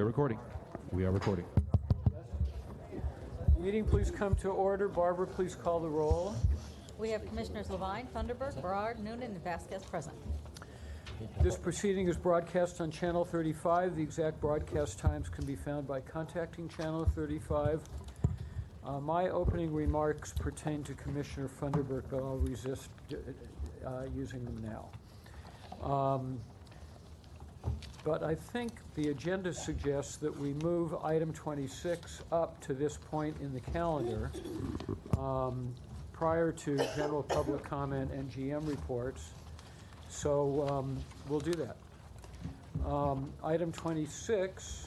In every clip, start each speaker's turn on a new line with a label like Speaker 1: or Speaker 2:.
Speaker 1: We're recording. We are recording.
Speaker 2: Meeting, please come to order. Barbara, please call the roll.
Speaker 3: We have Commissioners Levine, Thunderberg, Berard, Noonan, and Vasquez present.
Speaker 2: This proceeding is broadcast on Channel 35. The exact broadcast times can be found by contacting Channel 35. My opening remarks pertain to Commissioner Thunderberg, but I'll resist using them now. But I think the agenda suggests that we move item 26 up to this point in the calendar prior to general public comment and GM reports. So we'll do that. Item 26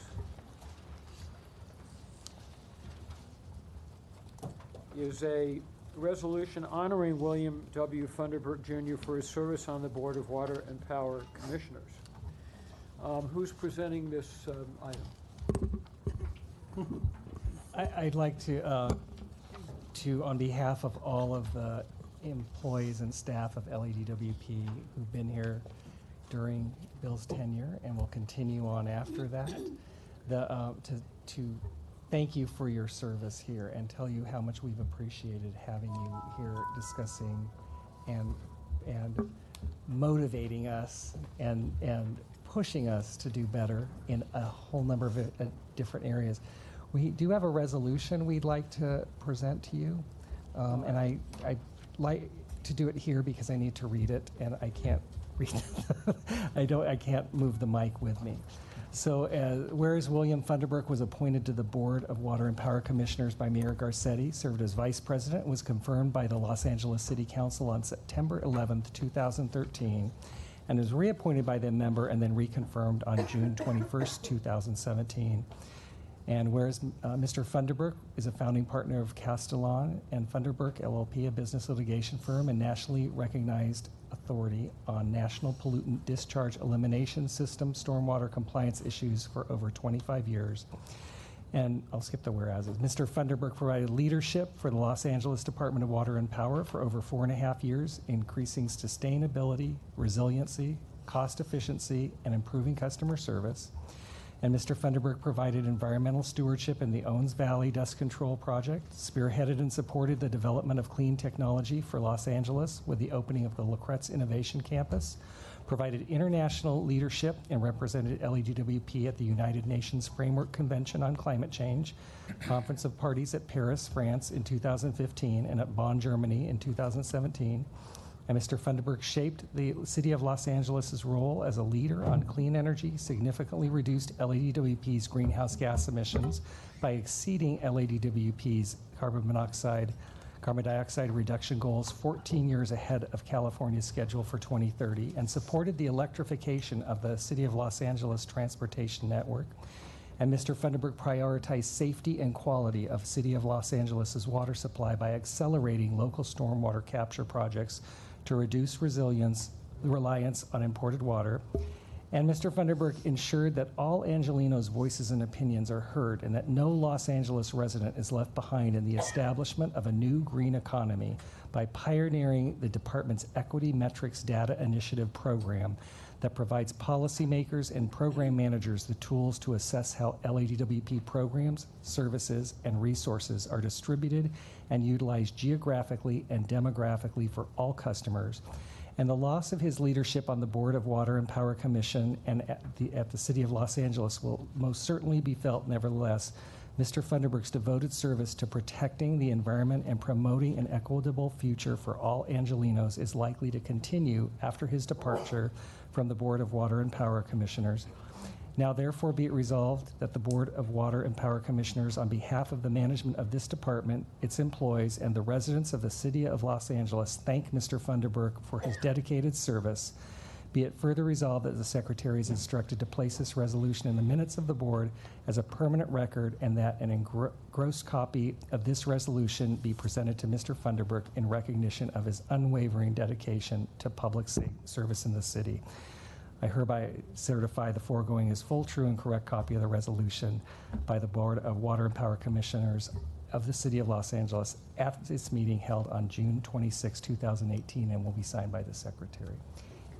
Speaker 2: is a resolution honoring William W. Thunderberg Jr. for his service on the Board of Water and Power Commissioners. Who's presenting this item?
Speaker 4: I'd like to, on behalf of all of the employees and staff of LADWP who've been here during Bill's tenure and will continue on after that, to thank you for your service here and tell you how much we've appreciated having you here discussing and motivating us and pushing us to do better in a whole number of different areas. We do have a resolution we'd like to present to you, and I like to do it here because I need to read it, and I can't read it. I can't move the mic with me. So, whereas William Thunderberg was appointed to the Board of Water and Power Commissioners by Mayor Garcetti, served as Vice President, was confirmed by the Los Angeles City Council on September 11th, 2013, and was reappointed by the member and then reconfirmed on June 21st, 2017. And whereas Mr. Thunderberg is a founding partner of Castellan and Thunderberg LLP, a business litigation firm and nationally recognized authority on national pollutant discharge elimination system stormwater compliance issues for over 25 years. And I'll skip the whereases. Mr. Thunderberg provided leadership for the Los Angeles Department of Water and Power for over 4.5 years, increasing sustainability, resiliency, cost efficiency, and improving customer service. And Mr. Thunderberg provided environmental stewardship in the Owens Valley Dust Control Project, spearheaded and supported the development of clean technology for Los Angeles with the opening of the La Cretz Innovation Campus, provided international leadership and represented LADWP at the United Nations Framework Convention on Climate Change, Conference of Parties at Paris, France in 2015, and at Bonn, Germany in 2017. And Mr. Thunderberg shaped the City of Los Angeles' role as a leader on clean energy, significantly reduced LADWP's greenhouse gas emissions by exceeding LADWP's carbon dioxide reduction goals 14 years ahead of California's schedule for 2030, and supported the electrification of the City of Los Angeles transportation network. And Mr. Thunderberg prioritized safety and quality of City of Los Angeles' water supply by accelerating local stormwater capture projects to reduce reliance on imported water. And Mr. Thunderberg ensured that all Angelenos' voices and opinions are heard and that no Los Angeles resident is left behind in the establishment of a new green economy by pioneering the department's Equity Metrics Data Initiative program that provides policymakers and program managers the tools to assess how LADWP programs, services, and resources are distributed and utilized geographically and demographically for all customers. And the loss of his leadership on the Board of Water and Power Commission and at the City of Los Angeles will most certainly be felt. Nevertheless, Mr. Thunderberg's devoted service to protecting the environment and promoting an equitable future for all Angelenos is likely to continue after his departure from the Board of Water and Power Commissioners. Now, therefore, be it resolved that the Board of Water and Power Commissioners, on behalf of the management of this department, its employees, and the residents of the City of Los Angeles, thank Mr. Thunderberg for his dedicated service. Be it further resolved that the Secretary is instructed to place this resolution in the minutes of the Board as a permanent record, and that an engrossed copy of this resolution be presented to Mr. Thunderberg in recognition of his unwavering dedication to public service in the city. I hereby certify the foregoing is full, true, and correct copy of the resolution by the Board of Water and Power Commissioners of the City of Los Angeles at its meeting held on June 26, 2018, and will be signed by the Secretary.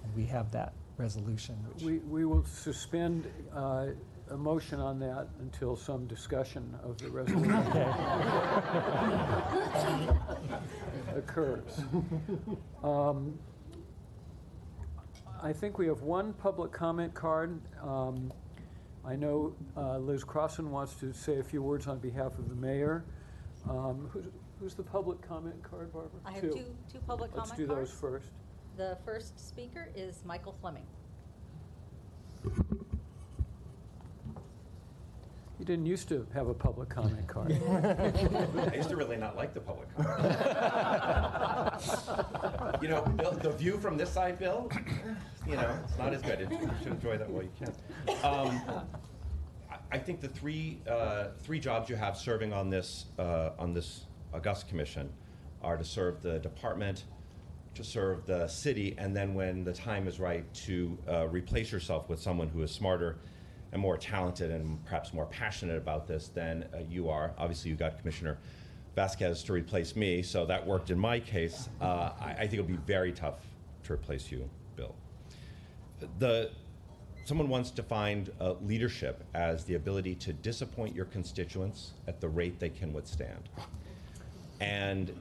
Speaker 4: And we have that resolution.
Speaker 2: We will suspend a motion on that until some discussion of the resolution occurs. I think we have one public comment card. I know Liz Crossan wants to say a few words on behalf of the mayor. Who's the public comment card, Barbara?
Speaker 3: I have two public comment cards.
Speaker 2: Let's do those first.
Speaker 3: The first speaker is Michael Fleming.
Speaker 2: You didn't used to have a public comment card.
Speaker 5: I used to really not like the public comment. You know, Bill, the view from this side, Bill, you know, it's not as good. You should enjoy that while you can. I think the three jobs you have serving on this august commission are to serve the department, to serve the city, and then when the time is right, to replace yourself with someone who is smarter and more talented and perhaps more passionate about this than you are. Obviously, you got Commissioner Vasquez to replace me, so that worked in my case. I think it'll be very tough to replace you, Bill. Someone once defined leadership as the ability to disappoint your constituents at the rate they can withstand. And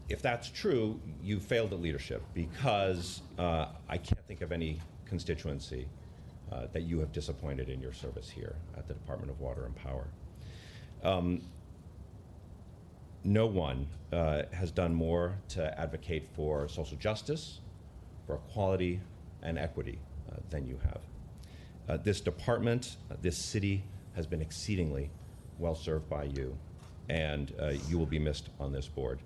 Speaker 5: if that's true, you failed at leadership, because I can't think of any constituency that you have disappointed in your service here at the Department of Water and Power. No one has done more to advocate for social justice, for equality and equity than you have. This department, this city, has been exceedingly well served by you, and you will be missed on this board.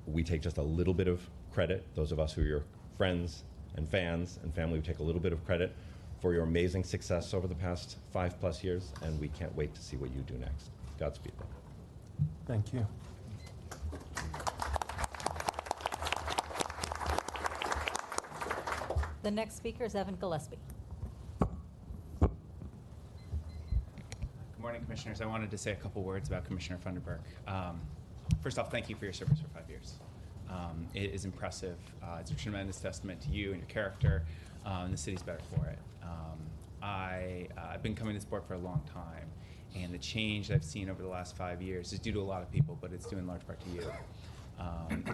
Speaker 5: We take just a little bit of credit, those of us who are your friends and fans and family, we take a little bit of credit for your amazing success over the past 5+ years, and we can't wait to see what you do next. Godspeed, Bill.
Speaker 6: Thank you.
Speaker 3: The next speaker is Evan Gillespie.
Speaker 7: Good morning, Commissioners. I wanted to say a couple words about Commissioner Funderburk. First off, thank you for your service for 5 years. It is impressive. It's a tremendous testament to you and your character, and the city's better for it. I've been coming to this board for a long time, and the change I've seen over the last 5 years is due to a lot of people, but it's due in large part to you.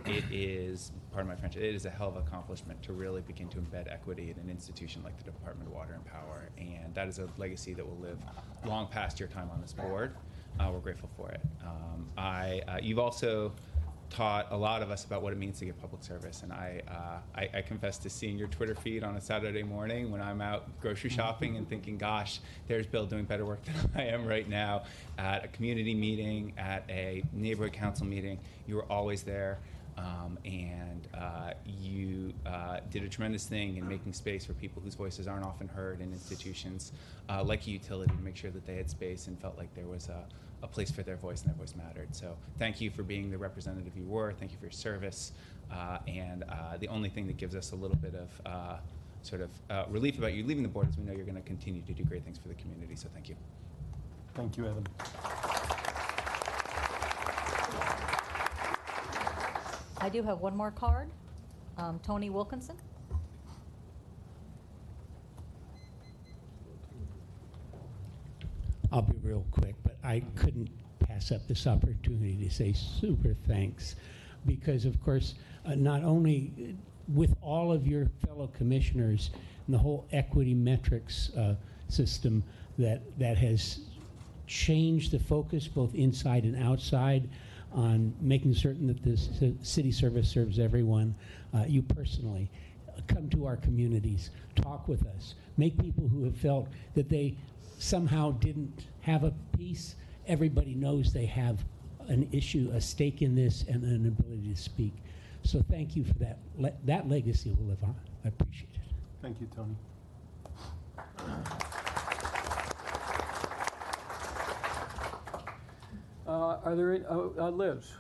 Speaker 7: It is, pardon my French, it is a hell of an accomplishment to really begin to embed equity in an institution like the Department of Water and Power, and that is a legacy that will live long past your time on this board. We're grateful for it. You've also taught a lot of us about what it means to give public service, and I confess to seeing your Twitter feed on a Saturday morning when I'm out grocery shopping and thinking, gosh, there's Bill doing better work than I am right now at a community meeting, at a neighborhood council meeting. You were always there, and you did a tremendous thing in making space for people whose voices aren't often heard in institutions like a utility, to make sure that they had space and felt like there was a place for their voice and their voice mattered. So thank you for being the representative you were. Thank you for your service. And the only thing that gives us a little bit of relief about you leaving the board is we know you're going to continue to do great things for the community. So thank you.
Speaker 6: Thank you, Evan.
Speaker 3: I do have one more card. Tony Wilkinson.
Speaker 8: I'll be real quick, but I couldn't pass up this opportunity to say super thanks, because of course, not only with all of your fellow commissioners and the whole equity metrics system that has changed the focus both inside and outside on making certain that this city service serves everyone. You personally come to our communities, talk with us, make people who have felt that they somehow didn't have a piece. Everybody knows they have an issue, a stake in this, and an ability to speak. So thank you for that. That legacy will live on. I appreciate it.
Speaker 6: Thank you, Tony.
Speaker 2: Are there any, Liz?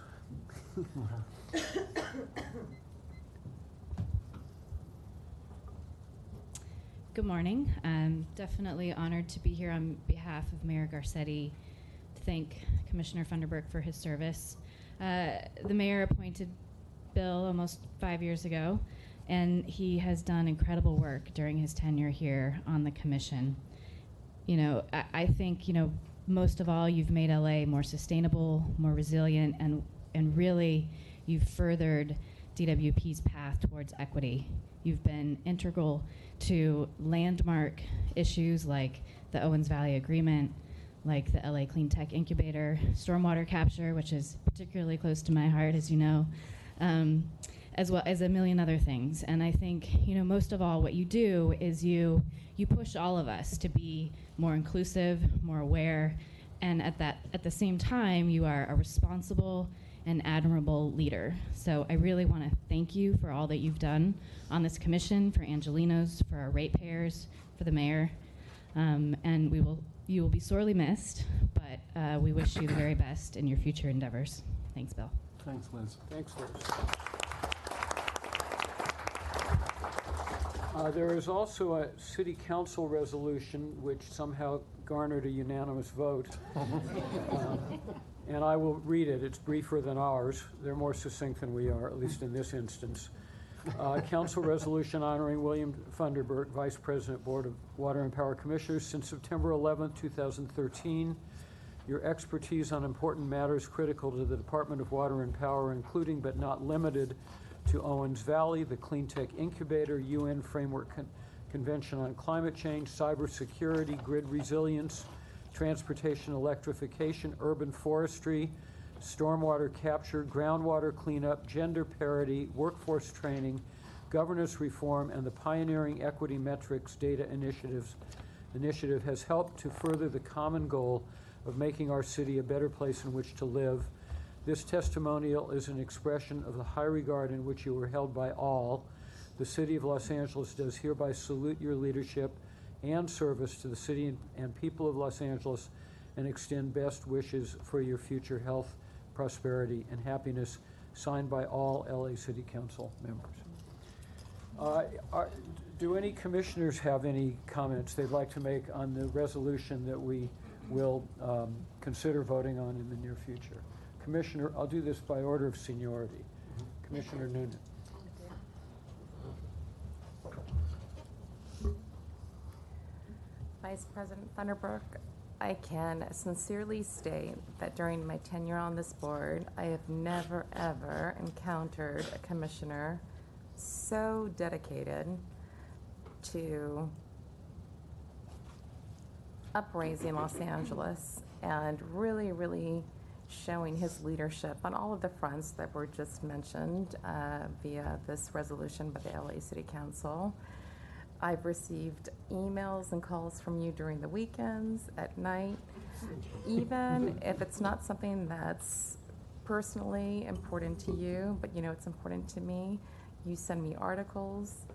Speaker 9: Good morning. I'm definitely honored to be here on behalf of Mayor Garcetti to thank Commissioner Funderburk for his service. The mayor appointed Bill almost 5 years ago, and he has done incredible work during his tenure here on the commission. I think, most of all, you've made LA more sustainable, more resilient, and really you've furthered DWP's path towards equity. You've been integral to landmark issues like the Owens Valley Agreement, like the LA Clean Tech Incubator, stormwater capture, which is particularly close to my heart, as you know, as well as a million other things. And I think, most of all, what you do is you push all of us to be more inclusive, more aware, and at the same time, you are a responsible and admirable leader. So I really want to thank you for all that you've done on this commission, for Angelenos, for our ratepayers, for the mayor, and you will be sorely missed, but we wish you the very best in your future endeavors. Thanks, Bill.
Speaker 6: Thanks, Liz.
Speaker 2: Thanks, Liz. There is also a city council resolution which somehow garnered a unanimous vote. And I will read it. It's briefer than ours. They're more succinct than we are, at least in this instance. Council resolution honoring William Funderburk, Vice President, Board of Water and Power Commissioners, since September 11, 2013. Your expertise on important matters critical to the Department of Water and Power, including but not limited to Owens Valley, the Clean Tech Incubator, UN Framework Convention on Climate Change, cybersecurity, grid resilience, transportation electrification, urban forestry, stormwater capture, groundwater cleanup, gender parity, workforce training, governance reform, and the pioneering equity metrics data initiative has helped to further the common goal of making our city a better place in which to live. This testimonial is an expression of the high regard in which you were held by all. The City of Los Angeles does hereby salute your leadership and service to the city and people of Los Angeles and extend best wishes for your future health, prosperity, and happiness, signed by all LA City Council members. Do any commissioners have any comments they'd like to make on the resolution that we will consider voting on in the near future? Commissioner, I'll do this by order of seniority. Commissioner Noonan.
Speaker 10: Vice President Funderburk, I can sincerely state that during my tenure on this board, I have never, ever encountered a commissioner so dedicated to upraising Los Angeles and really, really showing his leadership on all of the fronts that were just mentioned via this resolution by the LA City Council. I've received emails and calls from you during the weekends, at night, even if it's not something that's personally important to you, but it's important to me. You send me articles.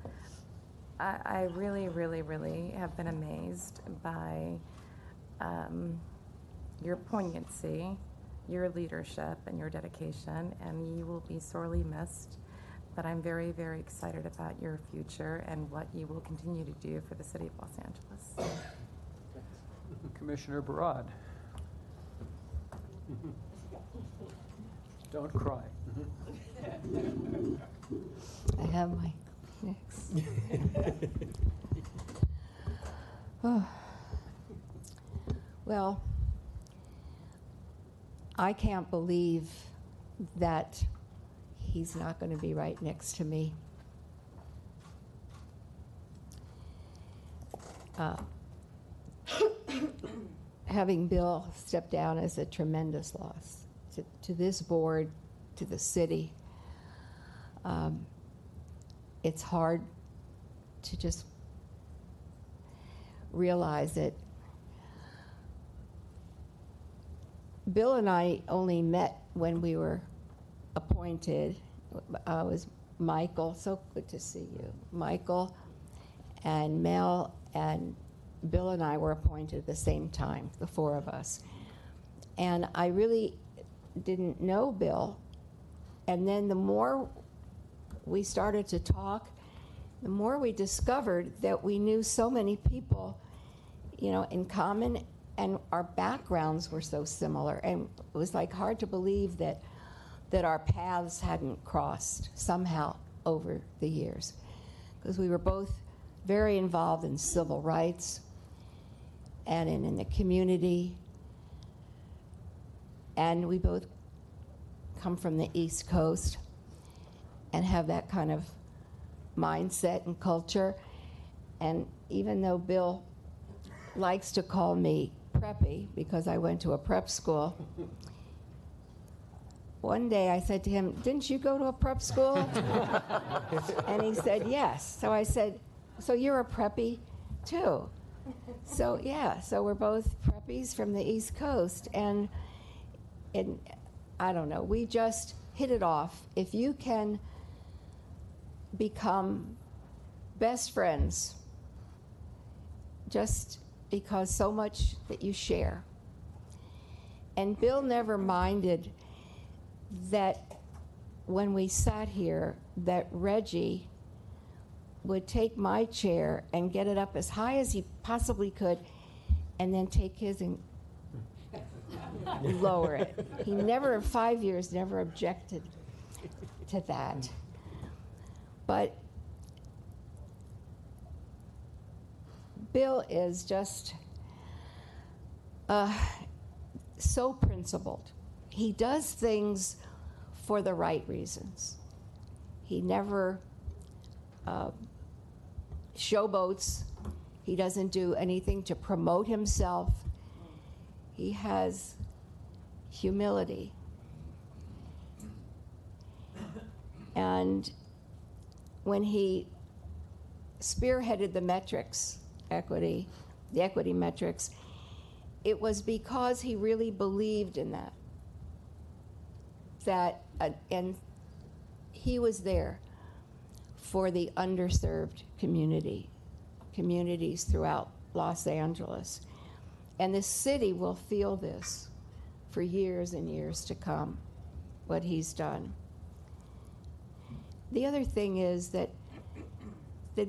Speaker 10: I really, really, really have been amazed by your poignancy, your leadership, and your dedication, and you will be sorely missed. But I'm very, very excited about your future and what you will continue to do for the city of Los Angeles.
Speaker 2: Commissioner Barad. Don't cry.
Speaker 11: I have my next. Oh. Well, I can't believe that he's not going to be right next to me. Having Bill step down is a tremendous loss to this board, to the city. It's hard to just realize it. Bill and I only met when we were appointed. It was Michael, so good to see you. Michael and Mel and Bill and I were appointed at the same time, the four of us. And I really didn't know Bill. And then the more we started to talk, the more we discovered that we knew so many people, in common, and our backgrounds were so similar. And it was like hard to believe that our paths hadn't crossed somehow over the years, because we were both very involved in civil rights and in the community. And we both come from the East Coast and have that kind of mindset and culture. And even though Bill likes to call me preppy because I went to a prep school, one day I said to him, "Didn't you go to a prep school?" And he said, "Yes." So I said, "So you're a preppy too?" So yeah, so we're both preppies from the East Coast. And I don't know, we just hit it off. If you can become best friends just because so much that you share. And Bill never minded that when we sat here, that Reggie would take my chair and get it up as high as he possibly could, and then take his and lower it. He never, in 5 years, never objected to that. But Bill is just so principled. He does things for the right reasons. He never showboats. He doesn't do anything to promote himself. He has humility. And when he spearheaded the metrics, the equity metrics, it was because he really believed in that. And he was there for the underserved communities throughout Los Angeles. And the city will feel this for years and years to come, what he's done. The other thing is that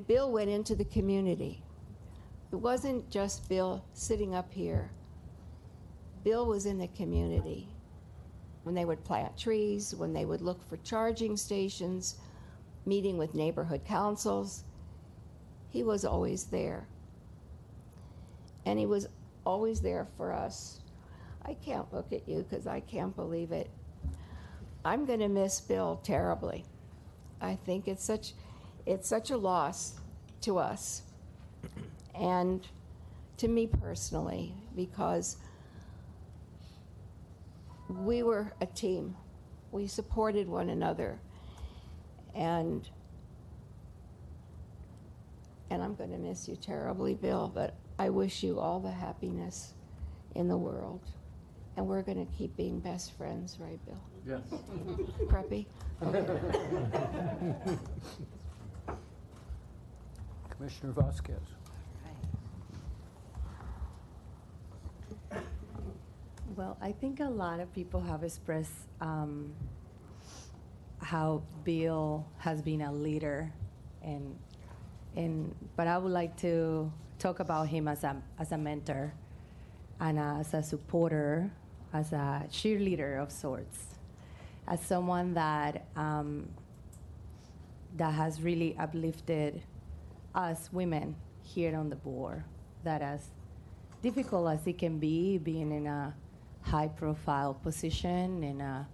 Speaker 11: Bill went into the community. It wasn't just Bill sitting up here. Bill was in the community when they would plant trees, when they would look for charging stations, meeting with neighborhood councils. He was always there. And he was always there for us. I can't look at you because I can't believe it. I'm going to miss Bill terribly. I think it's such a loss to us and to me personally, because we were a team. We supported one another. And I'm going to miss you terribly, Bill, but I wish you all the happiness in the world. And we're going to keep being best friends, right, Bill?
Speaker 2: Yes.
Speaker 11: Preppy?
Speaker 2: Commissioner Vasquez.
Speaker 12: Well, I think a lot of people have expressed how Bill has been a leader, but I would like to talk about him as a mentor and as a supporter, as a cheerleader of sorts, as someone that has really uplifted us women here on the board. That as difficult as it can be, being in a high-profile position in a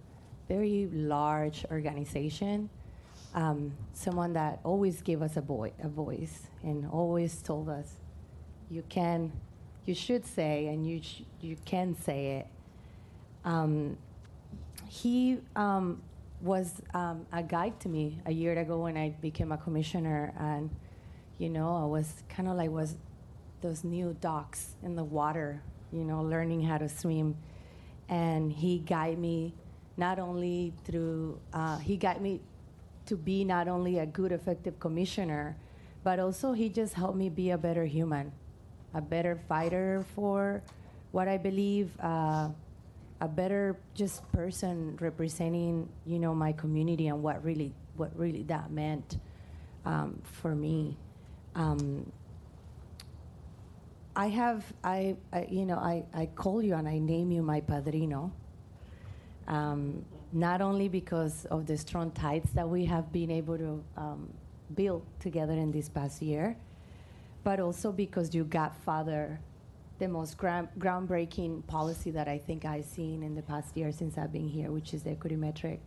Speaker 12: very large organization, someone that always gave us a voice and always told us, you should say, and you can say it. He was a guide to me a year ago when I became a commissioner, and I was kind of like those new dogs in the water, learning how to swim. And he guided me he guided me to be not only a good, effective commissioner, but also he just helped me be a better human, a better fighter for what I believe, a better just person representing, my community and what really that meant for me. I call you and I name you my padrino, not only because of the strong ties that we have been able to build together in this past year, but also because you godfather the most groundbreaking policy that I think I've seen in the past year since I've been here, which is the equity metric.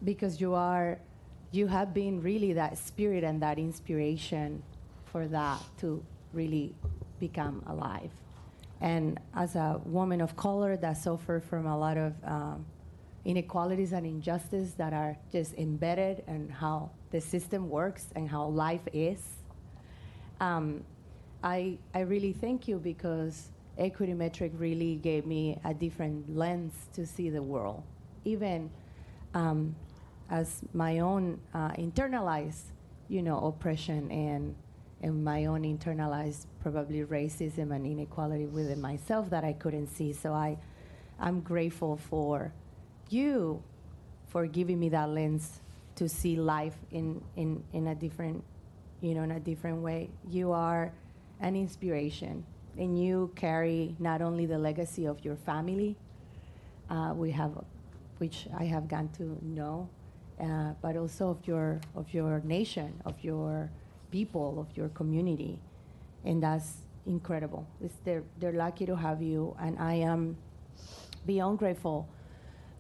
Speaker 12: Because you have been really that spirit and that inspiration for that to really become alive. And as a woman of color that suffer from a lot of inequalities and injustice that are just embedded in how the system works and how life is, I really thank you, because equity metric really gave me a different lens to see the world, even as my own internalized, oppression and my own internalized probably racism and inequality within myself that I couldn't see. So I'm grateful for you for giving me that lens to see life in a different, in a different way. You are an inspiration, and you carry not only the legacy of your family, which I have gotten to know, but also of your nation, of your people, of your community, and that's incredible. They're lucky to have you, and I am beyond grateful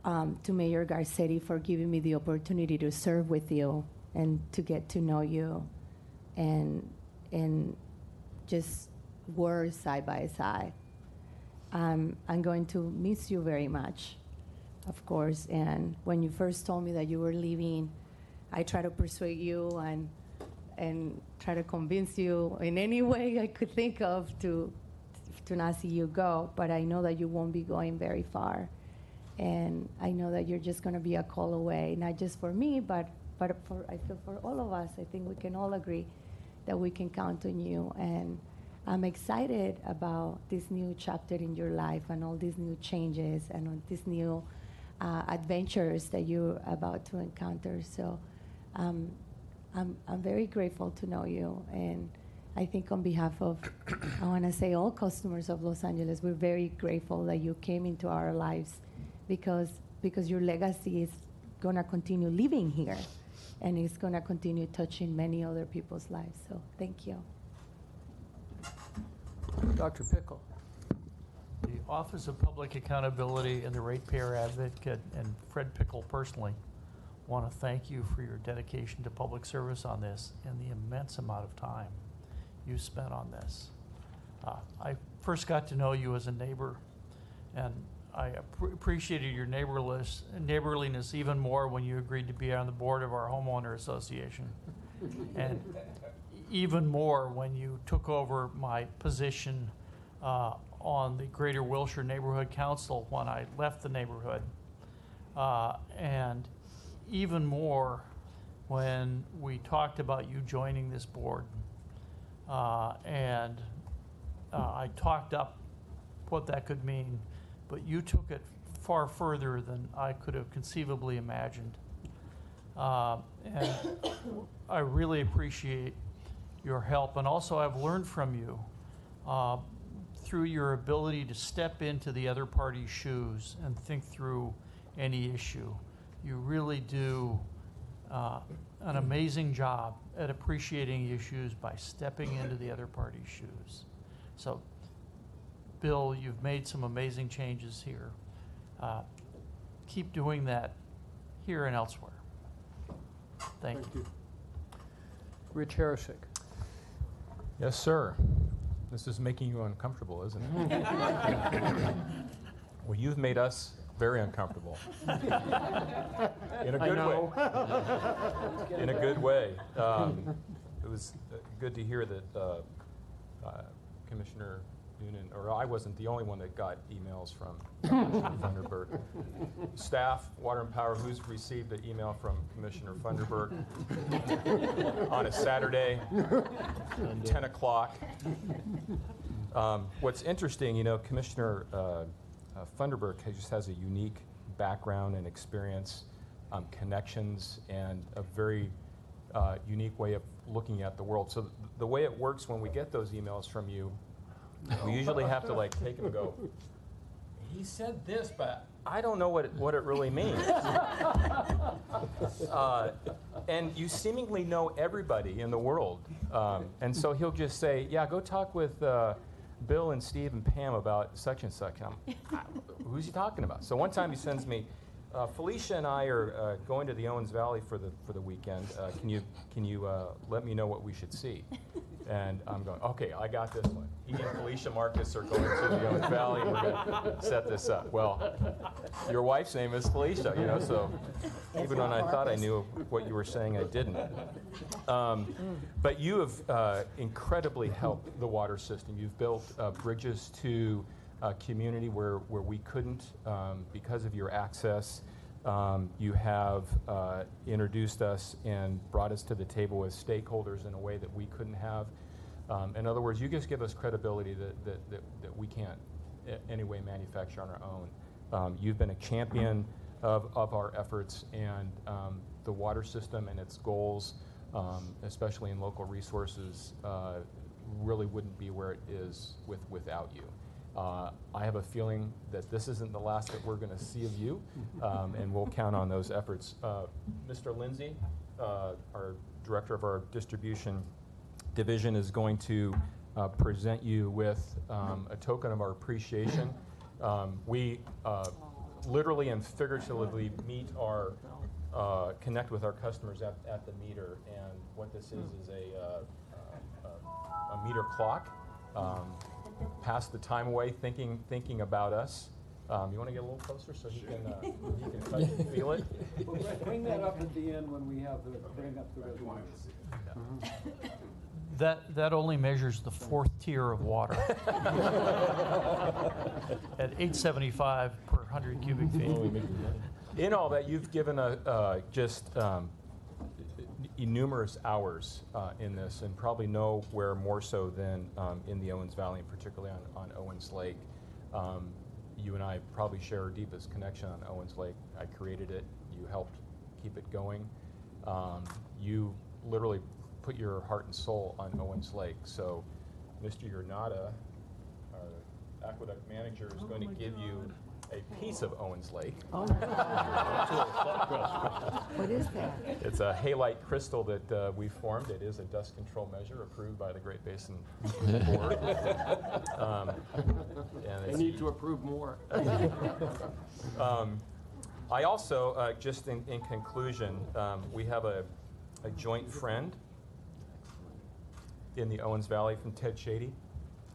Speaker 12: to Mayor Garcetti for giving me the opportunity to serve with you and to get to know you, and just work side by side. I'm going to miss you very much, of course. And when you first told me that you were leaving, I tried to persuade you and try to convince you in any way I could think of to not see you go. But I know that you won't be going very far, and I know that you're just going to be a call away, not just for me, but I feel for all of us. I think we can all agree that we can count on you, and I'm excited about this new chapter in your life and all these new changes and all these new adventures that you're about to encounter. So I'm very grateful to know you, and I think on behalf of, I want to say all customers of Los Angeles, we're very grateful that you came into our lives, because your legacy is going to continue living here, and it's going to continue touching many other people's lives. So thank you.
Speaker 2: Dr. Pickle.
Speaker 13: The Office of Public Accountability and the Ratepayer Advocate, and Fred Pickle personally, want to thank you for your dedication to public service on this and the immense amount of time you spent on this. I first got to know you as a neighbor, and I appreciated your neighborliness even more when you agreed to be on the board of our homeowner association, and even more when you took over my position on the Greater Wilshire Neighborhood Council when I left the neighborhood, and even more when we talked about you joining this board. And I talked up what that could mean, but you took it far further than I could have conceivably imagined. And I really appreciate your help. And also I've learned from you through your ability to step into the other party's shoes and think through any issue. You really do an amazing job at appreciating issues by stepping into the other party's shoes. So, Bill, you've made some amazing changes here. Keep doing that here and elsewhere. Thank you.
Speaker 2: Rich Harisick.
Speaker 1: Yes, sir. This is making you uncomfortable, isn't it? Well, you've made us very uncomfortable. In a good way. In a good way. It was good to hear that Commissioner Noonan, or I wasn't the only one that got emails from Commissioner Funderburk. Staff, Water and Power, who's received an email from Commissioner Funderburk on a Saturday, 10 o'clock. What's interesting, Commissioner Funderburk just has a unique background and experience, connections, and a very unique way of looking at the world. So the way it works when we get those emails from you, we usually have to take them and go, he said this, but I don't know what it really means. And you seemingly know everybody in the world. And so he'll just say, yeah, go talk with Bill and Steve and Pam about such and such. Who's he talking about? So one time he sends me, Felicia and I are going to the Owens Valley for the weekend. Can you let me know what we should see? And I'm going, okay, I got this one. He and Felicia Marcus are going to the Owens Valley. We're going to set this up. Well, your wife's name is Felicia, so even when I thought I knew what you were saying, I didn't. But you have incredibly helped the water system. You've built bridges to a community where we couldn't because of your access. You have introduced us and brought us to the table as stakeholders in a way that we couldn't have. In other words, you just give us credibility that we can't anyway manufacture on our own. You've been a champion of our efforts, and the water system and its goals, especially in local resources, really wouldn't be where it is without you. I have a feeling that this isn't the last that we're going to see of you, and we'll count on those efforts. Mr. Lindsay, our director of our distribution division, is going to present you with a token of our appreciation. We literally and figuratively connect with our customers at the meter, and what this is a meter clock. Pass the time away thinking about us. You want to get a little closer so he can touch and feel it?
Speaker 2: Bring that up at the end when we have bring up the resolution.
Speaker 13: That only measures the fourth tier of water at 875 per 100 cubic feet.
Speaker 1: In all that, you've given just numerous hours in this, and probably nowhere more so than in the Owens Valley, and particularly on Owens Lake. You and I probably share our deepest connection on Owens Lake. I created it. You helped keep it going. You literally put your heart and soul on Owens Lake. So Mr. Yornada, our aqueduct manager, is going to give you a piece of Owens Lake.
Speaker 11: Oh. What is that?
Speaker 1: It's a halite crystal that we formed. It is a dust control measure approved by the Great Basin Board.
Speaker 6: They need to approve more.
Speaker 1: I also, just in conclusion, we have a joint friend in the Owens Valley from Ted Shady,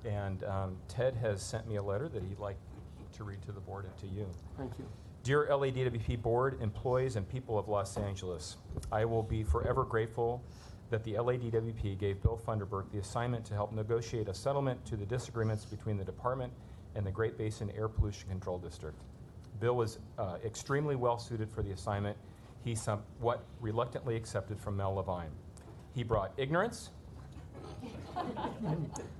Speaker 1: and Ted has sent me a letter that he'd like to read to the board and to you.
Speaker 6: Thank you.
Speaker 1: Dear LADWP board, employees, and people of Los Angeles, I will be forever grateful that the LADWP gave Bill Funderburk the assignment to help negotiate a settlement to the disagreements between the department and the Great Basin Air Pollution Control District. Bill was extremely well suited for the assignment he somewhat reluctantly accepted from Mel Levine. He brought ignorance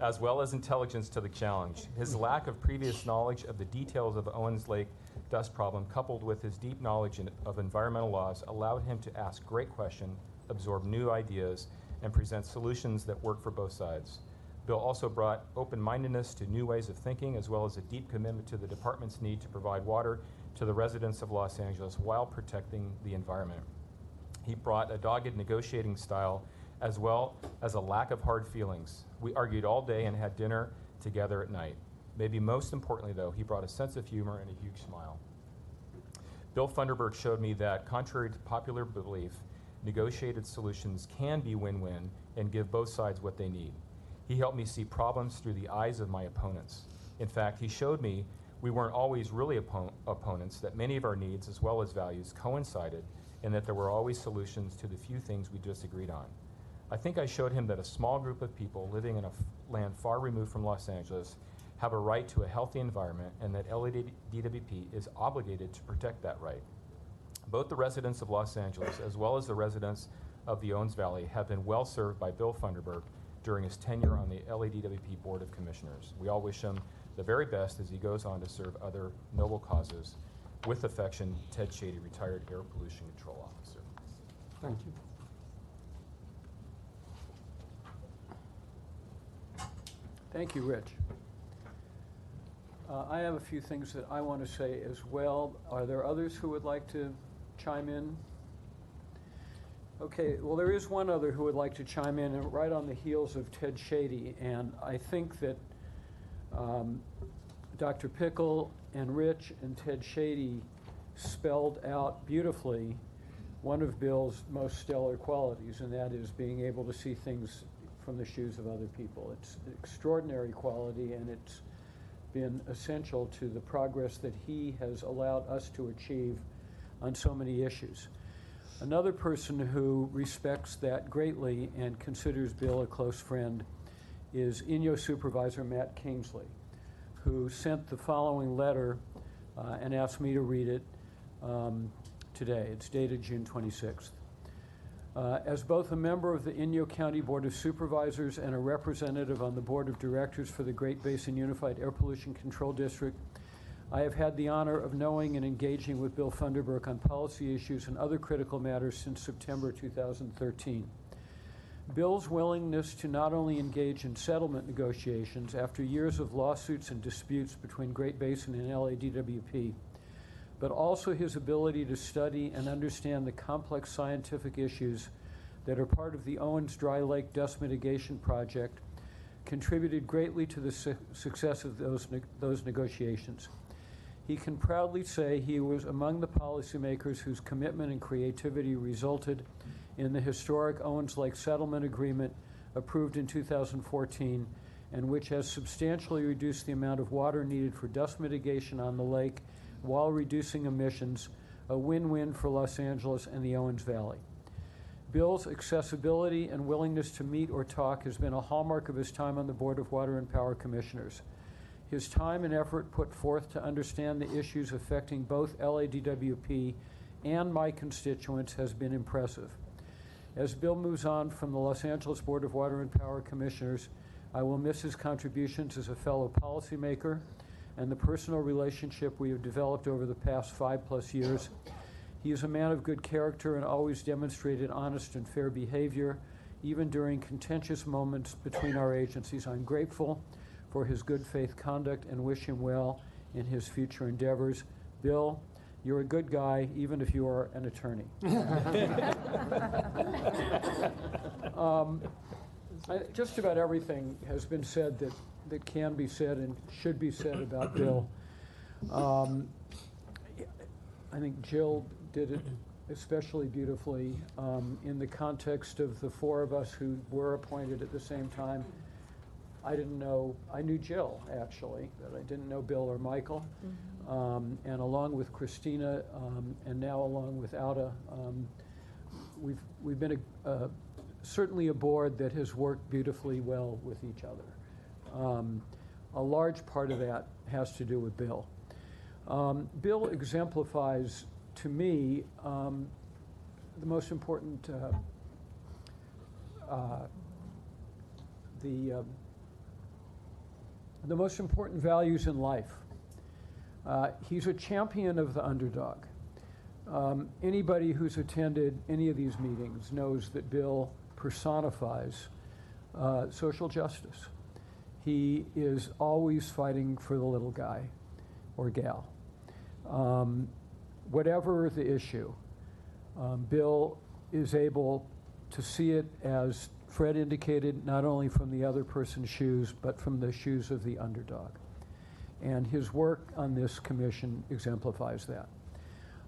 Speaker 1: as well as intelligence to the challenge. His lack of previous knowledge of the details of the Owens Lake dust problem, coupled with his deep knowledge of environmental laws, allowed him to ask great questions, absorb new ideas, and present solutions that work for both sides. Bill also brought open-mindedness to new ways of thinking, as well as a deep commitment to the department's need to provide water to the residents of Los Angeles while protecting the environment. He brought a dogged negotiating style, as well as a lack of hard feelings. We argued all day and had dinner together at night. Maybe most importantly, though, he brought a sense of humor and a huge smile. Bill Funderburk showed me that, contrary to popular belief, negotiated solutions can be win-win and give both sides what they need. He helped me see problems through the eyes of my opponents. In fact, he showed me we weren't always really opponents, that many of our needs as well as values coincided, and that there were always solutions to the few things we disagreed on. I think I showed him that a small group of people living in a land far removed from Los Angeles have a right to a healthy environment, and that LADWP is obligated to protect that right. Both the residents of Los Angeles as well as the residents of the Owens Valley have been well served by Bill Funderburk during his tenure on the LADWP Board of Commissioners. We all wish him the very best as he goes on to serve other noble causes. With affection, Ted Shady, retired Air Pollution Control Officer.
Speaker 6: Thank you.
Speaker 2: Thank you, Rich. I have a few things that I want to say as well. Are there others who would like to chime in? Okay, well, there is one other who would like to chime in, and right on the heels of Ted Shady. And I think that Dr. Pickle and Rich and Ted Shady spelled out beautifully one of Bill's most stellar qualities, and that is being able to see things from the shoes of other people. It's an extraordinary quality, and it's been essential to the progress that he has allowed us to achieve on so many issues. Another person who respects that greatly and considers Bill a close friend is INYO Supervisor Matt Kingsley, who sent the following letter and asked me to read it today. It's dated June 26th. As both a member of the Inyo County Board of Supervisors and a representative on the Board of Directors for the Great Basin Unified Air Pollution Control District, I have had the honor of knowing and engaging with Bill Funderburk on policy issues and other critical matters since September 2013. Bill's willingness to not only engage in settlement negotiations after years of lawsuits and disputes between Great Basin and LADWP, but also his ability to study and understand the complex scientific issues that are part of the Owens Dry Lake Dust Mitigation Project, contributed greatly to the success of those negotiations. He can proudly say he was among the policymakers whose commitment and creativity resulted in the historic Owens Lake Settlement Agreement approved in 2014, and which has substantially reduced the amount of water needed for dust mitigation on the lake while reducing emissions, a win-win for Los Angeles and the Owens Valley. Bill's accessibility and willingness to meet or talk has been a hallmark of his time on the Board of Water and Power Commissioners. His time and effort put forth to understand the issues affecting both LADWP and my constituents has been impressive. As Bill moves on from the Los Angeles Board of Water and Power Commissioners, I will miss his contributions as a fellow policymaker and the personal relationship we have developed over the past 5+ years. He is a man of good character and always demonstrated honest and fair behavior, even during contentious moments between our agencies. I'm grateful for his good faith conduct and wish him well in his future endeavors. Bill, you're a good guy, even if you are an attorney. Just about everything has been said that can be said and should be said about Bill. I think Jill did it especially beautifully in the context of the four of us who were appointed at the same time. I knew Jill actually, but I didn't know Bill or Michael. And along with Christina and now along with Auda, we've been certainly a board that has worked beautifully well with each other. A large part of that has to do with Bill. Bill exemplifies, to me, the most important the most important values in life. He's a champion of the underdog. Anybody who's attended any of these meetings knows that Bill personifies social justice. He is always fighting for the little guy or gal. Whatever the issue, Bill is able to see it, as Fred indicated, not only from the other person's shoes, but from the shoes of the underdog. And his work on this commission exemplifies that.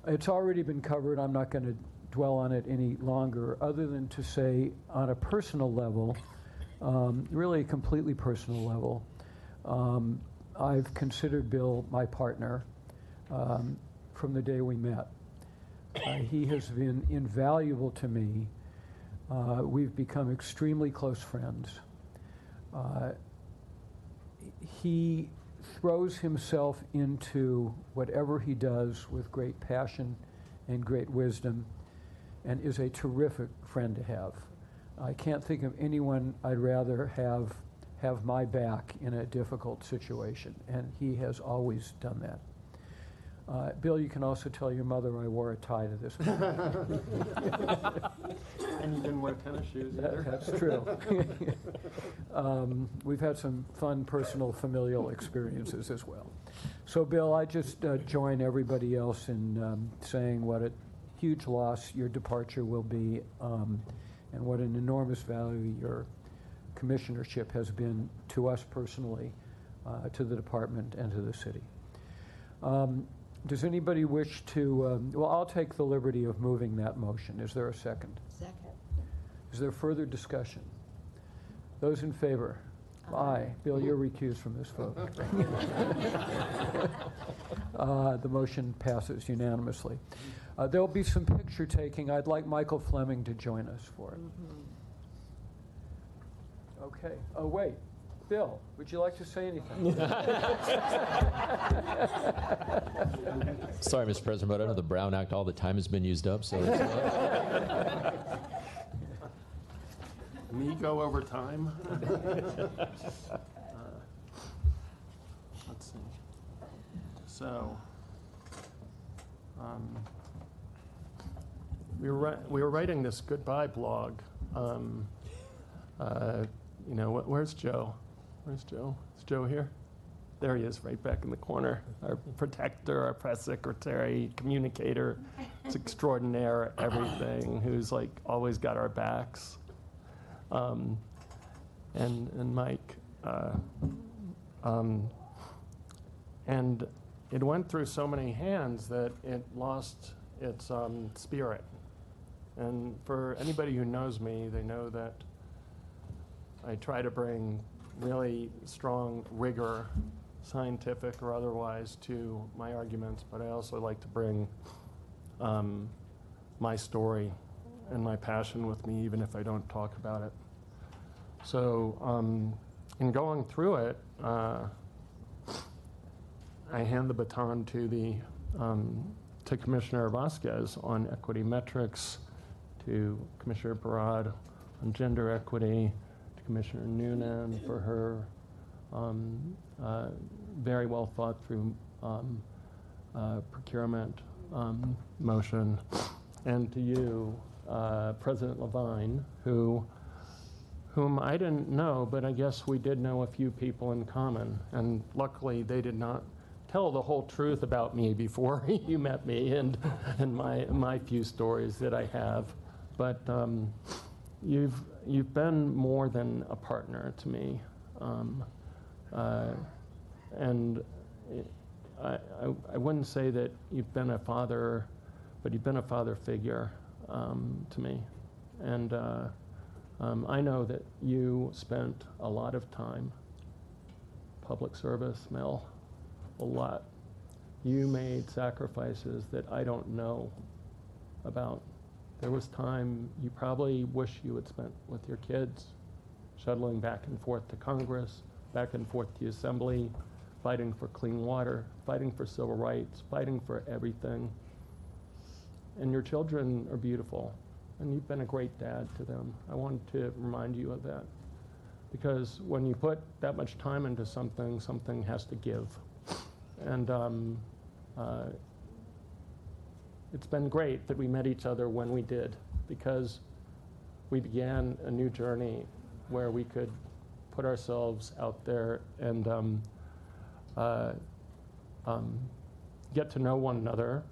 Speaker 2: It's already been covered. I'm not going to dwell on it any longer, other than to say on a personal level, really a completely personal level, I've considered Bill my partner from the day we met. He has been invaluable to me. We've become extremely close friends. He throws himself into whatever he does with great passion and great wisdom, and is a terrific friend to have. I can't think of anyone I'd rather have my back in a difficult situation, and he has always done that. Bill, you can also tell your mother I wore a tie to this one.
Speaker 6: And you didn't wear tennis shoes either.
Speaker 2: That's true. We've had some fun personal familial experiences as well. So, Bill, I just join everybody else in saying what a huge loss your departure will be, and what an enormous value your commissionership has been to us personally, to the department, and to the city. Does anybody wish to, well, I'll take the liberty of moving that motion. Is there a second?
Speaker 11: Second.
Speaker 2: Is there further discussion? Those in favor? Aye. Bill, you're recused from this vote. The motion passes unanimously. There'll be some picture taking. I'd like Michael Fleming to join us for it. Okay. Oh, wait. Bill, would you like to say anything?
Speaker 14: Sorry, Mr. President, but under the Brown Act, all the time has been used up, so it's,
Speaker 6: Me go over time? Let's see. So, we were writing this goodbye blog. You know, where's Joe? Where's Joe? Is Joe here? There he is, right back in the corner. Our protector, our press secretary, communicator. It's extraordinaire, everything. Who's like always got our backs. And Mike. And it went through so many hands that it lost its spirit. And for anybody who knows me, they know that I try to bring really strong rigor, scientific or otherwise, to my arguments, but I also like to bring my story and my passion with me, even if I don't talk about it. So in going through it, I hand the baton to Commissioner Vasquez on equity metrics, to Commissioner Barad on gender equity, Commissioner Noonan for her very well thought through procurement motion, and to you, President Levine, whom I didn't know, but I guess we did know a few people in common, and luckily they did not tell the whole truth about me before you met me and my few stories that I have, but You've been more than a partner to me, and I wouldn't say that you've been a father, but you've been a father figure to me, and I know that you spent a lot of time, public service, Mel, a lot. You made sacrifices that I don't know about. There was time you probably wish you had spent with your kids, shuttling back and forth to Congress, back and forth to Assembly, fighting for clean water, fighting for civil rights, fighting for everything. And your children are beautiful, and you've been a great dad to them. I wanted to remind you of that, because when you put that much time into something, something has to give. And it's been great that we met each other when we did, because we began a new journey where we could put ourselves out there and get to know one another,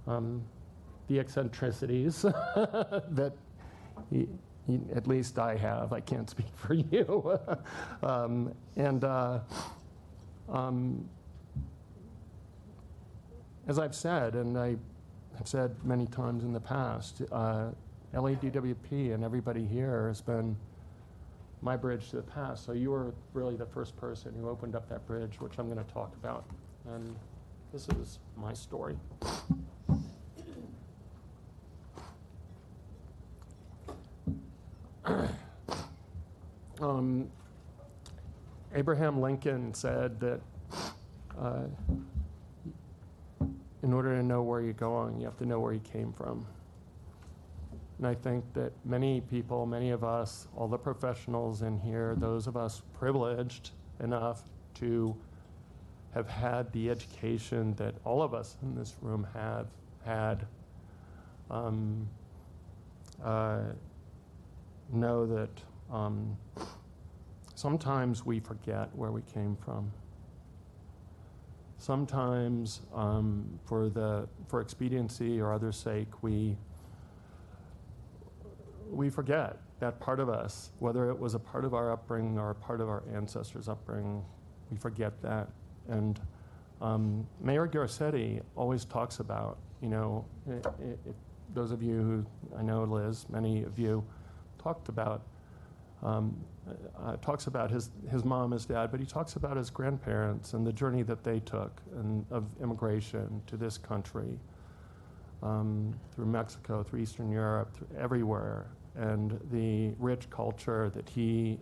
Speaker 6: the eccentricities that at least I have. I can't speak for you. As I've said, and I've said many times in the past, LADWP and everybody here has been my bridge to the past. So you were really the first person who opened up that bridge, which I'm going to talk about. And this is my story. Abraham Lincoln said that in order to know where you're going, you have to know where you came from. And I think that many people, many of us, all the professionals in here, those of us privileged enough to have had the education that all of us in this room have had, know that sometimes we forget where we came from. Sometimes, for expediency or others' sake, we forget that part of us, whether it was a part of our upbringing or a part of our ancestors' upbringing. We forget that. And Mayor Garcetti always talks about, you know, those of you who, I know Liz, many of you talks about his mom, his dad, but he talks about his grandparents and the journey that they took of immigration to this country, through Mexico, through Eastern Europe, through everywhere, and the rich culture that he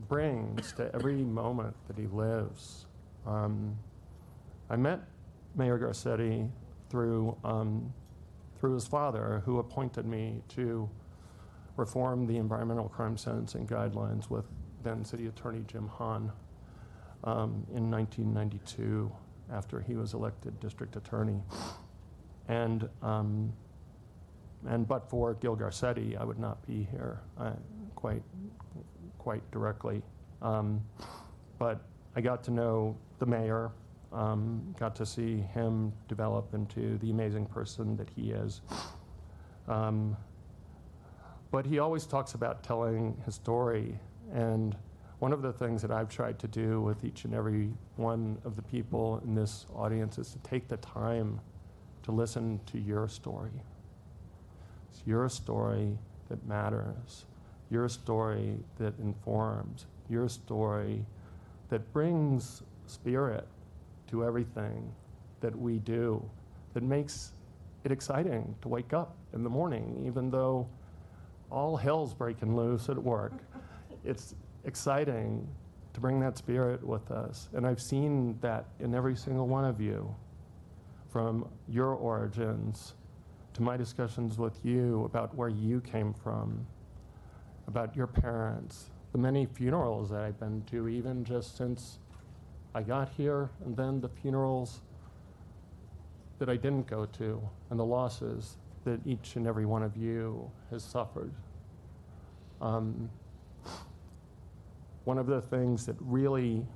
Speaker 6: brings to every moment that he lives. I met Mayor Garcetti through his father, who appointed me to reform the environmental crime sentencing guidelines with then City Attorney Jim Hahn in 1992, after he was elected district attorney. And but for Gil Garcetti, I would not be here quite directly. But I got to know the mayor, got to see him develop into the amazing person that he is. But he always talks about telling his story. And one of the things that I've tried to do with each and every one of the people in this audience is to take the time to listen to your story. It's your story that matters, your story that informs, your story that brings spirit to everything that we do, that makes it exciting to wake up in the morning, even though all hell's breaking loose at work. It's exciting to bring that spirit with us. And I've seen that in every single one of you, from your origins to my discussions with you about where you came from, about your parents, the many funerals that I've been to, even just since I got here, and then the funerals that I didn't go to, and the losses that each and every one of you has suffered. One of the things that really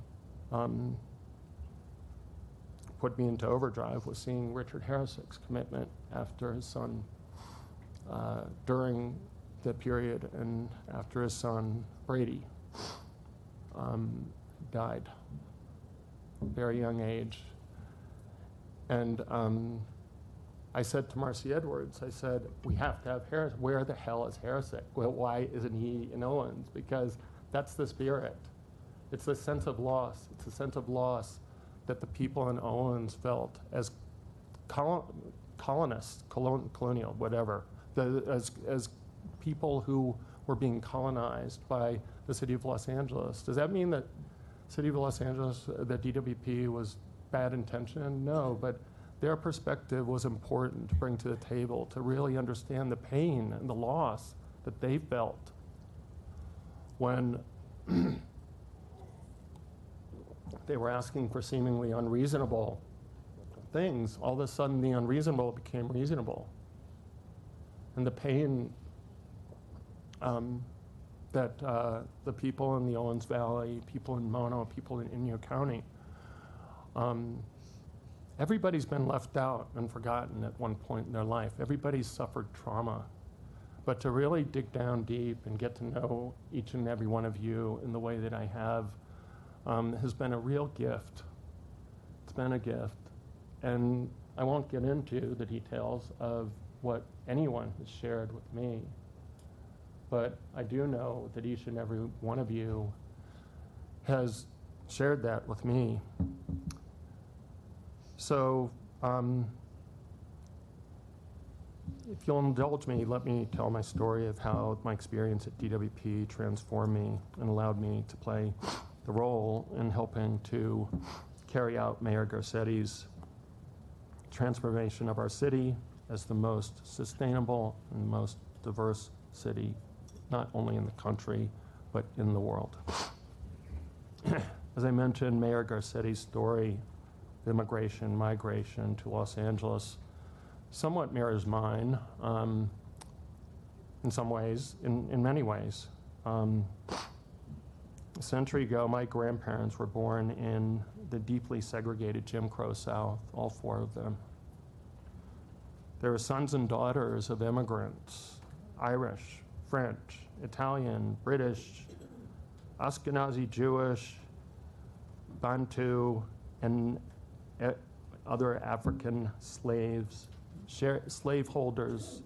Speaker 6: put me into overdrive was seeing Richard Harrissick's commitment after his son, during the period and after his son, Brady, died at a very young age. And I said to Marcy Edwards, I said, we have to have Harris. Where the hell is Harrissick? Well, why isn't he in Owens? Because that's the spirit. It's the sense of loss. It's a sense of loss that the people in Owens felt as colonists, colonial, whatever, as people who were being colonized by the city of Los Angeles. Does that mean that city of Los Angeles, that DWP was bad intention? No, but their perspective was important to bring to the table, to really understand the pain and the loss that they felt when they were asking for seemingly unreasonable things. All of a sudden, the unreasonable became reasonable. And the pain that the people in the Owens Valley, people in Mono, people in Inyo County, everybody's been left out and forgotten at one point in their life. Everybody's suffered trauma. But to really dig down deep and get to know each and every one of you in the way that I have has been a real gift. It's been a gift. And I won't get into the details of what anyone has shared with me, but I do know that each and every one of you has shared that with me. So if you'll indulge me, let me tell my story of how my experience at DWP transformed me and allowed me to play the role in helping to carry out Mayor Garcetti's transformation of our city as the most sustainable and most diverse city, not only in the country, but in the world. As I mentioned, Mayor Garcetti's story of immigration, migration to Los Angeles somewhat mirrors mine in some ways, in many ways. A century ago, my grandparents were born in the deeply segregated Jim Crow South, all four of them. They were sons and daughters of immigrants, Irish, French, Italian, British, Ashkenazi Jewish, Bantu, and other African slaves, slaveholders,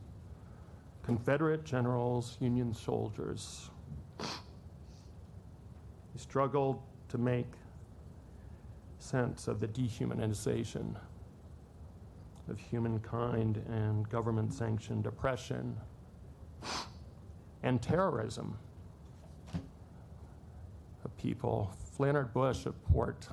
Speaker 6: Confederate generals, Union soldiers. He struggled to make sense of the dehumanization of humankind and government-sanctioned oppression and terrorism of people. Flannery Bush of Port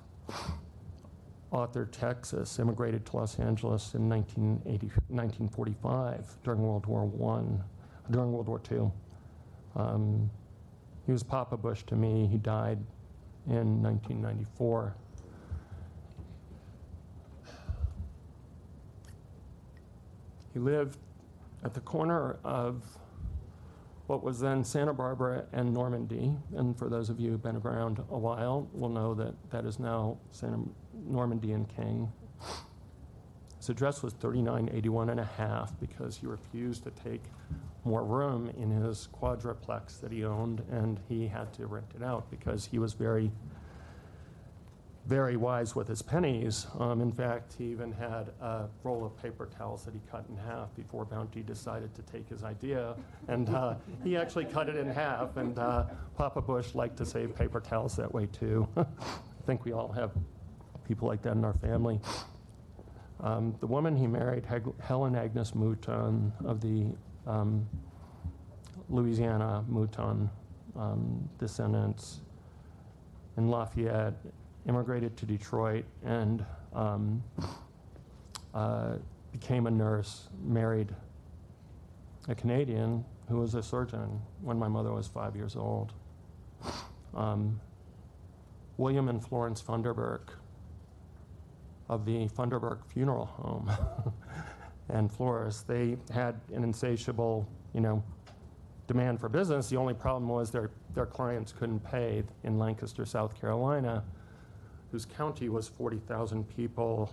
Speaker 6: Arthur, Texas, immigrated to Los Angeles in 1945 during World War II. He was Papa Bush to me. He died in 1994. He lived at the corner of what was then Santa Barbara and Normandy. And for those of you who've been around a while will know that that is now Normandy and King. His address was 3981 and a half because he refused to take more room in his quadruplex that he owned, and he had to rent it out because he was very, very wise with his pennies. In fact, he even had a roll of paper towels that he cut in half before Bounty decided to take his idea. And he actually cut it in half, and Papa Bush liked to save paper towels that way too. I think we all have people like that in our family. The woman he married, Helen Agnes Mouton of the Louisiana Mouton descendants in Lafayette, immigrated to Detroit and became a nurse, married a Canadian who was a surgeon when my mother was 5 years old. William and Florence Funderburk of the Funderburk Funeral Home and Flores, they had an insatiable, demand for business. The only problem was their clients couldn't pay in Lancaster, South Carolina, whose county was 40,000 people,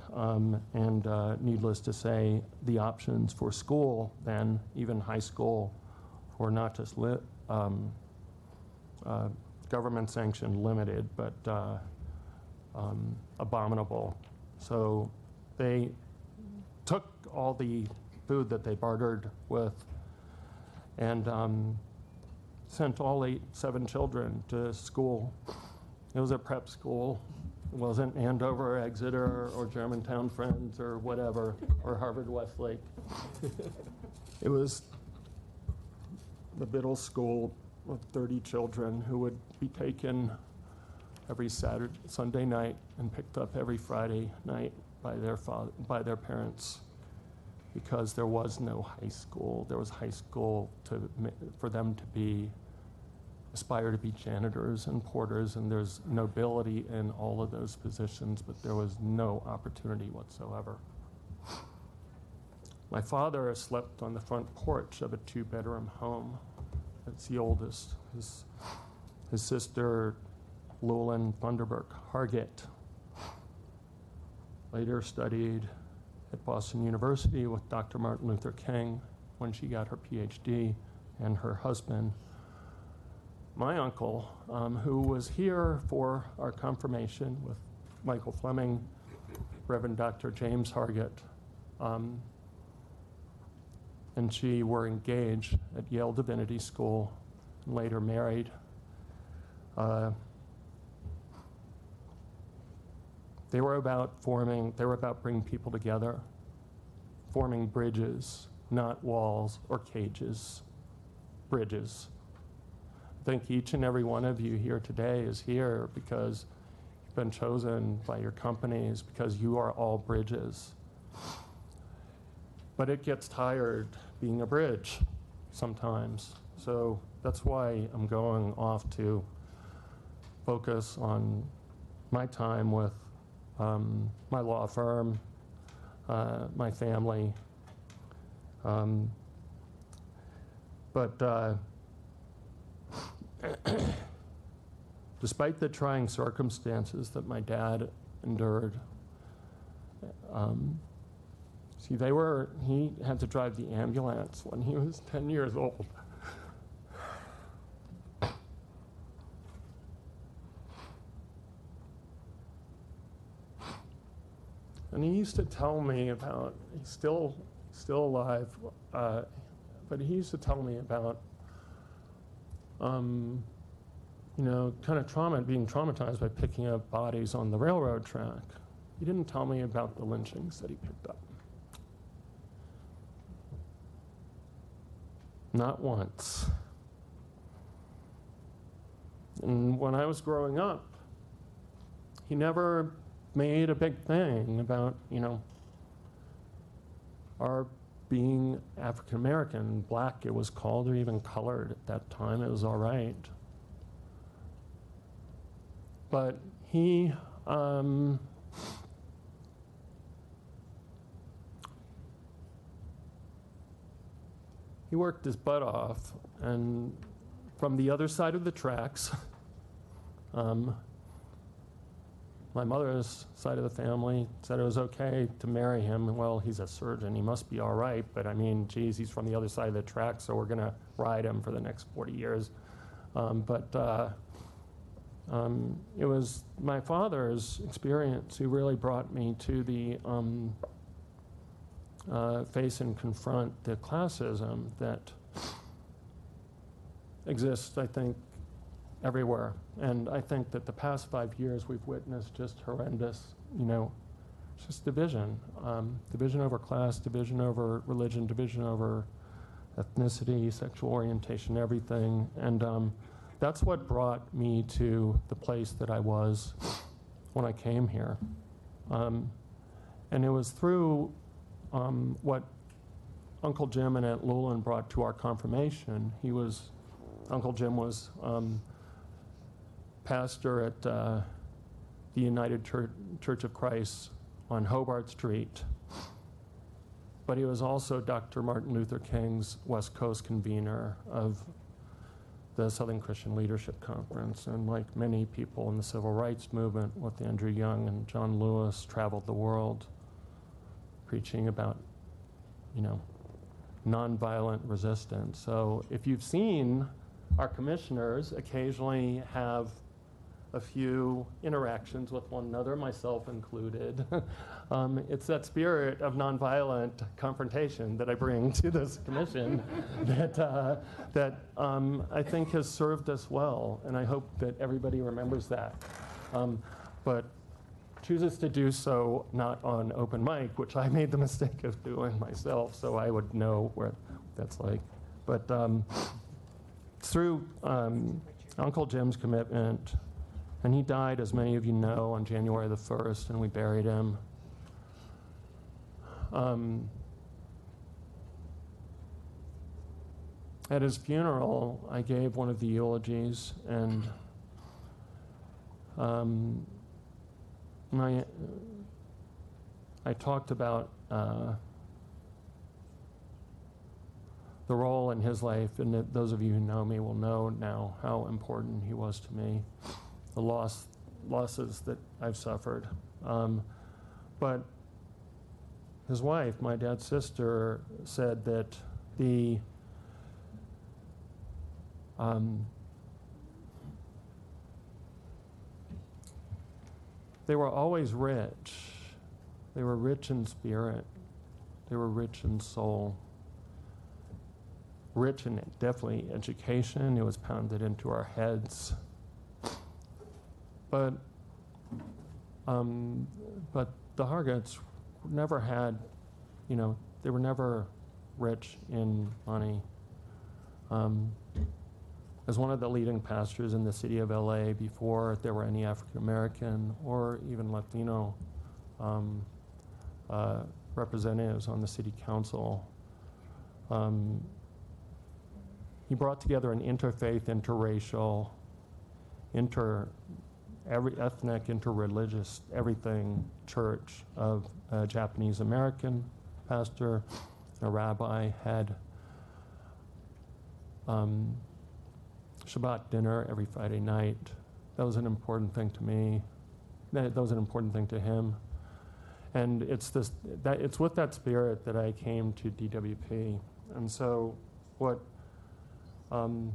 Speaker 6: and needless to say, the options for school then, even high school, were not just government-sanctioned limited, but abominable. So they took all the food that they bartered with and sent all 7 children to school. It was a prep school. It wasn't Andover, Exeter, or Germantown Friends, or whatever, or Harvard Westlake. It was the Biddle School with 30 children who would be taken every Sunday night and picked up every Friday night by their parents, because there was no high school. There was high school for them to aspire to be janitors and porters, and there's nobility in all of those positions, but there was no opportunity whatsoever. My father slept on the front porch of a 2-bedroom home. It's the oldest. His sister, Llewellyn Funderburk Hargett, later studied at Boston University with Dr. Martin Luther King when she got her PhD, and her husband, my uncle, who was here for our confirmation with Michael Fleming, Reverend Dr. James Hargett, and she were engaged at Yale Divinity School, and later married. They were about bringing people together, forming bridges, not walls or cages, bridges. I think each and every one of you here today is here because you've been chosen by your companies, because you are all bridges. But it gets tired being a bridge sometimes. So that's why I'm going off to focus on my time with my law firm, my family. But despite the trying circumstances that my dad endured, see, he had to drive the ambulance when he was 10 years old. And he used to tell me about, he's still alive, but he used to tell me about, you know, kind of being traumatized by picking up bodies on the railroad track. He didn't tell me about the lynchings that he picked up. Not once. And when I was growing up, he never made a big thing about, you know, our being African American, black it was called, or even colored at that time. It was all right. But he worked his butt off, and from the other side of the tracks, my mother's side of the family said it was okay to marry him. Well, he's a surgeon, he must be all right, but I mean, geez, he's from the other side of the track, so we're gonna ride him for the next 40 years. It was my father's experience who really brought me to the face and confront the classism that exists, I think, everywhere. And I think that the past 5 years we've witnessed just horrendous, you know, just division. Division over class, division over religion, division over ethnicity, sexual orientation, everything. And that's what brought me to the place that I was when I came here. And it was through what Uncle Jim and Aunt Lulin brought to our confirmation. Uncle Jim was pastor at the United Church of Christ on Hobart Street, but he was also Dr. Martin Luther King's West Coast convener of the Southern Christian Leadership Conference, and like many people in the civil rights movement with Andrew Young and John Lewis, traveled the world preaching about, you know, nonviolent resistance. So if you've seen our commissioners occasionally have a few interactions with one another, myself included. It's that spirit of nonviolent confrontation that I bring to this commission that I think has served us well, and I hope that everybody remembers that. But chooses to do so not on open mic, which I made the mistake of doing myself, so I would know what that's like. But through Uncle Jim's commitment, and he died, as many of you know, on January the 1st, and we buried him. At his funeral, I gave one of the eulogies, and I talked about the role in his life, and that those of you who know me will know now how important he was to me, the losses that I've suffered. But his wife, my dad's sister, said that they were always rich. They were rich in spirit. They were rich in soul. Rich in definitely education. It was pounded into our heads. But the Hargets never had, you know, they were never rich in money. As one of the leading pastors in the city of LA before there were any African American or even Latino representatives on the city council, he brought together an interfaith, interracial, every ethnic, interreligious, everything church of a Japanese American pastor, a rabbi, had Shabbat dinner every Friday night. That was an important thing to me. That was an important thing to him. And it's with that spirit that I came to DWP. And so what, and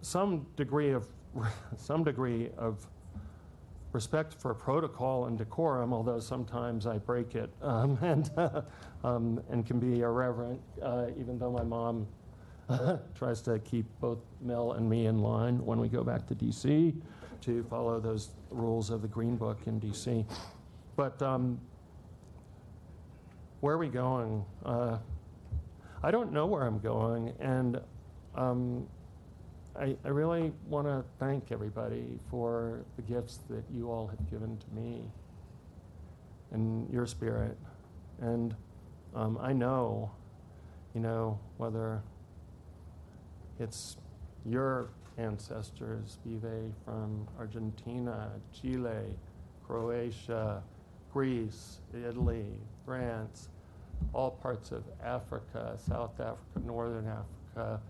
Speaker 6: some degree of respect for protocol and decorum, although sometimes I break it, and can be irreverent, even though my mom tries to keep both Mel and me in line when we go back to DC to follow those rules of the Green Book in DC. But where are we going? I don't know where I'm going, and I really want to thank everybody for the gifts that you all have given to me and your spirit. And I know, whether it's your ancestors, be they from Argentina, Chile, Croatia, Greece, Italy, France, all parts of Africa, South Africa, Northern Africa,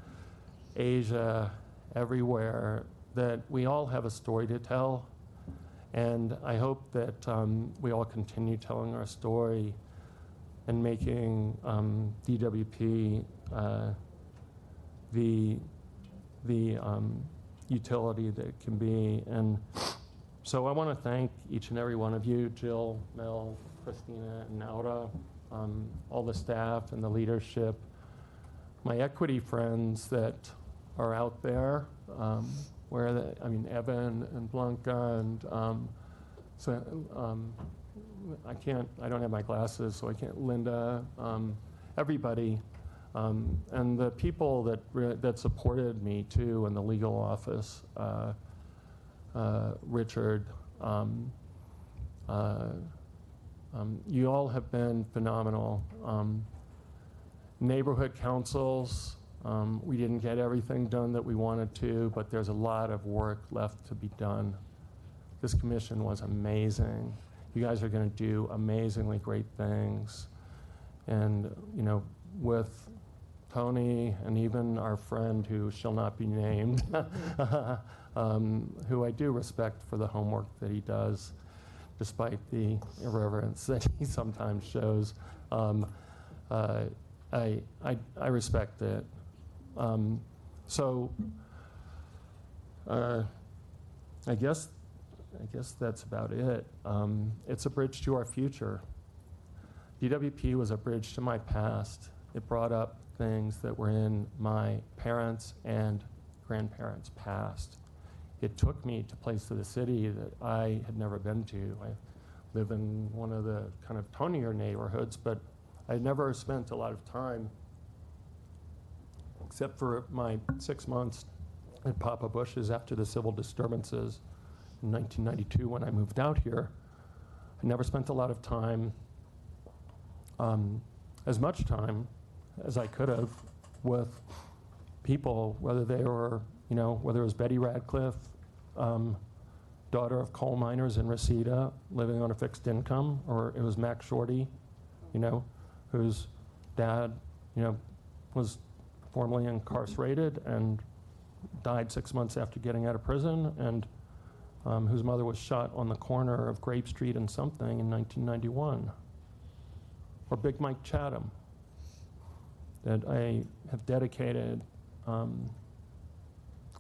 Speaker 6: Asia, everywhere, that we all have a story to tell. And I hope that we all continue telling our story and making DWP the utility that it can be. And so I want to thank each and every one of you, Jill, Mel, Christina, and Naura, all the staff and the leadership, my equity friends that are out there, Evan and Blanca, and I don't have my glasses, so I can't, Linda, everybody, and the people that supported me too in the legal office, Richard, you all have been phenomenal. Neighborhood councils, we didn't get everything done that we wanted to, but there's a lot of work left to be done. This commission was amazing. You guys are going to do amazingly great things. And, with Tony and even our friend who shall not be named, who I do respect for the homework that he does, despite the irreverence that he sometimes shows. I respect it. I guess that's about it. It's a bridge to our future. DWP was a bridge to my past. It brought up things that were in my parents' and grandparents' past. It took me to places of the city that I had never been to. I live in one of the kind of tonier neighborhoods, but I never spent a lot of time, except for my 6 months at Papa Bush's after the civil disturbances in 1992 when I moved out here. I never spent a lot of time, as much time as I could have, with people, whether they were, whether it was Betty Radcliffe, daughter of coal miners in Reseda, living on a fixed income, or it was Max Shorty, whose dad, was formerly incarcerated and died 6 months after getting out of prison, and whose mother was shot on the corner of Grape Street and something in 1991. Or Big Mike Chatham, that I have dedicated a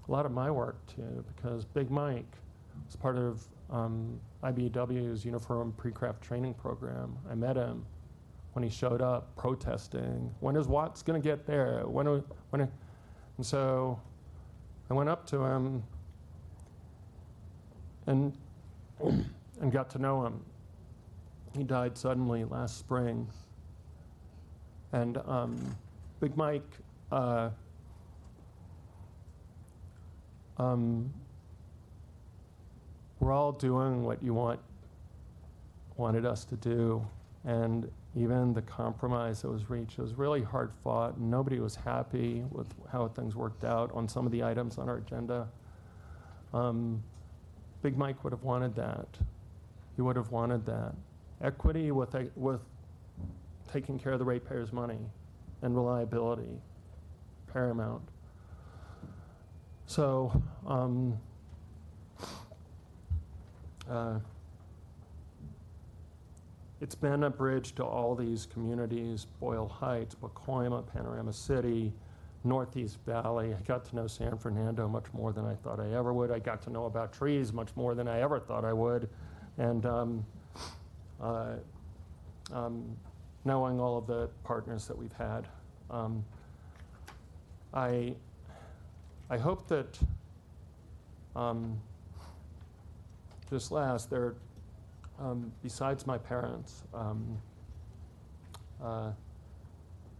Speaker 6: lot of my work to, because Big Mike was part of IBEW's Uniform Pre-Craft Training Program. I met him when he showed up protesting. When is Watts going to get there? And so I went up to him and got to know him. He died suddenly last spring. And Big Mike we're all doing what you wanted us to do. And even the compromise that was reached. It was really hard fought, and nobody was happy with how things worked out on some of the items on our agenda. Big Mike would have wanted that. He would have wanted that. Equity with taking care of the ratepayers' money and reliability, paramount. So, it's been a bridge to all these communities, Boyle Heights, Pacoima, Panorama City, Northeast Valley. I got to know San Fernando much more than I thought I ever would. I got to know about trees much more than I ever thought I would. And knowing all of the partners that we've had. I hope that just last, there, besides my parents,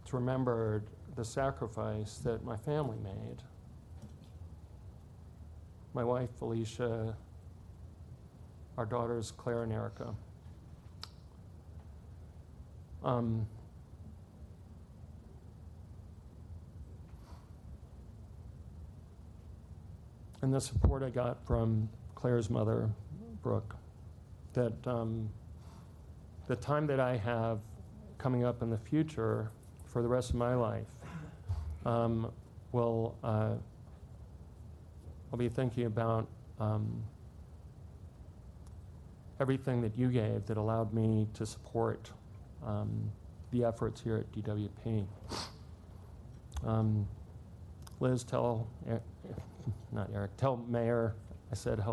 Speaker 6: it's remembered the sacrifice that my family made. My wife, Felicia, our daughters, Claire and Erica. And the support I got from Claire's mother, Brooke, that the time that I have coming up in the future for the rest of my life I'll be thinking about everything that you gave that allowed me to support the efforts here at DWP. Liz, tell tell Mayor I said,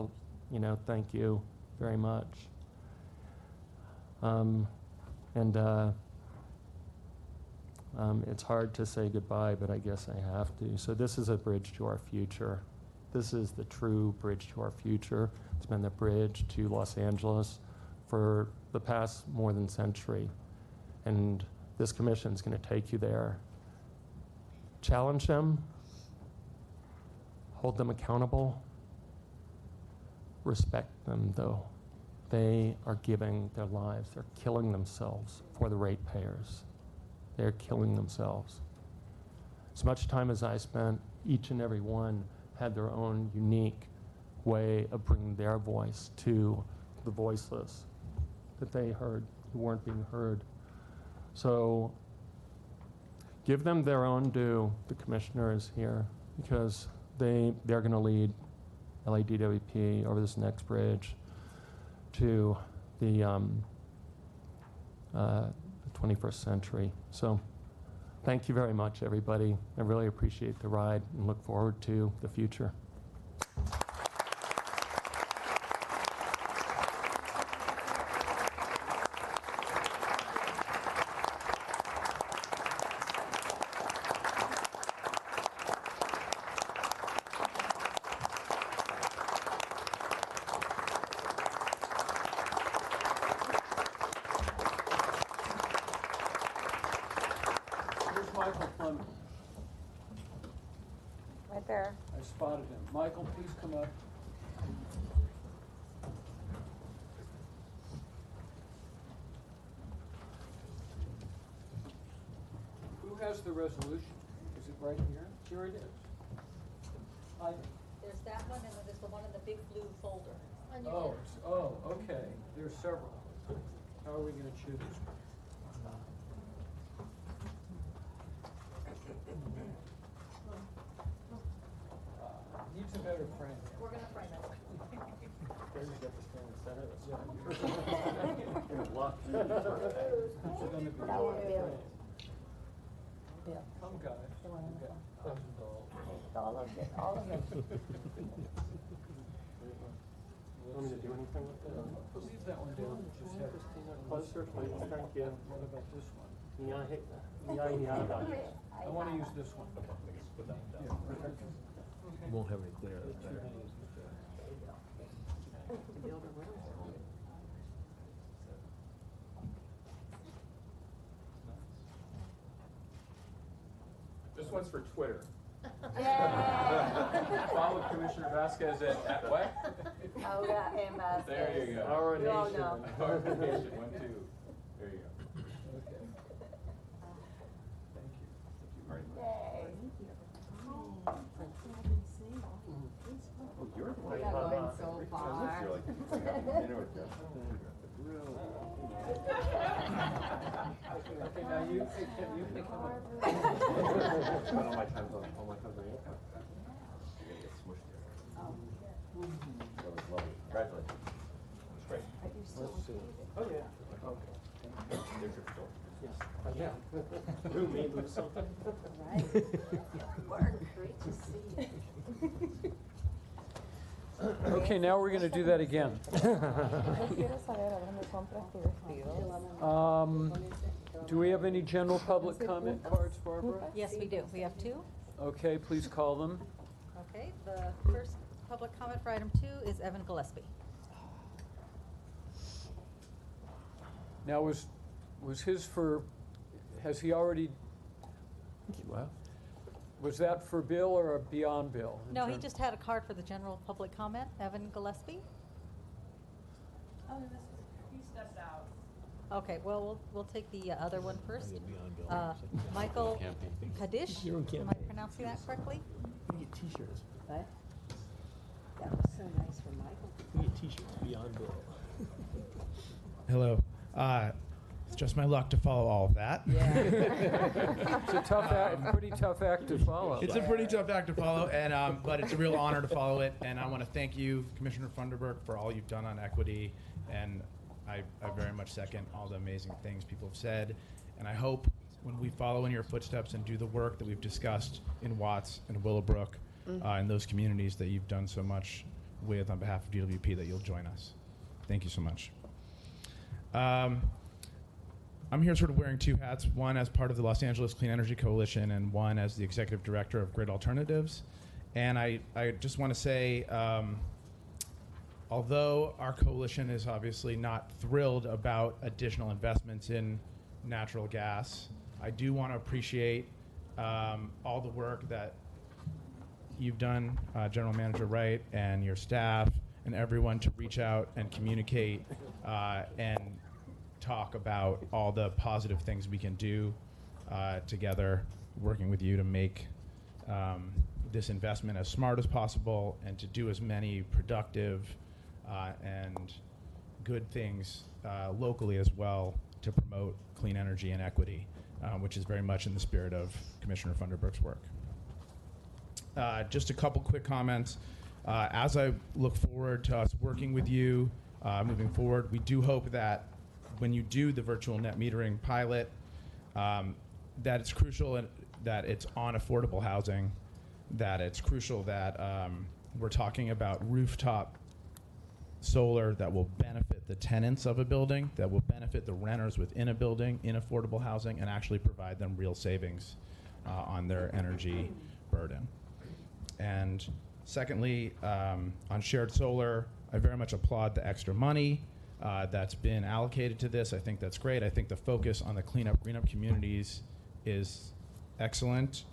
Speaker 6: thank you very much. It's hard to say goodbye, but I guess I have to. So this is a bridge to our future. This is the true bridge to our future. It's been the bridge to Los Angeles for the past more than century. And this commission is going to take you there. Challenge them. Hold them accountable. Respect them, though. They are giving their lives. They're killing themselves for the ratepayers. They're killing themselves. As much time as I spent, each and every one had their own unique way of bringing their voice to the voiceless that they heard, who weren't being heard. So give them their own due, the commissioners here, because they're going to lead LADWP over this next bridge to the 21st century. So thank you very much, everybody. I really appreciate the ride and look forward to the future.
Speaker 10: Right there.
Speaker 2: I spotted him. Michael, please come up. Who has the resolution? Is it right here? Here it is.
Speaker 3: There's that one, and then there's the one in the big blue folder.
Speaker 2: Okay. There's several. How are we going to choose? Needs a better frame.
Speaker 3: We're going to frame it.
Speaker 2: Come, guys.
Speaker 11: All of it, all of it.
Speaker 6: Want me to do anything with that?
Speaker 2: Leave that one down. Just have
Speaker 6: Closer, please. Thank you.
Speaker 2: What about this one?
Speaker 6: I
Speaker 2: want to use this one.
Speaker 14: Won't have any clear.
Speaker 1: This one's for Twitter.
Speaker 3: Yeah.
Speaker 1: Follow Commissioner Vasquez at what?
Speaker 3: Oh, yeah, and
Speaker 1: There you go.
Speaker 6: Our
Speaker 3: You all
Speaker 6: nation.
Speaker 3: know.
Speaker 1: Our nation, 1, 2. There you go.
Speaker 2: Okay. Okay, now you pick him up. Let's see. Oh, yeah. Okay. There's your store. Yes. Yeah. Room may lose something.
Speaker 11: Right. Work. Great to see you.
Speaker 2: Okay, now we're going to do that again. Do we have any general public comment cards, Barbara?
Speaker 3: Yes, we do. We have two.
Speaker 2: Okay, please call them.
Speaker 3: Okay, the first public comment for item 2 is Evan Gillespie.
Speaker 2: Now, was his for, has he already, was that for Bill or beyond Bill?
Speaker 3: No, he just had a card for the general public comment, Evan Gillespie.
Speaker 15: Oh, he stepped out.
Speaker 3: Okay, well, we'll take the other one first. Michael Kadish, am I pronouncing that correctly?
Speaker 15: We get t-shirts.
Speaker 11: What? That was so nice for Michael.
Speaker 15: We get t-shirts beyond Bill.
Speaker 16: Hello. It's just my luck to follow all of that.
Speaker 2: Yeah. It's a tough act, pretty tough act to follow.
Speaker 16: It's a pretty tough act to follow, and but it's a real honor to follow it. And I want to thank you, Commissioner Funderburk, for all you've done on equity. And I very much second all the amazing things people have said. And I hope when we follow in your footsteps and do the work that we've discussed in Watts and Willowbrook, and those communities that you've done so much with on behalf of DWP, that you'll join us. Thank you so much. I'm here sort of wearing two hats, one as part of the Los Angeles Clean Energy Coalition and one as the Executive Director of Grid Alternatives. And I just want to say, although our coalition is obviously not thrilled about additional investments in natural gas, I do want to appreciate all the work that you've done, General Manager Wright and your staff and everyone, to reach out and communicate and talk about all the positive things we can do together, working with you to make this investment as smart as possible and to do as many productive and good things locally as well to promote clean energy and equity, which is very much in the spirit of Commissioner Funderburk's work. Just a couple quick comments. As I look forward to us working with you moving forward, we do hope that when you do the virtual net metering pilot, that it's crucial that it's on affordable housing, that it's crucial that we're talking about rooftop solar that will benefit the tenants of a building, that will benefit the renters within a building in affordable housing, and actually provide them real savings on their energy burden. And secondly, on shared solar, I very much applaud the extra money that's been allocated to this. I think that's great. I think the focus on the cleanup, greenup communities is excellent,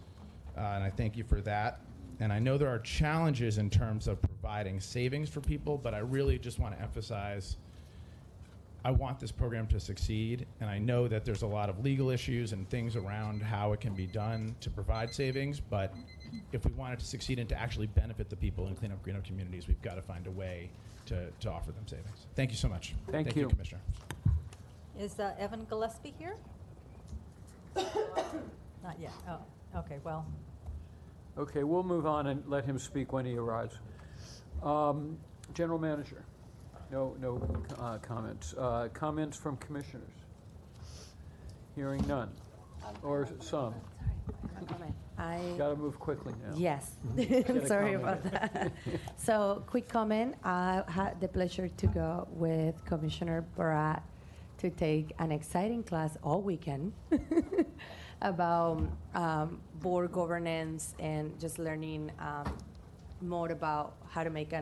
Speaker 16: and I thank you for that. And I know there are challenges in terms of providing savings for people, but I really just want to emphasize I want this program to succeed, and I know that there's a lot of legal issues and things around how it can be done to provide savings, but if we want it to succeed and to actually benefit the people in cleanup, greenup communities, we've got to find a way to offer them savings. Thank you so much.
Speaker 2: Thank you.
Speaker 16: Commissioner.
Speaker 3: Is Evan Gillespie here? Not yet. Oh, okay, well.
Speaker 2: Okay, we'll move on and let him speak when he arrives. General Manager, no comments. Comments from commissioners? Hearing none, or some. Got to move quickly now.
Speaker 12: Yes,
Speaker 2: Get a
Speaker 12: sorry
Speaker 2: comment.
Speaker 12: about that. So, quick comment. I had the pleasure to go with Commissioner Barat to take an exciting class all weekend about board governance and just learning more about how to make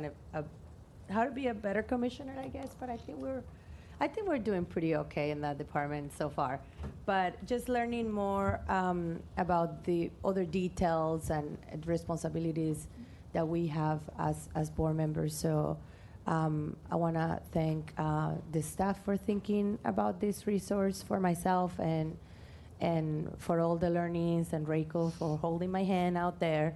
Speaker 12: how to be a better commissioner, I guess. But I think we're doing pretty okay in that department so far. But just learning more about the other details and responsibilities that we have as board members. So I want to thank the staff for thinking about this resource for myself and for all the learnings, and Reiko for holding my hand out there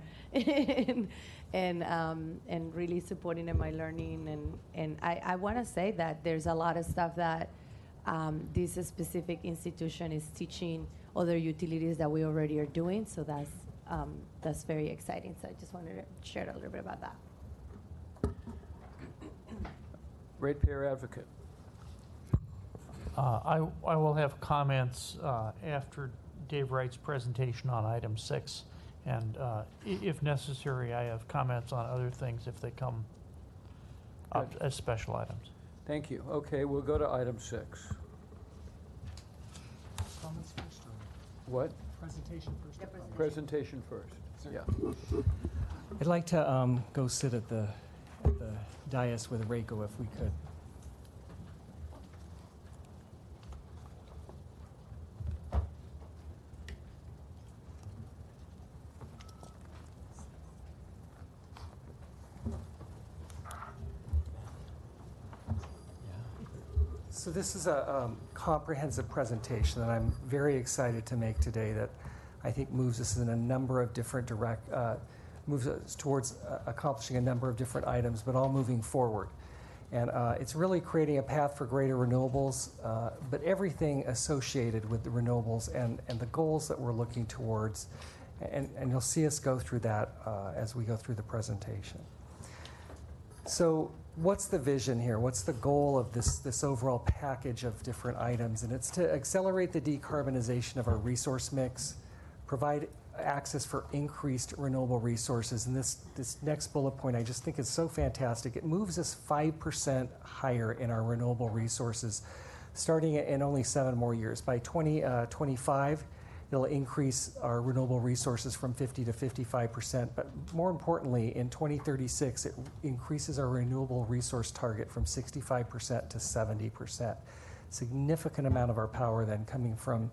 Speaker 12: and really supporting in my learning. And I want to say that there's a lot of stuff that this specific institution is teaching other utilities that we already are doing. So that's very exciting. So I just wanted to share a little bit about that.
Speaker 2: Ratepayer advocate.
Speaker 13: I will have comments after Dave Wright's presentation on item 6. And if necessary, I have comments on other things if they come up as special items.
Speaker 2: Thank you. Okay, we'll go to item 6.
Speaker 4: Comments first or
Speaker 2: What?
Speaker 4: presentation first?
Speaker 2: Presentation first. Yeah.
Speaker 4: I'd like to go sit at the dais with Reiko if we could. So this is a comprehensive presentation that I'm very excited to make today that I think moves us in a number of different moves us towards accomplishing a number of different items, but all moving forward. And it's really creating a path for greater renewables, but everything associated with the renewables and the goals that we're looking towards. And you'll see us go through that as we go through the presentation. So what's the vision here? What's the goal of this overall package of different items? And it's to accelerate the decarbonization of our resource mix, provide access for increased renewable resources. And this next bullet point I just think is so fantastic. It moves us 5% higher in our renewable resources, starting in only 7 more years. By 2025, it'll increase our renewable resources from 50 to 55%. But more importantly, in 2036, it increases our renewable resource target from 65% to 70%. Significant amount of our power then coming from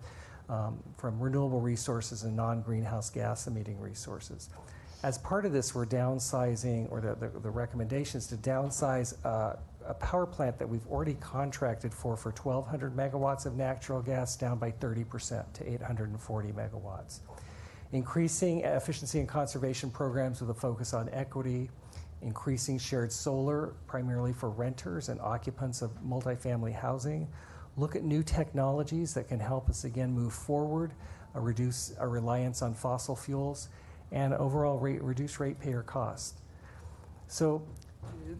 Speaker 4: renewable resources and non-greenhouse gas emitting resources. As part of this, we're downsizing, or the recommendations to downsize a power plant that we've already contracted for 1,200 megawatts of natural gas down by 30% to 840 megawatts. Increasing efficiency and conservation programs with a focus on equity, increasing shared solar primarily for renters and occupants of multifamily housing. Look at new technologies that can help us again move forward, reduce our reliance on fossil fuels, and overall reduce ratepayer costs. So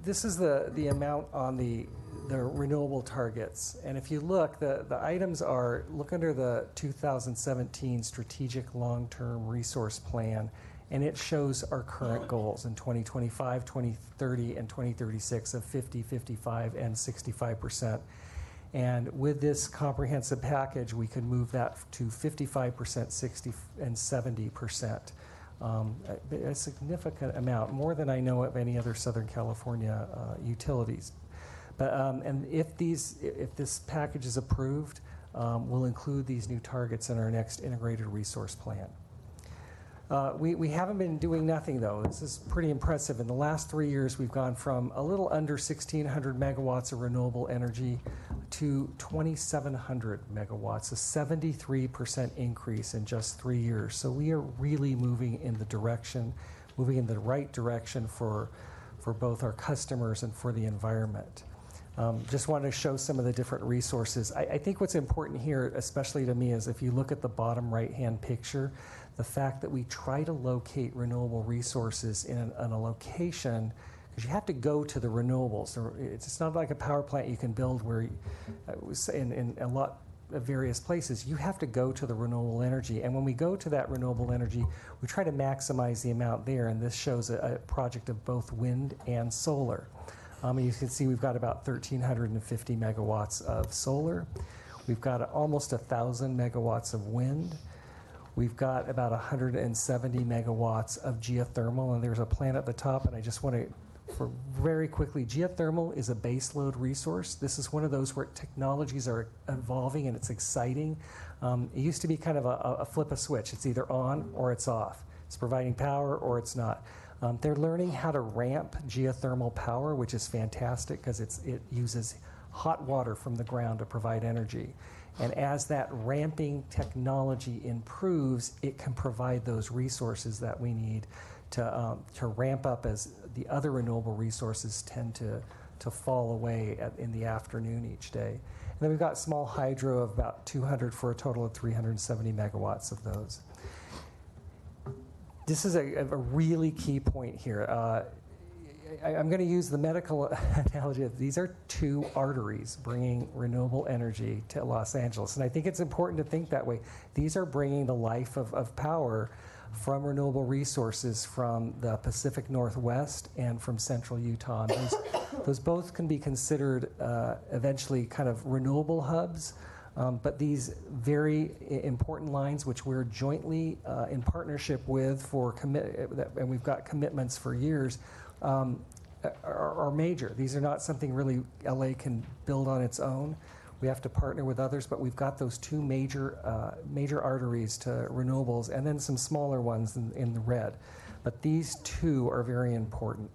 Speaker 4: this is the amount on the renewable targets. And if you look, the items are, look under the 2017 Strategic Long-Term Resource Plan, and it shows our current goals in 2025, 2030, and 2036 of 50, 55, and 65%. And with this comprehensive package, we can move that to 55%, 60, and 70%. A significant amount, more than I know of any other Southern California utilities. But and if this package is approved, we'll include these new targets in our next integrated resource plan. We haven't been doing nothing though. This is pretty impressive. In the last 3 years, we've gone from a little under 1,600 megawatts of renewable energy to 2,700 megawatts, a 73% increase in just 3 years. So we are really moving in the right direction for both our customers and for the environment. Just wanted to show some of the different resources. I think what's important here, especially to me, is if you look at the bottom right-hand picture, the fact that we try to locate renewable resources in a location, because you have to go to the renewables. It's not like a power plant you can build where, in a lot of various places, you have to go to the renewable energy. And when we go to that renewable energy, we try to maximize the amount there. And this shows a project of both wind and solar. You can see we've got about 1,350 megawatts of solar. We've got almost 1,000 megawatts of wind. We've got about 170 megawatts of geothermal, and there's a plant at the top, and I just want to, very quickly, geothermal is a baseload resource. This is one of those where technologies are evolving and it's exciting. It used to be kind of a flip a switch. It's either on or it's off. It's providing power or it's not. They're learning how to ramp geothermal power, which is fantastic because it uses hot water from the ground to provide energy. And as that ramping technology improves, it can provide those resources that we need to ramp up as the other renewable resources tend to fall away in the afternoon each day. And then we've got small hydro of about 200 for a total of 370 megawatts of those. This is a really key point here. I'm going to use the medical analogy of these are two arteries bringing renewable energy to Los Angeles. And I think it's important to think that way. These are bringing the life of power from renewable resources from the Pacific Northwest and from central Utah. And those both can be considered eventually kind of renewable hubs. But these very important lines, which we're jointly in partnership with and we've got commitments for years, are major. These are not something really LA can build on its own. We have to partner with others, but we've got those two major arteries to renewables, and then some smaller ones in the red. But these two are very important.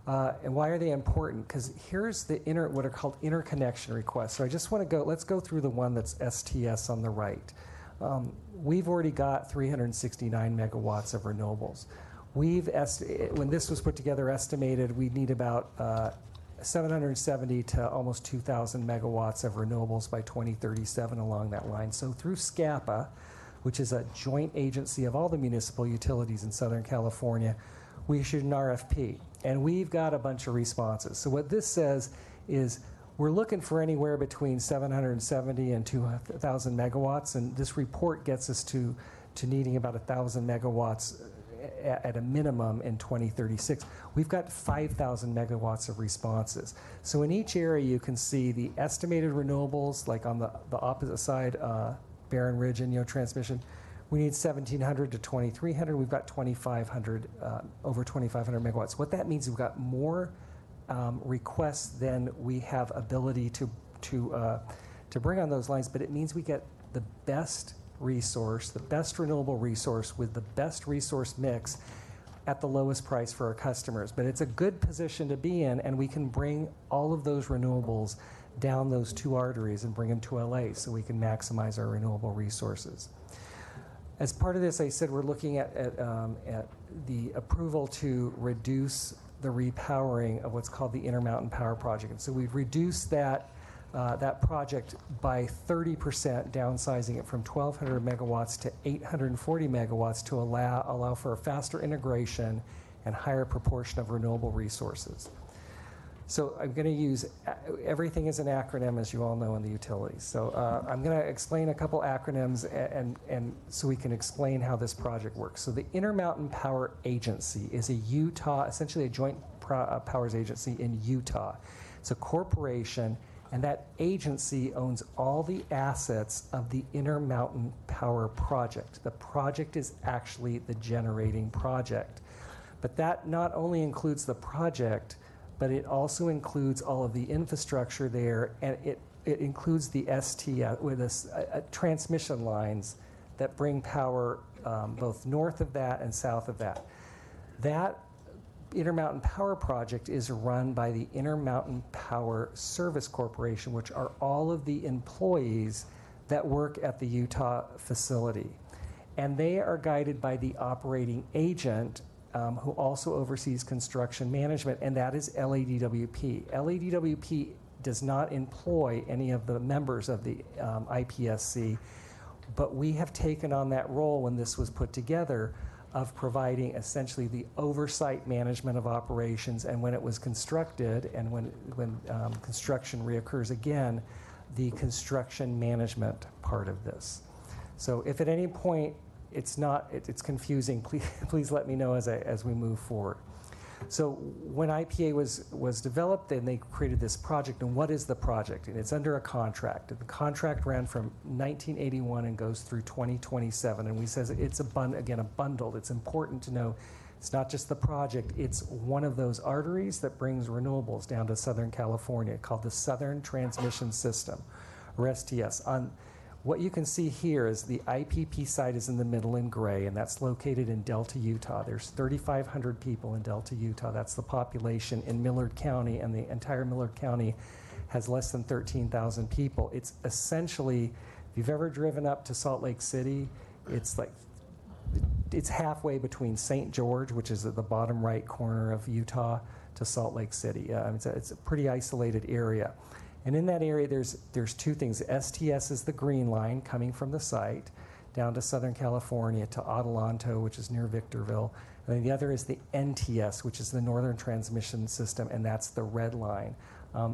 Speaker 4: And why are they important? Because here's the what are called interconnection requests. So I just want to let's go through the one that's STS on the right. We've already got 369 megawatts of renewables. When this was put together, estimated we'd need about 770 to almost 2,000 megawatts of renewables by 2037 along that line. So through SCAPA, which is a joint agency of all the municipal utilities in Southern California, we issued an RFP, and we've got a bunch of responses. So what this says is we're looking for anywhere between 770 and 2,000 megawatts, and this report gets us to needing about 1,000 megawatts at a minimum in 2036. We've got 5,000 megawatts of responses. So in each area you can see the estimated renewables, like on the opposite side, Barron Ridge and transmission. We need 1,700 to 2,300. We've got 2,500, over 2,500 megawatts. What that means is we've got more requests than we have ability to bring on those lines, but it means we get the best resource, the best renewable resource with the best resource mix at the lowest price for our customers. But it's a good position to be in, and we can bring all of those renewables down those two arteries and bring them to LA so we can maximize our renewable resources. As part of this, I said we're looking at the approval to reduce the repowering of what's called the Intermountain Power Project. And so we've reduced that project by 30%, downsizing it from 1,200 megawatts to 840 megawatts to allow for a faster integration and higher proportion of renewable resources. So I'm going to use everything as an acronym, as you all know, in the utilities. So I'm going to explain a couple acronyms and so we can explain how this project works. So the Intermountain Power Agency is essentially a joint powers agency in Utah. It's a corporation, and that agency owns all the assets of the Intermountain Power Project. The project is actually the generating project. But that not only includes the project, but it also includes all of the infrastructure there, and it includes the STS, with transmission lines that bring power both north of that and south of that. That Intermountain Power Project is run by the Intermountain Power Service Corporation, which are all of the employees that work at the Utah facility. And they are guided by the operating agent, who also oversees construction management, and that is LADWP. LADWP does not employ any of the members of the IPSC, but we have taken on that role when this was put together of providing essentially the oversight management of operations, and when it was constructed and when construction reoccurs again, the construction management part of this. So if at any point it's confusing, please let me know as we move forward. So when IPA was developed, then they created this project. And what is the project? And it's under a contract. And the contract ran from 1981 and goes through 2027. And we says it's bundled. It's important to know it's not just the project. It's one of those arteries that brings renewables down to Southern California, called the Southern Transmission System, or STS. What you can see here is the IPP site is in the middle in gray, and that's located in Delta, Utah. There's 3,500 people in Delta, Utah. That's the population in Millard County, and the entire Millard County has less than 13,000 people. It's essentially, if you've ever driven up to Salt Lake City, it's like it's halfway between St. George, which is at the bottom right corner of Utah, to Salt Lake City. It's a pretty isolated area. And in that area, there's two things. STS is the green line coming from the site down to Southern California to Adelanto, which is near Victorville. And then the other is the NTS, which is the Northern Transmission System, and that's the red line.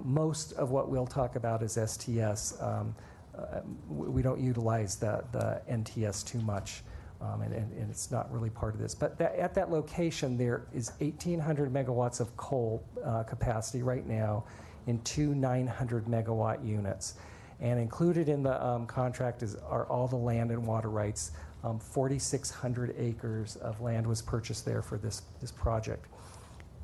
Speaker 4: Most of what we'll talk about is STS. We don't utilize the NTS too much, and it's not really part of this. But at that location, there is 1,800 megawatts of coal capacity right now in two 900-megawatt units. And included in the contract are all the land and water rights. 4,600 acres of land was purchased there for this project.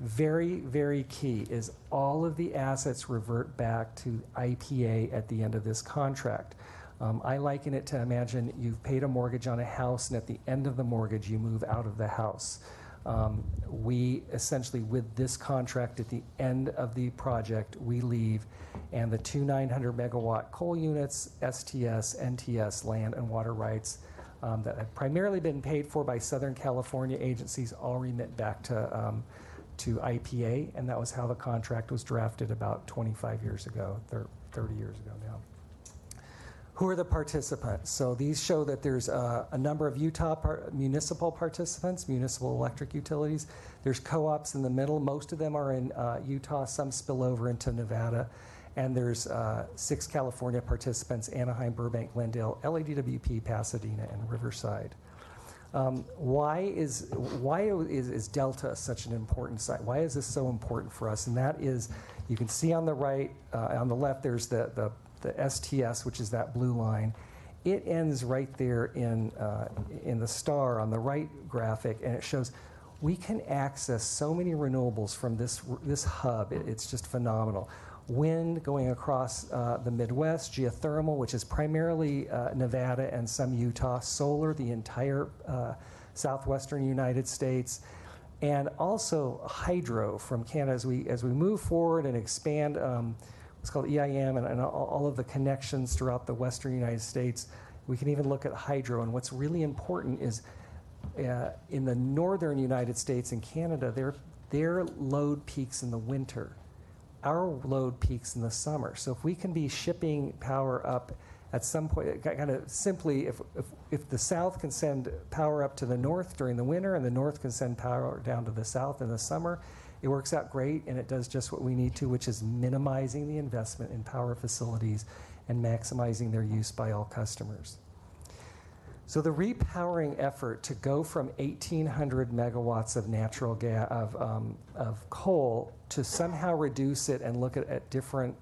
Speaker 4: Very, very key is all of the assets revert back to IPA at the end of this contract. I liken it to imagine you've paid a mortgage on a house, and at the end of the mortgage, you move out of the house. We essentially, with this contract at the end of the project, we leave, and the two 900-megawatt coal units, STS, NTS, land and water rights, that have primarily been paid for by Southern California agencies, all remit back to IPA, and that was how the contract was drafted about 25 years ago, 30 years ago now. Who are the participants? So these show that there's a number of Utah municipal participants, municipal electric utilities. There's co-ops in the middle. Most of them are in Utah. Some spill over into Nevada. And there's 6 California participants: Anaheim, Burbank, Glendale, LADWP, Pasadena, and Riverside. Why is Delta such an important site? Why is this so important for us? And that is, you can see on the right, on the left, there's the STS, which is that blue line. It ends right there in the star on the right graphic, and it shows we can access so many renewables from this hub. It's just phenomenal. Wind going across the Midwest, geothermal, which is primarily Nevada and some Utah, solar, the entire southwestern United States, and also hydro from Canada. As we move forward and expand what's called EIM and all of the connections throughout the western United States, we can even look at hydro. And what's really important is in the northern United States and Canada, their load peaks in the winter. Our load peaks in the summer. So if we can be shipping power up at some point, kind of simply, if the south can send power up to the north during the winter and the north can send power down to the south in the summer, it works out great, and it does just what we need to, which is minimizing the investment in power facilities and maximizing their use by all customers. So the repowering effort to go from 1,800 megawatts of natural gas of coal to somehow reduce it and look at different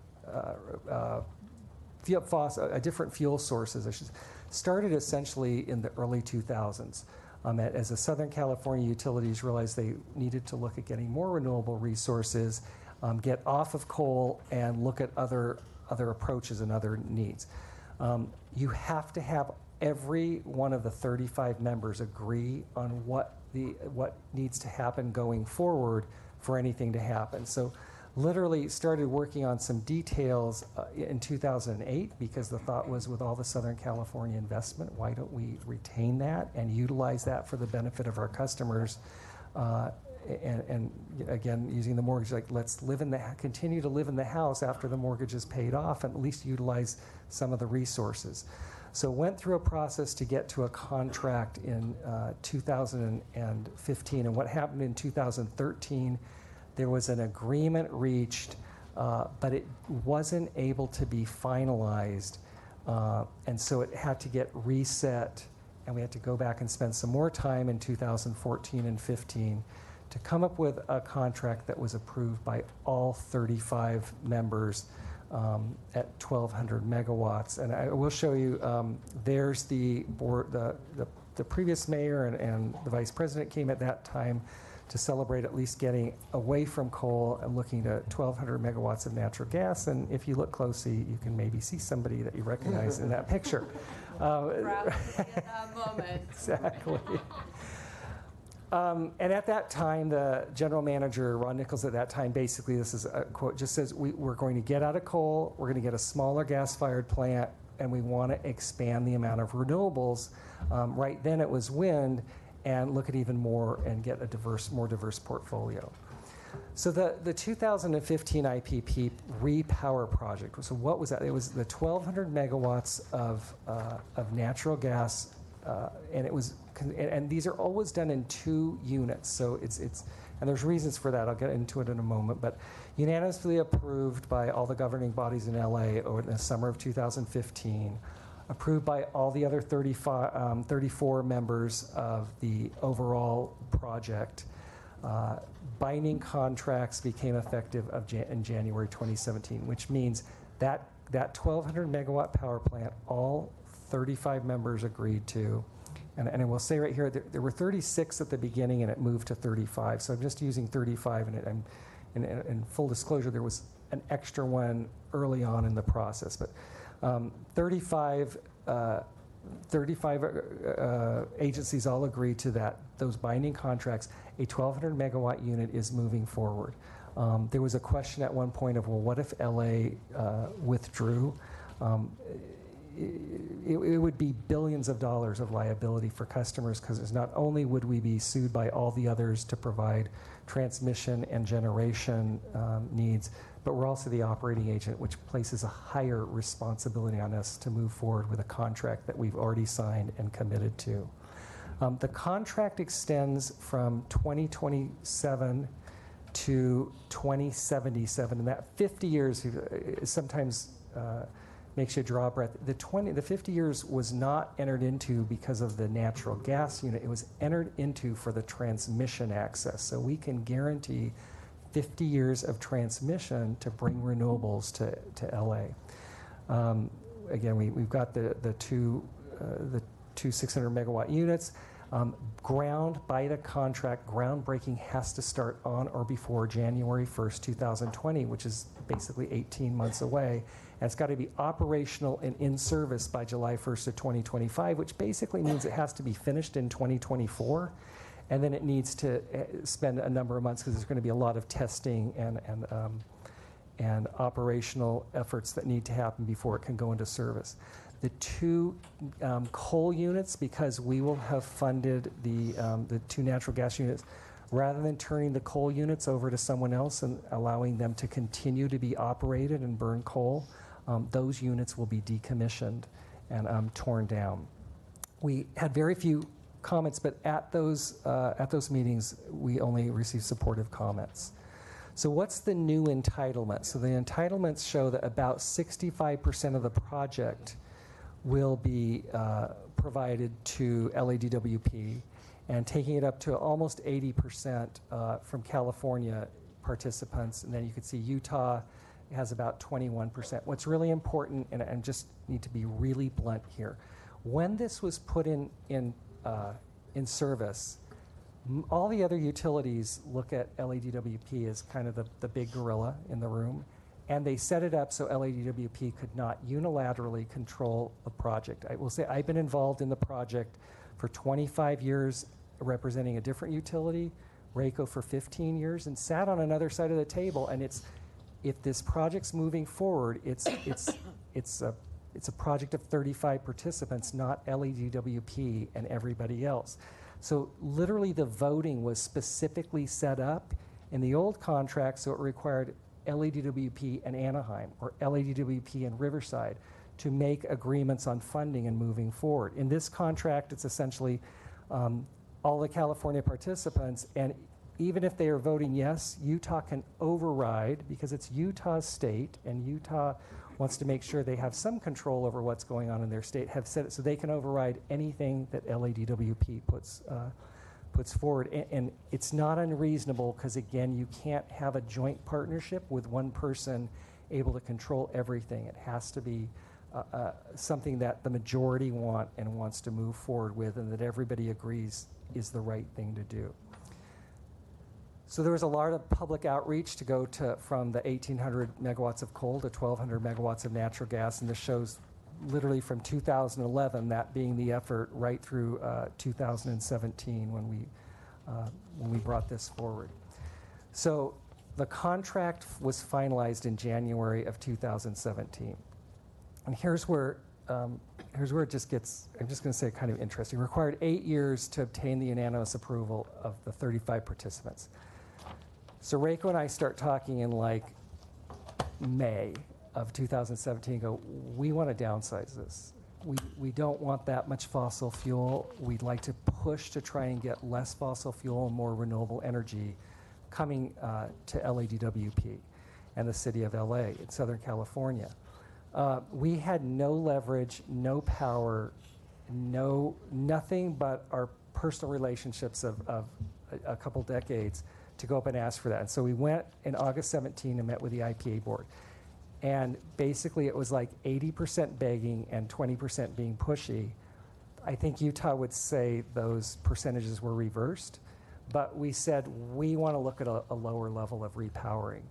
Speaker 4: different fuel sources started essentially in the early 2000s. As the Southern California utilities realized they needed to look at getting more renewable resources, get off of coal, and look at other approaches and other needs. You have to have every one of the 35 members agree on what needs to happen going forward for anything to happen. So literally started working on some details in 2008, because the thought was, with all the Southern California investment, why don't we retain that and utilize that for the benefit of our customers? And again, using the mortgage, like, let's continue to live in the house after the mortgage is paid off, and at least utilize some of the resources. So went through a process to get to a contract in 2015. And what happened in 2013, there was an agreement reached, but it wasn't able to be finalized. And so it had to get reset, and we had to go back and spend some more time in 2014 and 15 to come up with a contract that was approved by all 35 members at 1,200 megawatts. And I will show you, there's the board, the previous mayor and the vice president came at that time to celebrate at least getting away from coal and looking at 1,200 megawatts of natural gas. And if you look closely, you can maybe see somebody that you recognize in that picture.
Speaker 10: Proud to see at that moment.
Speaker 4: Exactly. And at that time, the general manager, Ron Nichols, at that time, basically, this is a quote, just says, we're going to get out of coal, we're going to get a smaller gas-fired plant, and we want to expand the amount of renewables. Right then it was wind, and look at even more and get a more diverse portfolio. So the 2015 IPP repower project, so what was that? It was the 1,200 megawatts of natural gas, and these are always done in 2 units. So it's and there's reasons for that. I'll get into it in a moment, but unanimously approved by all the governing bodies in LA in the summer of 2015, approved by all the other 34 members of the overall project. Binding contracts became effective in January 2017, which means that 1,200 megawatt power plant, all 35 members agreed to. And I will say right here, there were 36 at the beginning, and it moved to 35. So I'm just using 35, and in full disclosure, there was an extra one early on in the process. But 35 agencies all agreed to those binding contracts. A 1,200 megawatt unit is moving forward. There was a question at one point of, well, what if LA withdrew? It would be billions of dollars of liability for customers, because it's not only would we be sued by all the others to provide transmission and generation needs, but we're also the operating agent, which places a higher responsibility on us to move forward with a contract that we've already signed and committed to. The contract extends from 2027 to 2077, and that 50 years sometimes makes you draw a breath. The 50 years was not entered into because of the natural gas unit. It was entered into for the transmission access. So we can guarantee 50 years of transmission to bring renewables to LA. Again, we've got the two 600 megawatt units. By the contract, groundbreaking has to start on or before January 1st, 2020, which is basically 18 months away. And it's got to be operational and in service by July 1st of 2025, which basically means it has to be finished in 2024. And then it needs to spend a number of months, because there's going to be a lot of testing and operational efforts that need to happen before it can go into service. The 2 coal units, because we will have funded the 2 natural gas units, rather than turning the coal units over to someone else and allowing them to continue to be operated and burn coal, those units will be decommissioned and torn down. We had very few comments, but at those meetings, we only received supportive comments. So what's the new entitlement? So the entitlements show that about 65% of the project will be provided to LADWP, and taking it up to almost 80% from California participants. And then you can see Utah has about 21%. What's really important, and I just need to be really blunt here, when this was put in service, all the other utilities look at LADWP as kind of the big gorilla in the room, and they set it up so LADWP could not unilaterally control the project. I will say I've been involved in the project for 25 years, representing a different utility, RACO for 15 years, and sat on another side of the table. And if this project's moving forward, it's a project of 35 participants, not LADWP and everybody else. So literally the voting was specifically set up in the old contract, so it required LADWP and Anaheim, or LADWP and Riverside, to make agreements on funding and moving forward. In this contract, it's essentially all the California participants, and even if they are voting yes, Utah can override, because it's Utah's state, and Utah wants to make sure they have some control over what's going on in their state, have said it, so they can override anything that LADWP puts forward. And it's not unreasonable, because again, you can't have a joint partnership with one person able to control everything. It has to be something that the majority want and wants to move forward with, and that everybody agrees is the right thing to do. So there was a lot of public outreach to go from the 1,800 megawatts of coal to 1,200 megawatts of natural gas, and this shows literally from 2011, that being the effort, right through 2017 when we brought this forward. So the contract was finalized in January of 2017. And here's where here's where it just gets, I'm just going to say, kind of interesting. Required 8 years to obtain the unanimous approval of the 35 participants. So Reiko and I start talking in like May of 2017, go, we want to downsize this. We don't want that much fossil fuel. We'd like to push to try and get less fossil fuel and more renewable energy coming to LADWP and the city of LA in Southern California. We had no leverage, no power, nothing but our personal relationships of a couple decades to go up and ask for that. And so we went in August 17 and met with the IPA board. And basically it was like 80% begging and 20% being pushy. I think Utah would say those percentages were reversed, but we said we want to look at a lower level of repowering.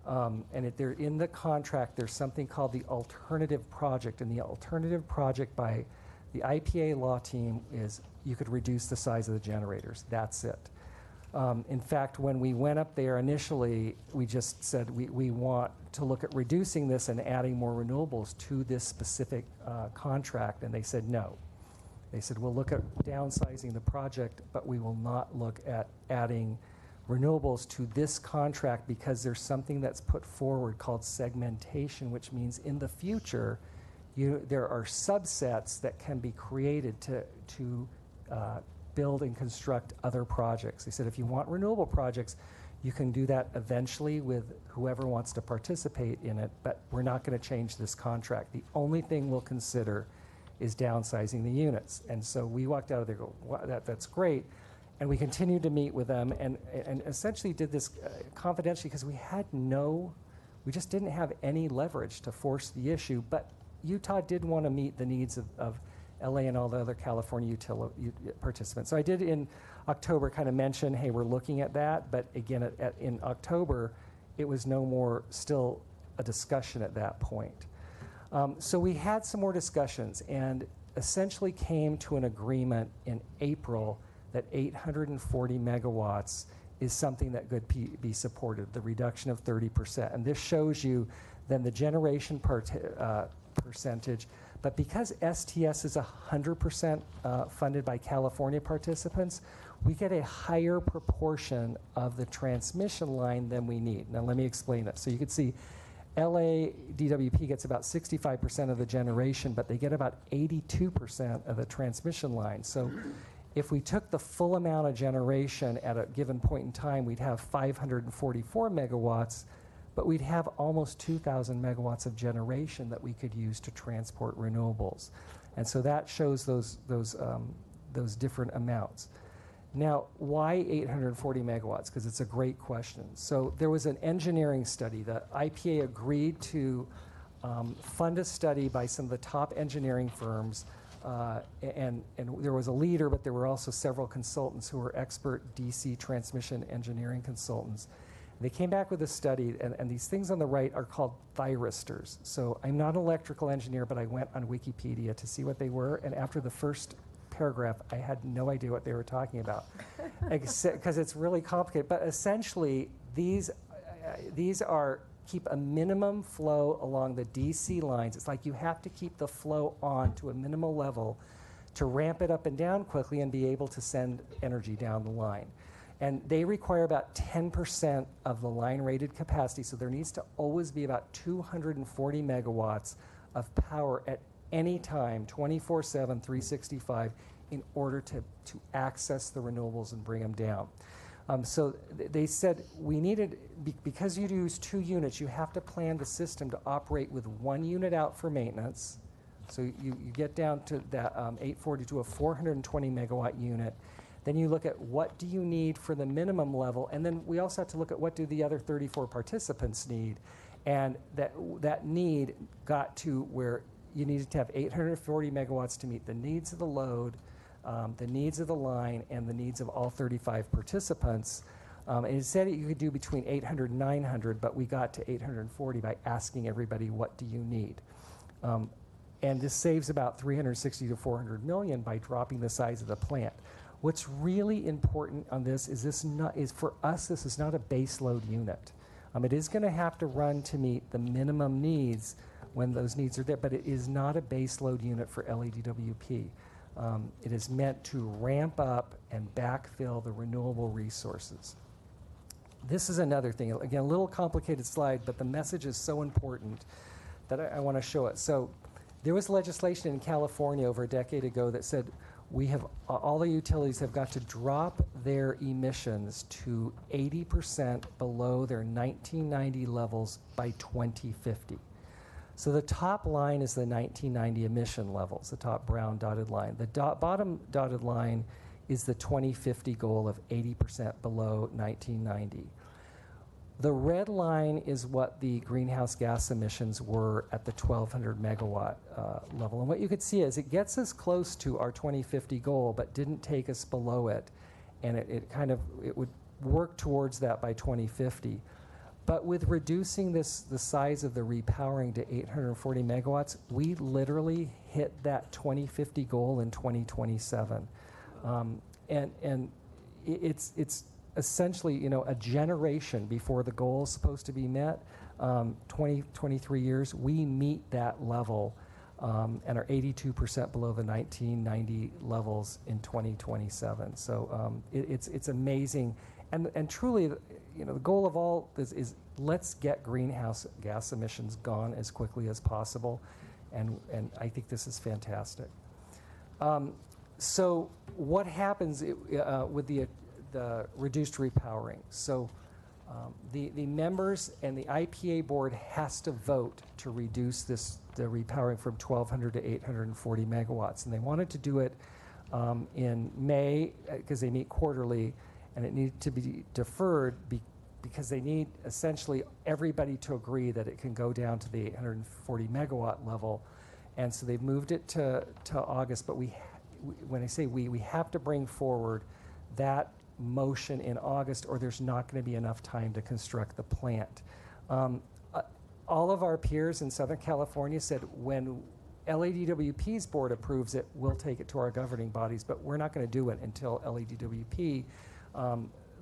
Speaker 4: And in the contract, there's something called the alternative project. And the alternative project by the IPA law team is you could reduce the size of the generators. That's it. In fact, when we went up there initially, we just said we want to look at reducing this and adding more renewables to this specific contract. And they said no. They said, we'll look at downsizing the project, but we will not look at adding renewables to this contract because there's something that's put forward called segmentation, which means in the future, there are subsets that can be created to build and construct other projects. They said if you want renewable projects, you can do that eventually with whoever wants to participate in it, but we're not going to change this contract. The only thing we'll consider is downsizing the units. And so we walked out of there, go, wow, that's great. And we continued to meet with them and essentially did this confidentially because we just didn't have any leverage to force the issue, but Utah did want to meet the needs of LA and all the other California participants. So I did in October kind of mention, hey, we're looking at that, but again, in October, it was no more still a discussion at that point. So we had some more discussions and essentially came to an agreement in April that 840 megawatts is something that could be supported, the reduction of 30%. And this shows you then the generation percentage. But because STS is 100% funded by California participants, we get a higher proportion of the transmission line than we need. Now let me explain that. So you can see LA DWP gets about 65% of the generation, but they get about 82% of the transmission line. So if we took the full amount of generation at a given point in time, we'd have 544 megawatts, but we'd have almost 2,000 megawatts of generation that we could use to transport renewables. And so that shows those different amounts. Now, why 840 megawatts? Because it's a great question. So there was an engineering study. The IPA agreed to fund a study by some of the top engineering firms, and there was a leader, but there were also several consultants who were expert DC transmission engineering consultants. They came back with a study, and these things on the right are called thyristors. So I'm not an electrical engineer, but I went on Wikipedia to see what they were, and after the first paragraph, I had no idea what they were talking about, because it's really complicated. But essentially, these keep a minimum flow along the DC lines. It's like you have to keep the flow on to a minimal level to ramp it up and down quickly and be able to send energy down the line. And they require about 10% of the line rated capacity, so there needs to always be about 240 megawatts of power at any time, 24/7, 365, in order to access the renewables and bring them down. So they said we needed, because you use 2 units, you have to plan the system to operate with 1 unit out for maintenance. So you get down to that 840 to a 420 megawatt unit. Then you look at what do you need for the minimum level, and then we also have to look at what do the other 34 participants need. And that need got to where you needed to have 840 megawatts to meet the needs of the load, the needs of the line, and the needs of all 35 participants. And it said you could do between 800 and 900, but we got to 840 by asking everybody, what do you need? And this saves about 360 to 400 million by dropping the size of the plant. What's really important on this is for us, this is not a base load unit. It is going to have to run to meet the minimum needs when those needs are there. But it is not a base load unit for LADWP. It is meant to ramp up and backfill the renewable resources. This is another thing. Again, a little complicated slide, but the message is so important that I want to show it. So there was legislation in California over a decade ago that said all the utilities have got to drop their emissions to 80% below their 1990 levels by 2050. So the top line is the 1990 emission levels, the top brown dotted line. The bottom dotted line is the 2050 goal of 80% below 1990. The red line is what the greenhouse gas emissions were at the 1,200 megawatt level. And what you could see is it gets us close to our 2050 goal, but didn't take us below it. And it would work towards that by 2050. But with reducing the size of the repowering to 840 megawatts, we literally hit that 2050 goal in 2027. And it's essentially, a generation before the goal is supposed to be met. 23 years, we meet that level and are 82% below the 1990 levels in 2027. So it's amazing. And truly, the goal of all this is let's get greenhouse gas emissions gone as quickly as possible. And I think this is fantastic. So what happens with the reduced repowering? So the members and the IPA board has to vote to reduce the repowering from 1,200 to 840 megawatts. And they wanted to do it in May because they meet quarterly, and it needed to be deferred because they need essentially everybody to agree that it can go down to the 840 megawatt level. And so they've moved it to August, but when I say we have to bring forward that motion in August, or there's not going to be enough time to construct the plant. All of our peers in Southern California said when LADWP's board approves it, we'll take it to our governing bodies, but we're not going to do it until LADWP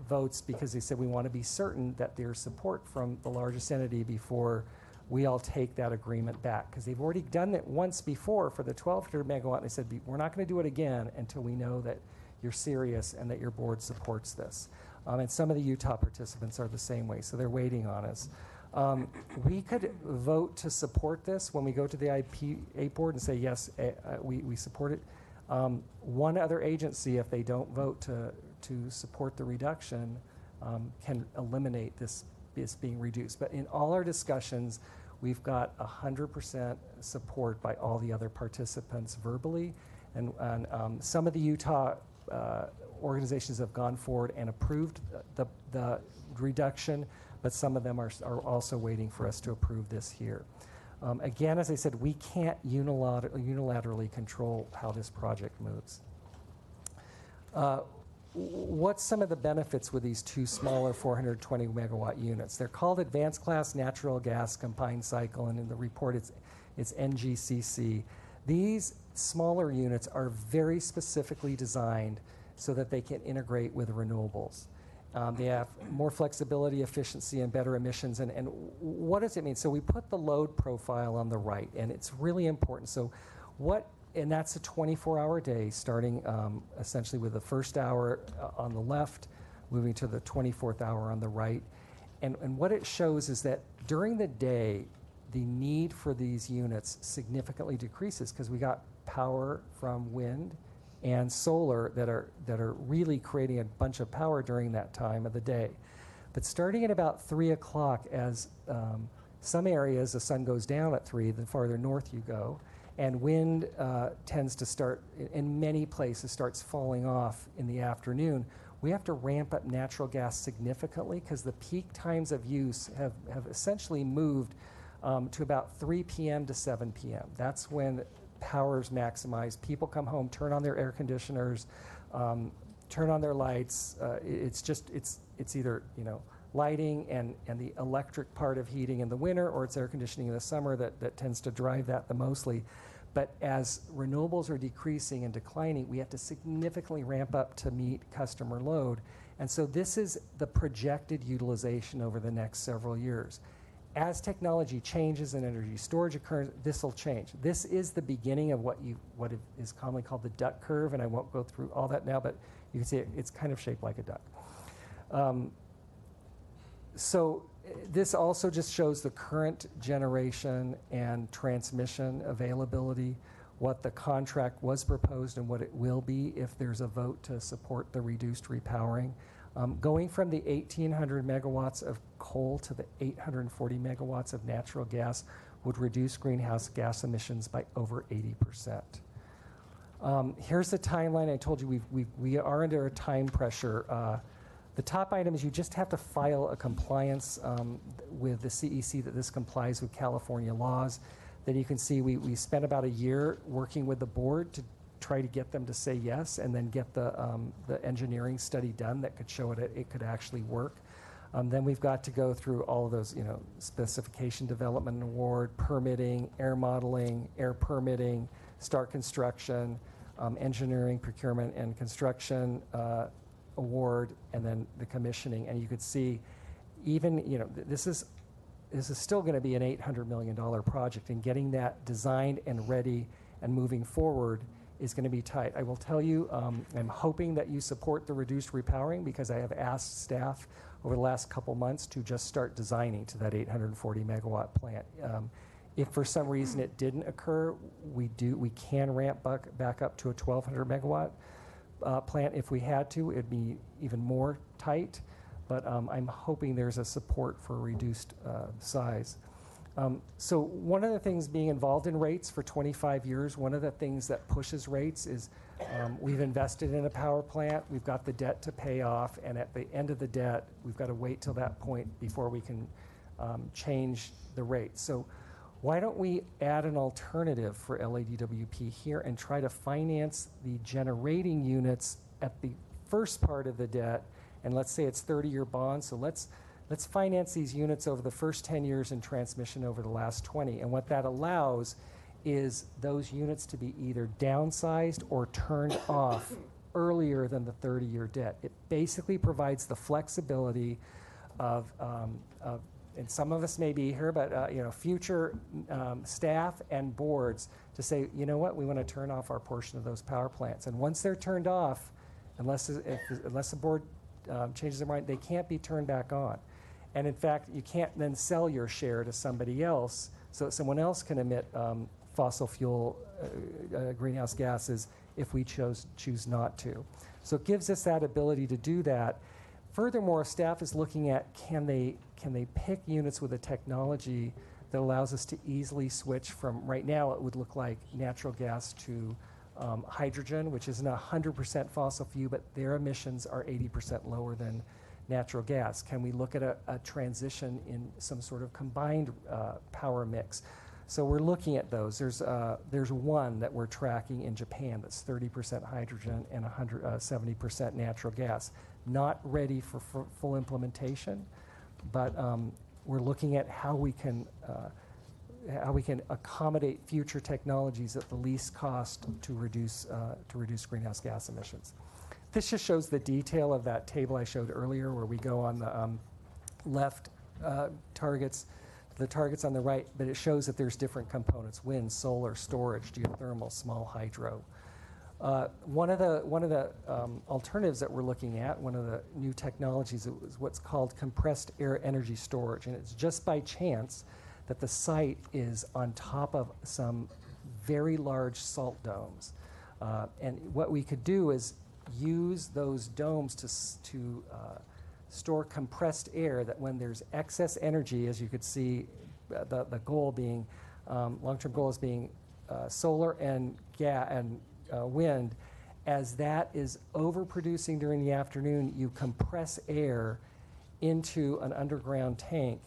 Speaker 4: votes, because they said we want to be certain that there's support from the largest entity before we all take that agreement back, because they've already done it once before for the 1,200 megawatt, and they said we're not going to do it again until we know that you're serious and that your board supports this. And some of the Utah participants are the same way, so they're waiting on us. We could vote to support this when we go to the IPA board and say, yes, we support it. One other agency, if they don't vote to support the reduction, can eliminate this being reduced. But in all our discussions, we've got 100% support by all the other participants verbally. And some of the Utah organizations have gone forward and approved the reduction, but some of them are also waiting for us to approve this here. Again, as I said, we can't unilaterally control how this project moves. What's some of the benefits with these two smaller 420 megawatt units? They're called advanced class natural gas combined cycle, and in the report it's NGCC. These smaller units are very specifically designed so that they can integrate with renewables. They have more flexibility, efficiency, and better emissions. And what does it mean? So we put the load profile on the right, and it's really important. So and that's a 24-hour day, starting essentially with the first hour on the left, moving to the 24th hour on the right. And what it shows is that during the day, the need for these units significantly decreases because we got power from wind and solar that are really creating a bunch of power during that time of the day. But starting at about 3 o'clock, as some areas the sun goes down at 3, the farther north you go, and wind tends to start, in many places, starts falling off in the afternoon, we have to ramp up natural gas significantly because the peak times of use have essentially moved to about 3 p.m. to 7 p.m. That's when power's maximized. People come home, turn on their air conditioners, turn on their lights. It's either lighting and the electric part of heating in the winter, or it's air conditioning in the summer that tends to drive that the mostly. But as renewables are decreasing and declining, we have to significantly ramp up to meet customer load. And so this is the projected utilization over the next several years. as technology changes and energy storage occurs, this will change. This is the beginning of what is commonly called the duck curve, and I won't go through all that now, but you can see it's kind of shaped like a duck. So this also just shows the current generation and transmission availability, what the contract was proposed and what it will be if there's a vote to support the reduced repowering. Going from the 1,800 megawatts of coal to the 840 megawatts of natural gas would reduce greenhouse gas emissions by over 80%. Here's the timeline. I told you we are under a time pressure. The top item is you just have to file a compliance with the CEC that this complies with California laws. Then you can see we spent about a year working with the board to try to get them to say yes, and then get the engineering study done that could show it could actually work. Then we've got to go through all of those, specification development and award, permitting, air modeling, air permitting, start construction, engineering, procurement, and construction award, and then the commissioning. And you could see, even this is still going to be an $800 million project, and getting that designed and ready and moving forward is going to be tight. I will tell you, I'm hoping that you support the reduced repowering, because I have asked staff over the last couple months to just start designing to that 840 megawatt plant. If for some reason it didn't occur, we can ramp back up to a 1,200 megawatt plant if we had to. It'd be even more tight, but I'm hoping there's a support for reduced size. So one of the things being involved in rates for 25 years, one of the things that pushes rates is we've invested in a power plant, we've got the debt to pay off, and at the end of the debt, we've got to wait till that point before we can change the rate. So why don't we add an alternative for LADWP here and try to finance the generating units at the first part of the debt, and let's say it's 30-year bonds, so let's finance these units over the first 10 years and transmission over the last 20. And what that allows is those units to be either downsized or turned off earlier than the 30-year debt. It basically provides the flexibility of and some of us may be here, but future staff and boards to say, you know what, we want to turn off our portion of those power plants. And once they're turned off, unless the board changes their mind, they can't be turned back on. And in fact, you can't then sell your share to somebody else so that someone else can emit fossil fuel greenhouse gases if we choose not to. So it gives us that ability to do that. Furthermore, staff is looking at can they pick units with a technology that allows us to easily switch from, right now it would look like natural gas to hydrogen, which isn't 100% fossil fuel, but their emissions are 80% lower than natural gas. Can we look at a transition in some sort of combined power mix? So we're looking at those. There's one that we're tracking in Japan that's 30% hydrogen and 70% natural gas. Not ready for full implementation, but we're looking at how we can accommodate future technologies at the least cost to reduce greenhouse gas emissions. This just shows the detail of that table I showed earlier, where we go on the left targets, the targets on the right, but it shows that there's different components: wind, solar, storage, geothermal, small hydro. One of the alternatives that we're looking at, one of the new technologies, is what's called compressed air energy storage, and it's just by chance that the site is on top of some very large salt domes. And what we could do is use those domes to store compressed air, that when there's excess energy, as you could see, the goal being, long-term goal is being solar and wind, as that is overproducing during the afternoon, you compress air into an underground tank,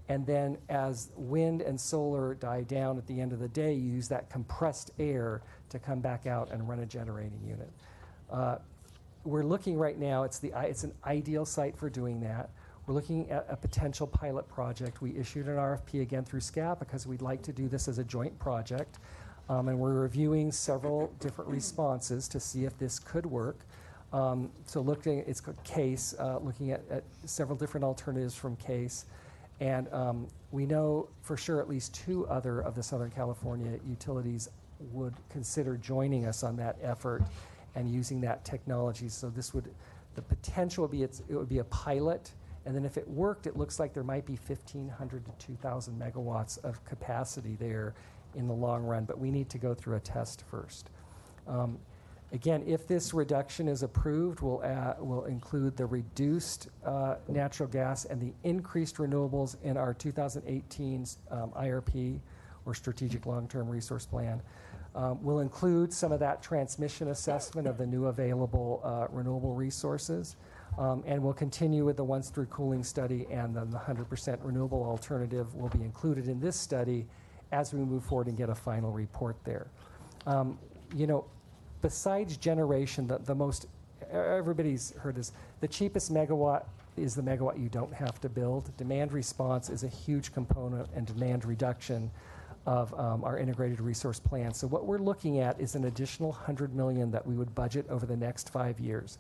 Speaker 4: and then as wind and solar die down at the end of the day, you use that compressed air to come back out and run a generating unit. We're looking right now, it's an ideal site for doing that. We're looking at a potential pilot project. We issued an RFP again through SCAP because we'd like to do this as a joint project. And we're reviewing several different responses to see if this could work. So it's CASE, looking at several different alternatives from CASE. And we know for sure at least 2 other of the Southern California utilities would consider joining us on that effort and using that technology. So the potential would be it would be a pilot, and then if it worked, it looks like there might be 1,500 to 2,000 megawatts of capacity there in the long run, but we need to go through a test first. Again, if this reduction is approved, we'll include the reduced natural gas and the increased renewables in our 2018 IRP, or Strategic Long-Term Resource Plan. We'll include some of that transmission assessment of the new available renewable resources, and we'll continue with the once-through cooling study, and then the 100% renewable alternative will be included in this study as we move forward and get a final report there. Besides generation, the most, everybody's heard this, the cheapest megawatt is the megawatt you don't have to build. Demand response is a huge component, and demand reduction of our integrated resource plan. So what we're looking at is an additional $100 million that we would budget over the next 5 years.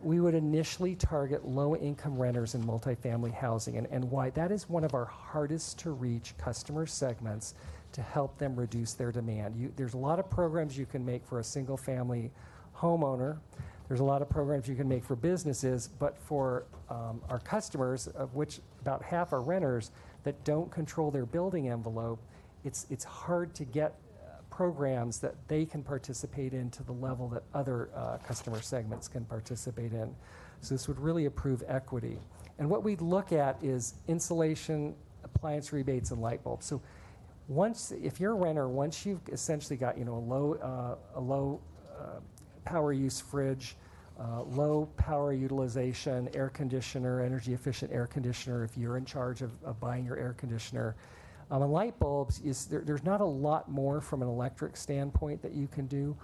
Speaker 4: We would initially target low-income renters in multifamily housing, and why that is one of our hardest to reach customer segments to help them reduce their demand. There's a lot of programs you can make for a single-family homeowner. There's a lot of programs you can make for businesses, but for our customers, of which about half are renters that don't control their building envelope, it's hard to get programs that they can participate in to the level that other customer segments can participate in. So this would really improve equity. And what we'd look at is insulation, appliance rebates, and light bulbs. So if you're a renter, once you've essentially got a low power use fridge, low power utilization air conditioner, energy efficient air conditioner, if you're in charge of buying your air conditioner, and light bulbs, there's not a lot more from an electric standpoint that you can do,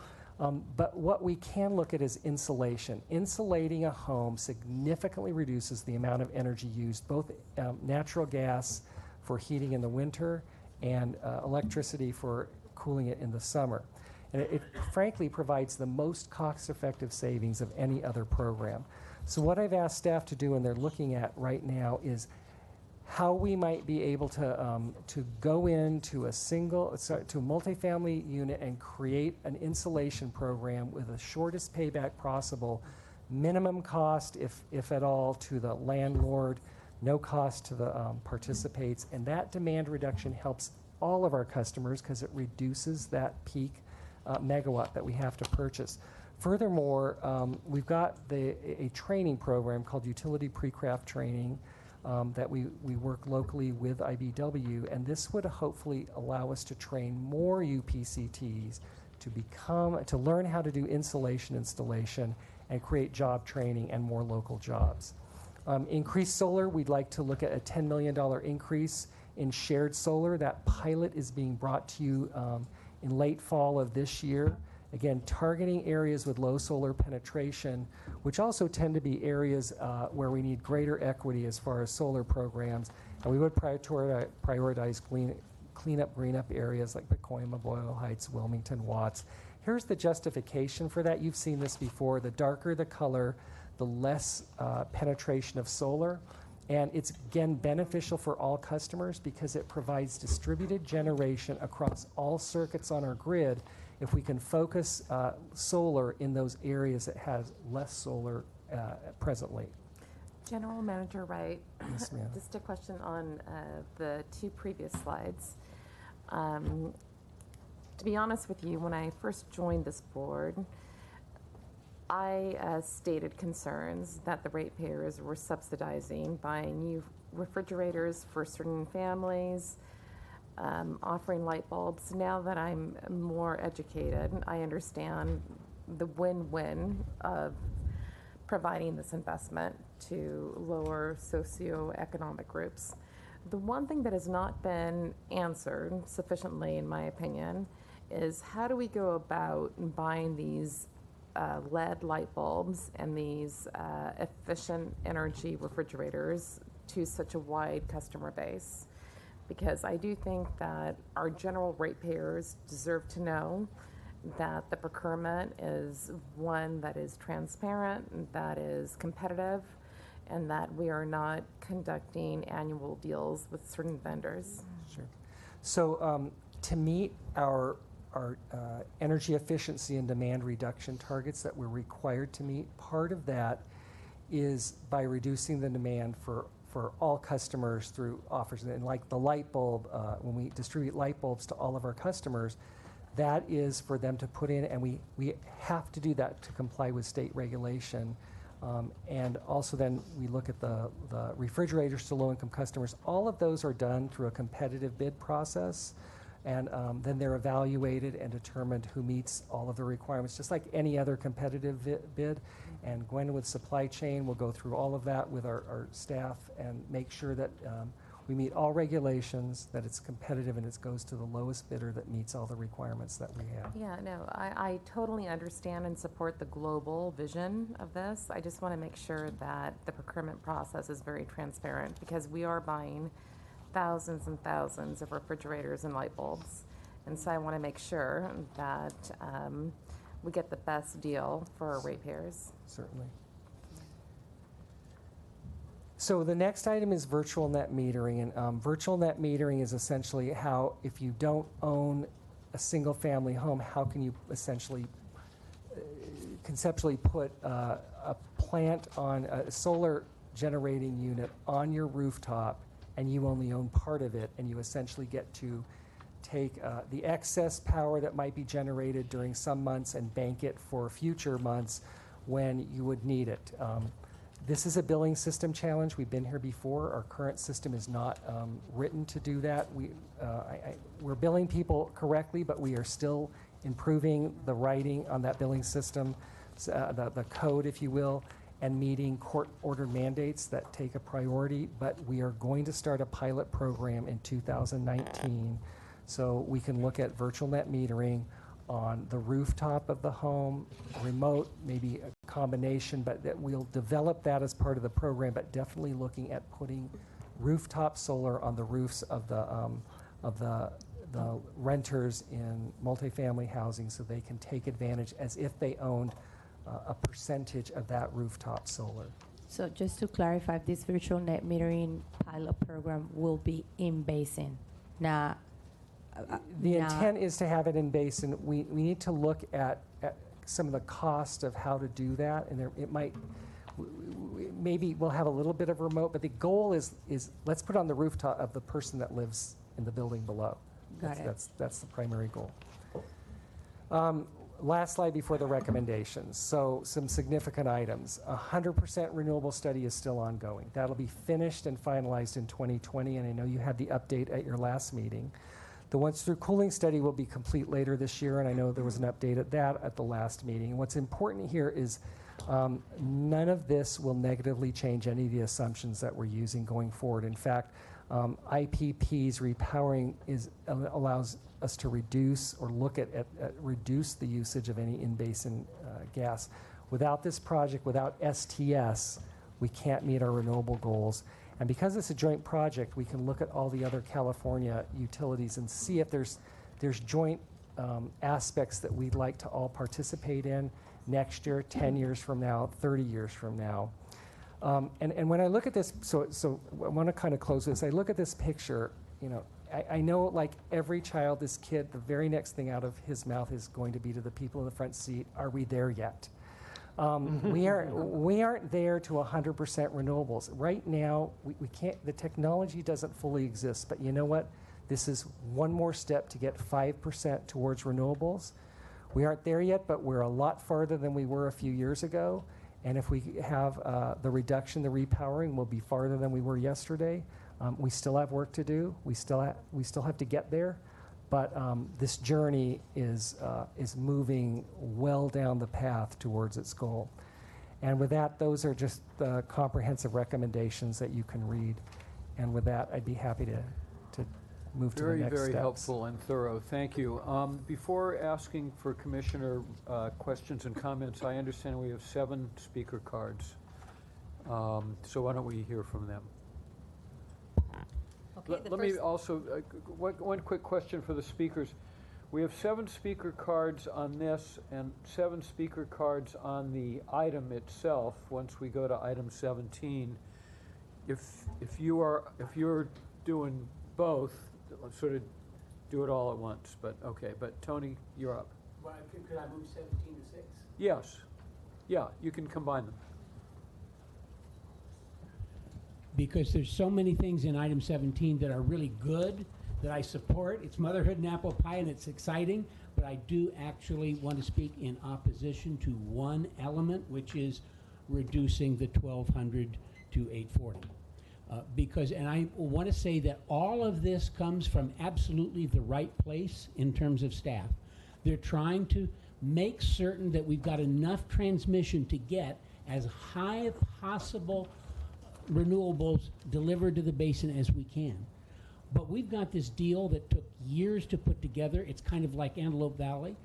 Speaker 4: but what we can look at is insulation. Insulating a home significantly reduces the amount of energy used, both natural gas for heating in the winter and electricity for cooling it in the summer. And it frankly provides the most cost-effective savings of any other program. So what I've asked staff to do, and they're looking at right now, is how we might be able to go into a multifamily unit and create an insulation program with the shortest payback possible, minimum cost, if at all, to the landlord, no cost to the participates, and that demand reduction helps all of our customers because it reduces that peak megawatt that we have to purchase. Furthermore, we've got a training program called Utility Pre-Craft Training that we work locally with IBW, and this would hopefully allow us to train more UPCTs to learn how to do insulation installation and create job training and more local jobs. Increased solar, we'd like to look at a $10 million increase in shared solar. That pilot is being brought to you in late fall of this year. Again, targeting areas with low solar penetration, which also tend to be areas where we need greater equity as far as solar programs. And we would prioritize cleanup, green up areas like Pacoima, Boyle Heights, Wilmington, Watts. Here's the justification for that. You've seen this before. The darker the color, the less penetration of solar. And it's, again, beneficial for all customers because it provides distributed generation across all circuits on our grid if we can focus solar in those areas that have less solar presently.
Speaker 10: General Manager Wright,
Speaker 4: Yes, ma'am.
Speaker 10: Just a question on the 2 previous slides. To be honest with you, when I first joined this board, I stated concerns that the ratepayers were subsidizing buying new refrigerators for certain families, offering light bulbs. Now that I'm more educated, I understand the win-win of providing this investment to lower socioeconomic groups. The one thing that has not been answered sufficiently, in my opinion, is how do we go about buying these LED light bulbs and these efficient energy refrigerators to such a wide customer base? Because I do think that our general ratepayers deserve to know that the procurement is one that is transparent, that is competitive, and that we are not conducting annual deals with certain vendors.
Speaker 4: Sure. So to meet our energy efficiency and demand reduction targets that we're required to meet, part of that is by reducing the demand for all customers through offers. And like the light bulb, when we distribute light bulbs to all of our customers, that is for them to put in, and we have to do that to comply with state regulation. And also then we look at the refrigerators to low-income customers. All of those are done through a competitive bid process, and then they're evaluated and determined who meets all of the requirements, just like any other competitive bid. And Gwen with supply chain will go through all of that with our staff and make sure that we meet all regulations, that it's competitive, and it goes to the lowest bidder that meets all the requirements that we have.
Speaker 10: Yeah, no, I totally understand and support the global vision of this. I just want to make sure that the procurement process is very transparent, because we are buying thousands and thousands of refrigerators and light bulbs. And so I want to make sure that we get the best deal for our ratepayers.
Speaker 4: Certainly. So the next item is virtual net metering, and virtual net metering is essentially how, if you don't own a single-family home, how can you essentially conceptually put a plant on a solar generating unit on your rooftop, and you only own part of it, and you essentially get to take the excess power that might be generated during some months and bank it for future months when you would need it. This is a billing system challenge. We've been here before. Our current system is not written to do that. We're billing people correctly, but we are still improving the writing on that billing system, the code, if you will, and meeting court-ordered mandates that take a priority. But we are going to start a pilot program in 2019, so we can look at virtual net metering on the rooftop of the home, remote, maybe a combination, but that we'll develop that as part of the program, but definitely looking at putting rooftop solar on the roofs of the renters in multifamily housing, so they can take advantage as if they owned a percentage of that rooftop solar.
Speaker 12: So just to clarify, this virtual net metering pilot program will be in basin, not
Speaker 4: the intent is to have it in basin. We need to look at some of the cost of how to do that, and it might, maybe we'll have a little bit of remote, but the goal is let's put on the rooftop of the person that lives in the building below. That's the primary goal. Last slide before the recommendations. So some significant items. 100% renewable study is still ongoing. That'll be finished and finalized in 2020, and I know you had the update at your last meeting. The once-through cooling study will be complete later this year, and I know there was an update at that at the last meeting. And what's important here is none of this will negatively change any of the assumptions that we're using going forward. In fact, IPP's repowering allows us to reduce or look at reduce the usage of any in-basin gas. Without this project, without STS, we can't meet our renewable goals. And because it's a joint project, we can look at all the other California utilities and see if there's joint aspects that we'd like to all participate in next year, 10 years from now, 30 years from now. And when I look at this, so I want to kind of close this. I look at this picture, you know, I know, like every child, this kid, the very next thing out of his mouth is going to be to the people in the front seat, are we there yet? We aren't there to 100% renewables. Right now, we can't, the technology doesn't fully exist, but you know what? This is one more step to get 5% towards renewables. We aren't there yet, but we're a lot farther than we were a few years ago. And if we have the reduction, the repowering, we'll be farther than we were yesterday. We still have work to do. We still have to get there. But this journey is moving well down the path towards its goal. And with that, those are just the comprehensive recommendations that you can read. And with that, I'd be happy to move to the next steps.
Speaker 2: Very helpful and thorough. Thank you. Before asking for Commissioner questions and comments, I understand we have 7 speaker cards. So why don't we hear from them?
Speaker 3: Okay,
Speaker 2: Let me also, one quick question for the speakers. We have 7 speaker cards on this and 7 speaker cards on the item itself. Once we go to item 17, if you're doing both, let's sort of do it all at once. But okay. But Tony, you're up.
Speaker 8: Well, could I move 17 to 6?
Speaker 2: Yes. Yeah, you can combine them.
Speaker 8: Because there's so many things in item 17 that are really good, that I support. It's motherhood and apple pie, and it's exciting, but I do actually want to speak in opposition to one element, which is reducing the 1,200 to 840. Because, and I want to say that all of this comes from absolutely the right place in terms of staff. They're trying to make certain that we've got enough transmission to get as high possible renewables delivered to the basin as we can. But we've got this deal that took years to put together. It's kind of like Antelope Valley.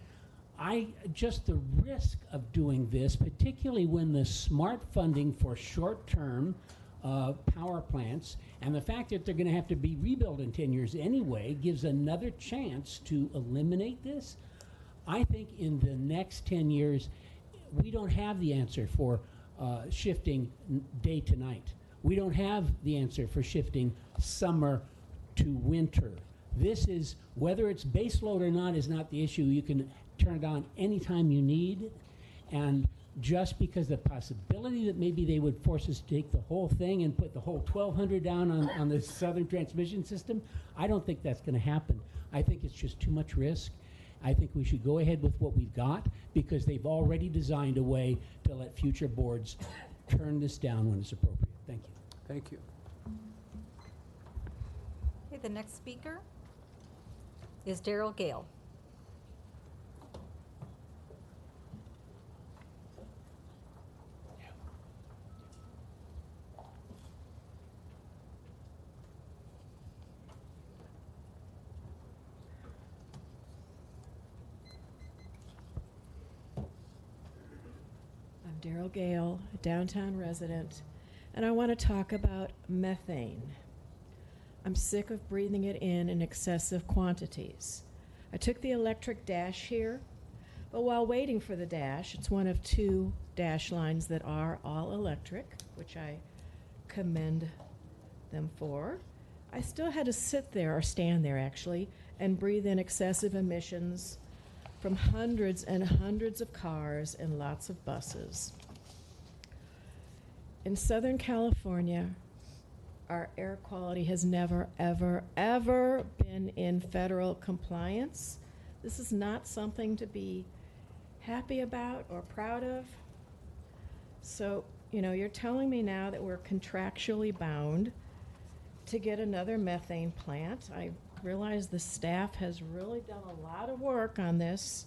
Speaker 8: Just the risk of doing this, particularly when the smart funding for short-term power plants and the fact that they're going to have to be rebuilt in 10 years anyway gives another chance to eliminate this. I think in the next 10 years, we don't have the answer for shifting day to night. We don't have the answer for shifting summer to winter. This is, whether it's base load or not is not the issue. You can turn it on anytime you need. And just because the possibility that maybe they would force us to take the whole thing and put the whole 1,200 down on the southern transmission system, I don't think that's going to happen. I think it's just too much risk. I think we should go ahead with what we've got because they've already designed a way to let future boards turn this down when it's appropriate. Thank you.
Speaker 2: Thank you.
Speaker 3: Okay, the next speaker is Daryl Gale.
Speaker 17: Daryl Gale, a downtown resident, and I want to talk about methane. I'm sick of breathing it in excessive quantities. I took the electric dash here, but while waiting for the dash, it's one of 2 dash lines that are all electric, which I commend them for. I still had to sit there, or stand there actually, and breathe in excessive emissions from hundreds and hundreds of cars and lots of buses. In Southern California, our air quality has never, ever, ever been in federal compliance. This is not something to be happy about or proud of. So, you're telling me now that we're contractually bound to get another methane plant. I realize the staff has really done a lot of work on this.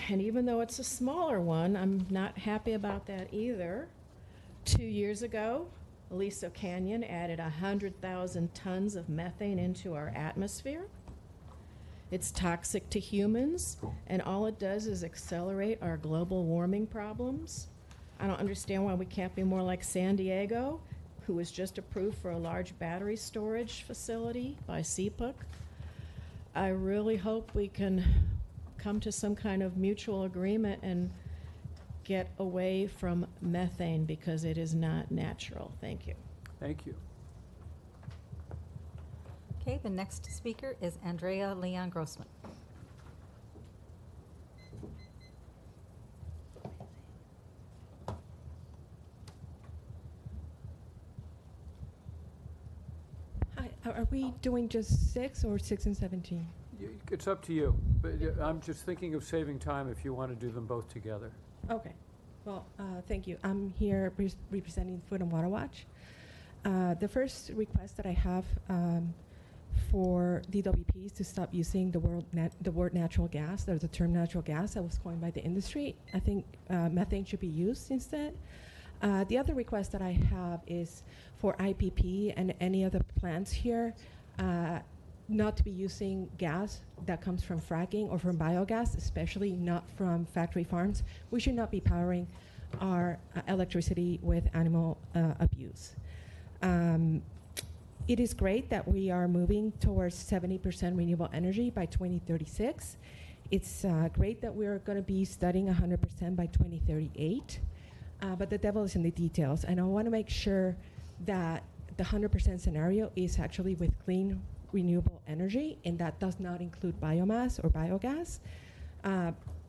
Speaker 17: And even though it's a smaller one, I'm not happy about that either. 2 years ago, Aliso Canyon added 100,000 tons of methane into our atmosphere. It's toxic to humans, and all it does is accelerate our global warming problems. I don't understand why we can't be more like San Diego, who was just approved for a large battery storage facility by CPUC. I really hope we can come to some kind of mutual agreement and get away from methane because it is not natural. Thank you.
Speaker 2: Thank you.
Speaker 3: Okay, the next speaker is Andrea Leon Grossman.
Speaker 18: Hi, are we doing just 6 or 6 and 17?
Speaker 2: It's up to you, but I'm just thinking of saving time if you want to do them both together.
Speaker 18: Okay. Well, thank you. I'm here representing Food and Water Watch. The first request that I have for DWPs to stop using the word natural gas, or the term natural gas that was coined by the industry. I think methane should be used instead. The other request that I have is for IPP and any other plants here not to be using gas that comes from fracking or from biogas, especially not from factory farms. We should not be powering our electricity with animal abuse. it is great that we are moving towards 70% renewable energy by 2036. It's great that we're going to be studying 100% by 2038. But the devil is in the details. And I want to make sure that the 100% scenario is actually with clean renewable energy, and that does not include biomass or biogas.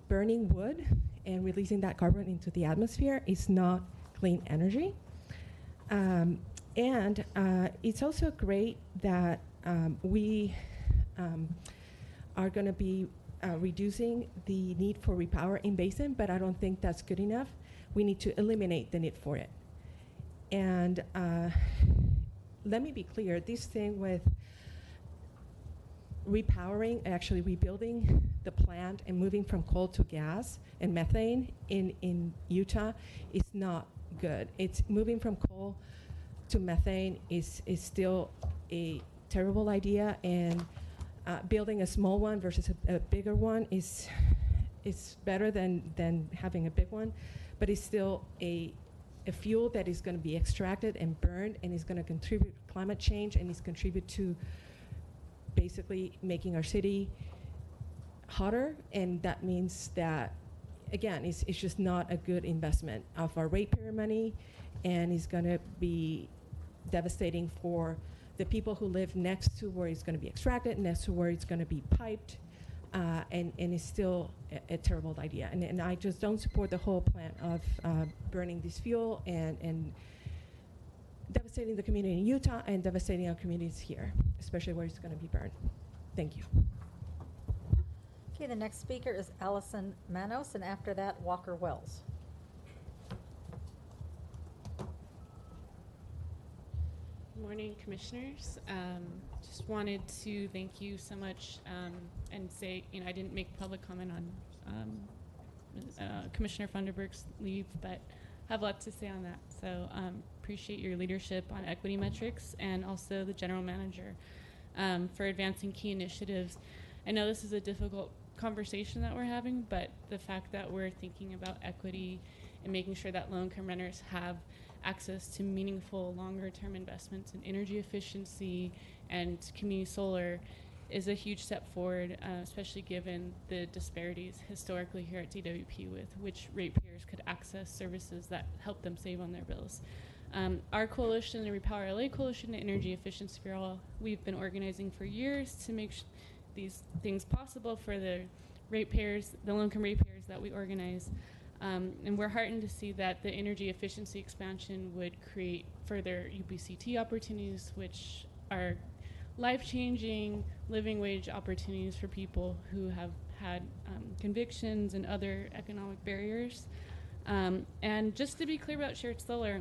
Speaker 18: Burning wood and releasing that carbon into the atmosphere is not clean energy. And it's also great that we are going to be reducing the need for repower in basin, but I don't think that's good enough. We need to eliminate the need for it. And let me be clear, this thing with repowering, actually rebuilding the plant and moving from coal to gas and methane in Utah is not good. It's moving from coal to methane is still a terrible idea, and building a small one versus a bigger one is better than having a big one, but it's still a fuel that is going to be extracted and burned and is going to contribute to climate change and is contribute to basically making our city hotter, and that means that, again, it's just not a good investment of our ratepayer money, and it's going to be devastating for the people who live next to where it's going to be extracted, next to where it's going to be piped, and it's still a terrible idea. And I just don't support the whole plan of burning this fuel and devastating the community in Utah and devastating our communities here, especially where it's going to be burned. Thank you.
Speaker 3: Okay, the next speaker is Allison Manos, and after that, Walker Wells.
Speaker 19: Good morning, commissioners. Just wanted to thank you so much and say, I didn't make public comment on Commissioner Funderburg's leave, but have a lot to say on that. So appreciate your leadership on equity metrics, and also the general manager for advancing key initiatives. I know this is a difficult conversation that we're having, but the fact that we're thinking about equity and making sure that low-income renters have access to meaningful longer-term investments in energy efficiency and community solar is a huge step forward, especially given the disparities historically here at DWP with which ratepayers could access services that help them save on their bills. Our coalition, the Repower LA Coalition and Energy Efficiency for All, we've been organizing for years to make these things possible for the ratepayers, the low-income ratepayers that we organize. And we're heartened to see that the energy efficiency expansion would create further UBCT opportunities, which are life-changing living wage opportunities for people who have had convictions and other economic barriers. And just to be clear about shared solar,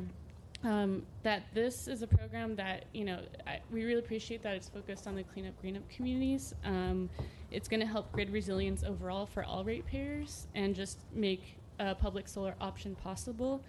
Speaker 19: that this is a program that, we really appreciate that it's focused on the cleanup, green up communities. It's going to help grid resilience overall for all ratepayers and just make a public solar option possible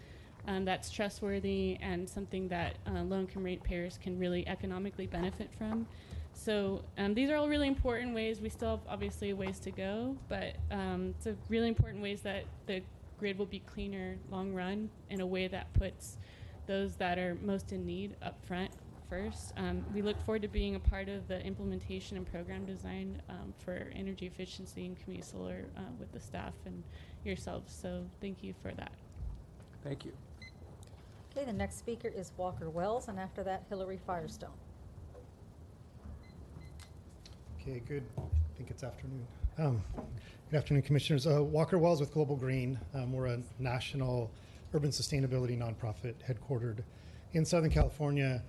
Speaker 19: that's trustworthy and something that low-income ratepayers can really economically benefit from. So these are all really important ways. We still have obviously a ways to go, but it's a really important ways that the grid will be cleaner long run in a way that puts those that are most in need up front first. We look forward to being a part of the implementation and program design for energy efficiency and community solar with the staff and yourselves. So thank you for that.
Speaker 2: Thank you.
Speaker 3: Okay, the next speaker is Walker Wells, and after that, Hillary Firestone.
Speaker 20: Okay, good. I think it's afternoon. Good afternoon, commissioners. Walker Wells with Global Green. We're a national urban sustainability nonprofit headquartered in Southern California.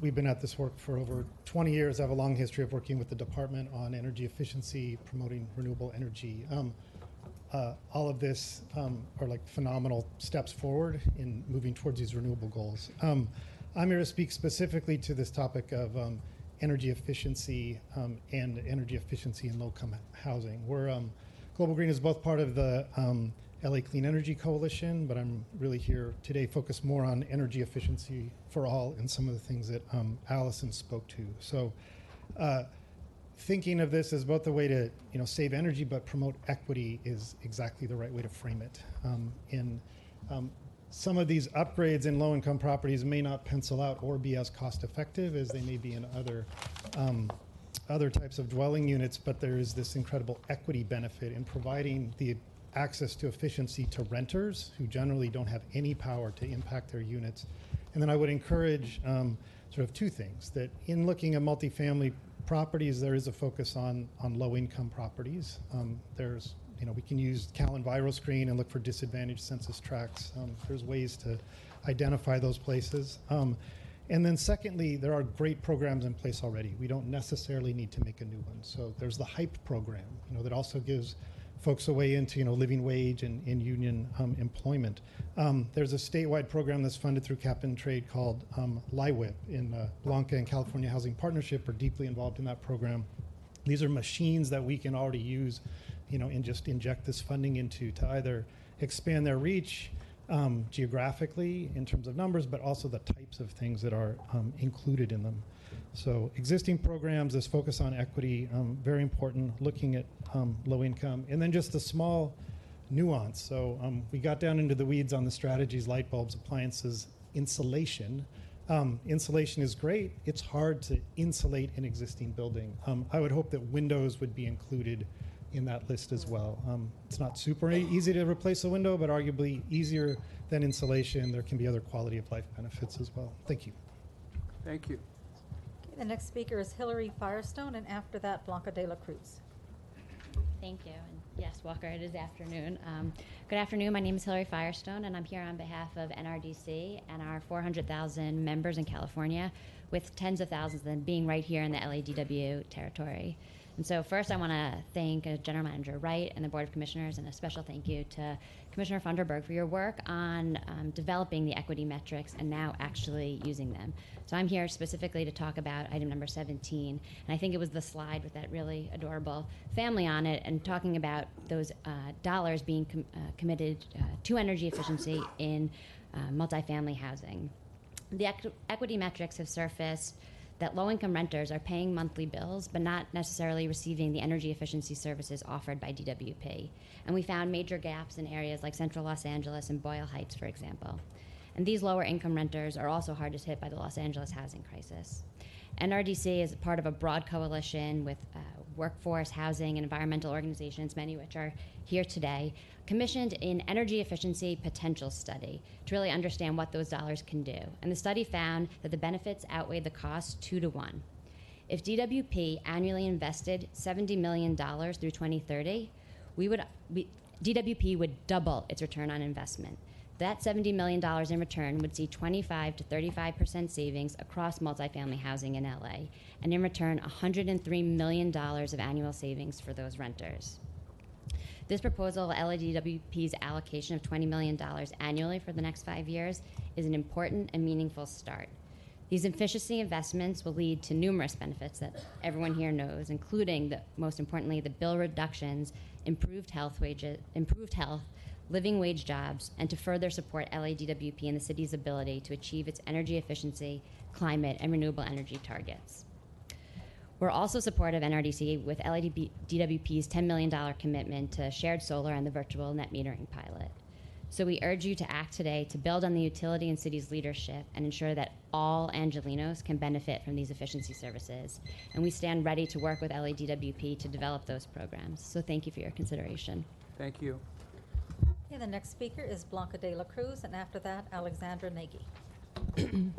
Speaker 20: We've been at this work for over 20 years. I have a long history of working with the department on energy efficiency, promoting renewable energy. All of this are like phenomenal steps forward in moving towards these renewable goals. I'm here to speak specifically to this topic of energy efficiency and energy efficiency in low-income housing. Global Green is both part of the LA Clean Energy Coalition, but I'm really here today focused more on energy efficiency for all and some of the things that Allison spoke to. So thinking of this as both a way to save energy but promote equity is exactly the right way to frame it. some of these upgrades in low-income properties may not pencil out or be as cost-effective as they may be in other types of dwelling units, but there is this incredible equity benefit in providing the access to efficiency to renters who generally don't have any power to impact their units. And then I would encourage sort of two things, that in looking at multifamily properties, there is a focus on low-income properties. There's, we can use Cal and ViroScreen and look for disadvantaged census tracts. There's ways to identify those places. And then secondly, there are great programs in place already. We don't necessarily need to make a new one. So there's the HYPE program, that also gives folks a way into, living wage and union employment. There's a statewide program that's funded through Cap and Trade called LIWIP in Blanca and California Housing Partnership are deeply involved in that program. These are machines that we can already use, and just inject this funding into to either expand their reach geographically in terms of numbers, but also the types of things that are included in them. So existing programs, this focus on equity, very important, looking at low income. And then just a small nuance. So we got down into the weeds on the strategies, light bulbs, appliances, insulation. Insulation is great. It's hard to insulate an existing building. I would hope that windows would be included in that list as well. It's not super easy to replace a window, but arguably easier than insulation. There can be other quality of life benefits as well. Thank you.
Speaker 2: Thank you.
Speaker 3: Okay, the next speaker is Hillary Firestone, and after that, Blanca de la Cruz.
Speaker 21: Thank you. And yes, Walker, it is afternoon. Good afternoon. My name is Hillary Firestone, and I'm here on behalf of NRDC and our 400,000 members in California, with tens of thousands of them being right here in the LADW territory. And so first I want to thank General Manager Wright and the Board of Commissioners, and a special thank you to Commissioner Funderburg for your work on developing the equity metrics and now actually using them. So I'm here specifically to talk about item number 17, and I think it was the slide with that really adorable family on it, and talking about those dollars being committed to energy efficiency in multifamily housing. The equity metrics have surfaced that low-income renters are paying monthly bills but not necessarily receiving the energy efficiency services offered by DWP. And we found major gaps in areas like Central Los Angeles and Boyle Heights, for example. And these lower-income renters are also hardest hit by the Los Angeles housing crisis. NRDC is part of a broad coalition with workforce, housing, and environmental organizations, many of which are here today, commissioned an energy efficiency potential study to really understand what those dollars can do. And the study found that the benefits outweighed the costs 2 to 1. If DWP annually invested $70 million through 2030, DWP would double its return on investment. That $70 million in return would see 25 to 35% savings across multifamily housing in LA, and in return, $103 million of annual savings for those renters. This proposal, LADWP's allocation of $20 million annually for the next 5 years, is an important and meaningful start. These efficiency investments will lead to numerous benefits that everyone here knows, including, most importantly, the bill reductions, improved health, living wage jobs, and to further support LADWP and the city's ability to achieve its energy efficiency, climate, and renewable energy targets. We're also supportive of NRDC with LADWP's $10 million commitment to shared solar and the virtual net metering pilot. So we urge you to act today to build on the utility and city's leadership and ensure that all Angelenos can benefit from these efficiency services. And we stand ready to work with LADWP to develop those programs. So thank you for your consideration.
Speaker 2: Thank you.
Speaker 3: Okay, the next speaker is Blanca de la Cruz, and after that, Alexandra Nagy.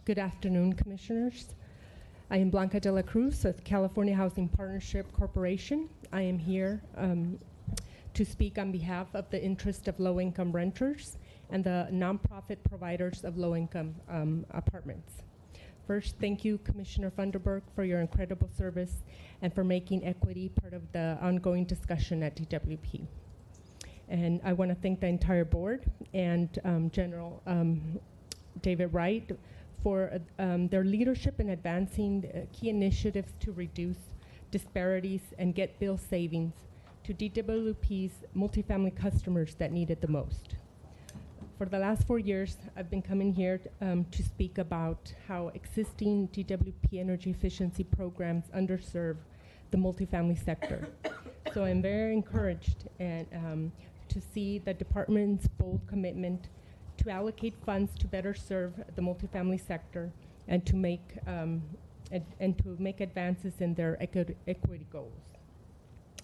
Speaker 18: Good afternoon, Commissioners. I am Blanca de la Cruz with California Housing Partnership Corporation. I am here to speak on behalf of the interest of low-income renters and the nonprofit providers of low-income apartments. First, thank you, Commissioner Funderburg, for your incredible service and for making equity part of the ongoing discussion at DWP. And I want to thank the entire board and General David Wright for their leadership in advancing key initiatives to reduce disparities and get bill savings to DWP's multifamily customers that need it the most. For the last 4 years, I've been coming here to speak about how existing DWP energy efficiency programs underserve the multifamily sector. So I'm very encouraged and to see the department's bold commitment
Speaker 5: to allocate funds to better serve the multifamily sector and to make advances in their equity goals.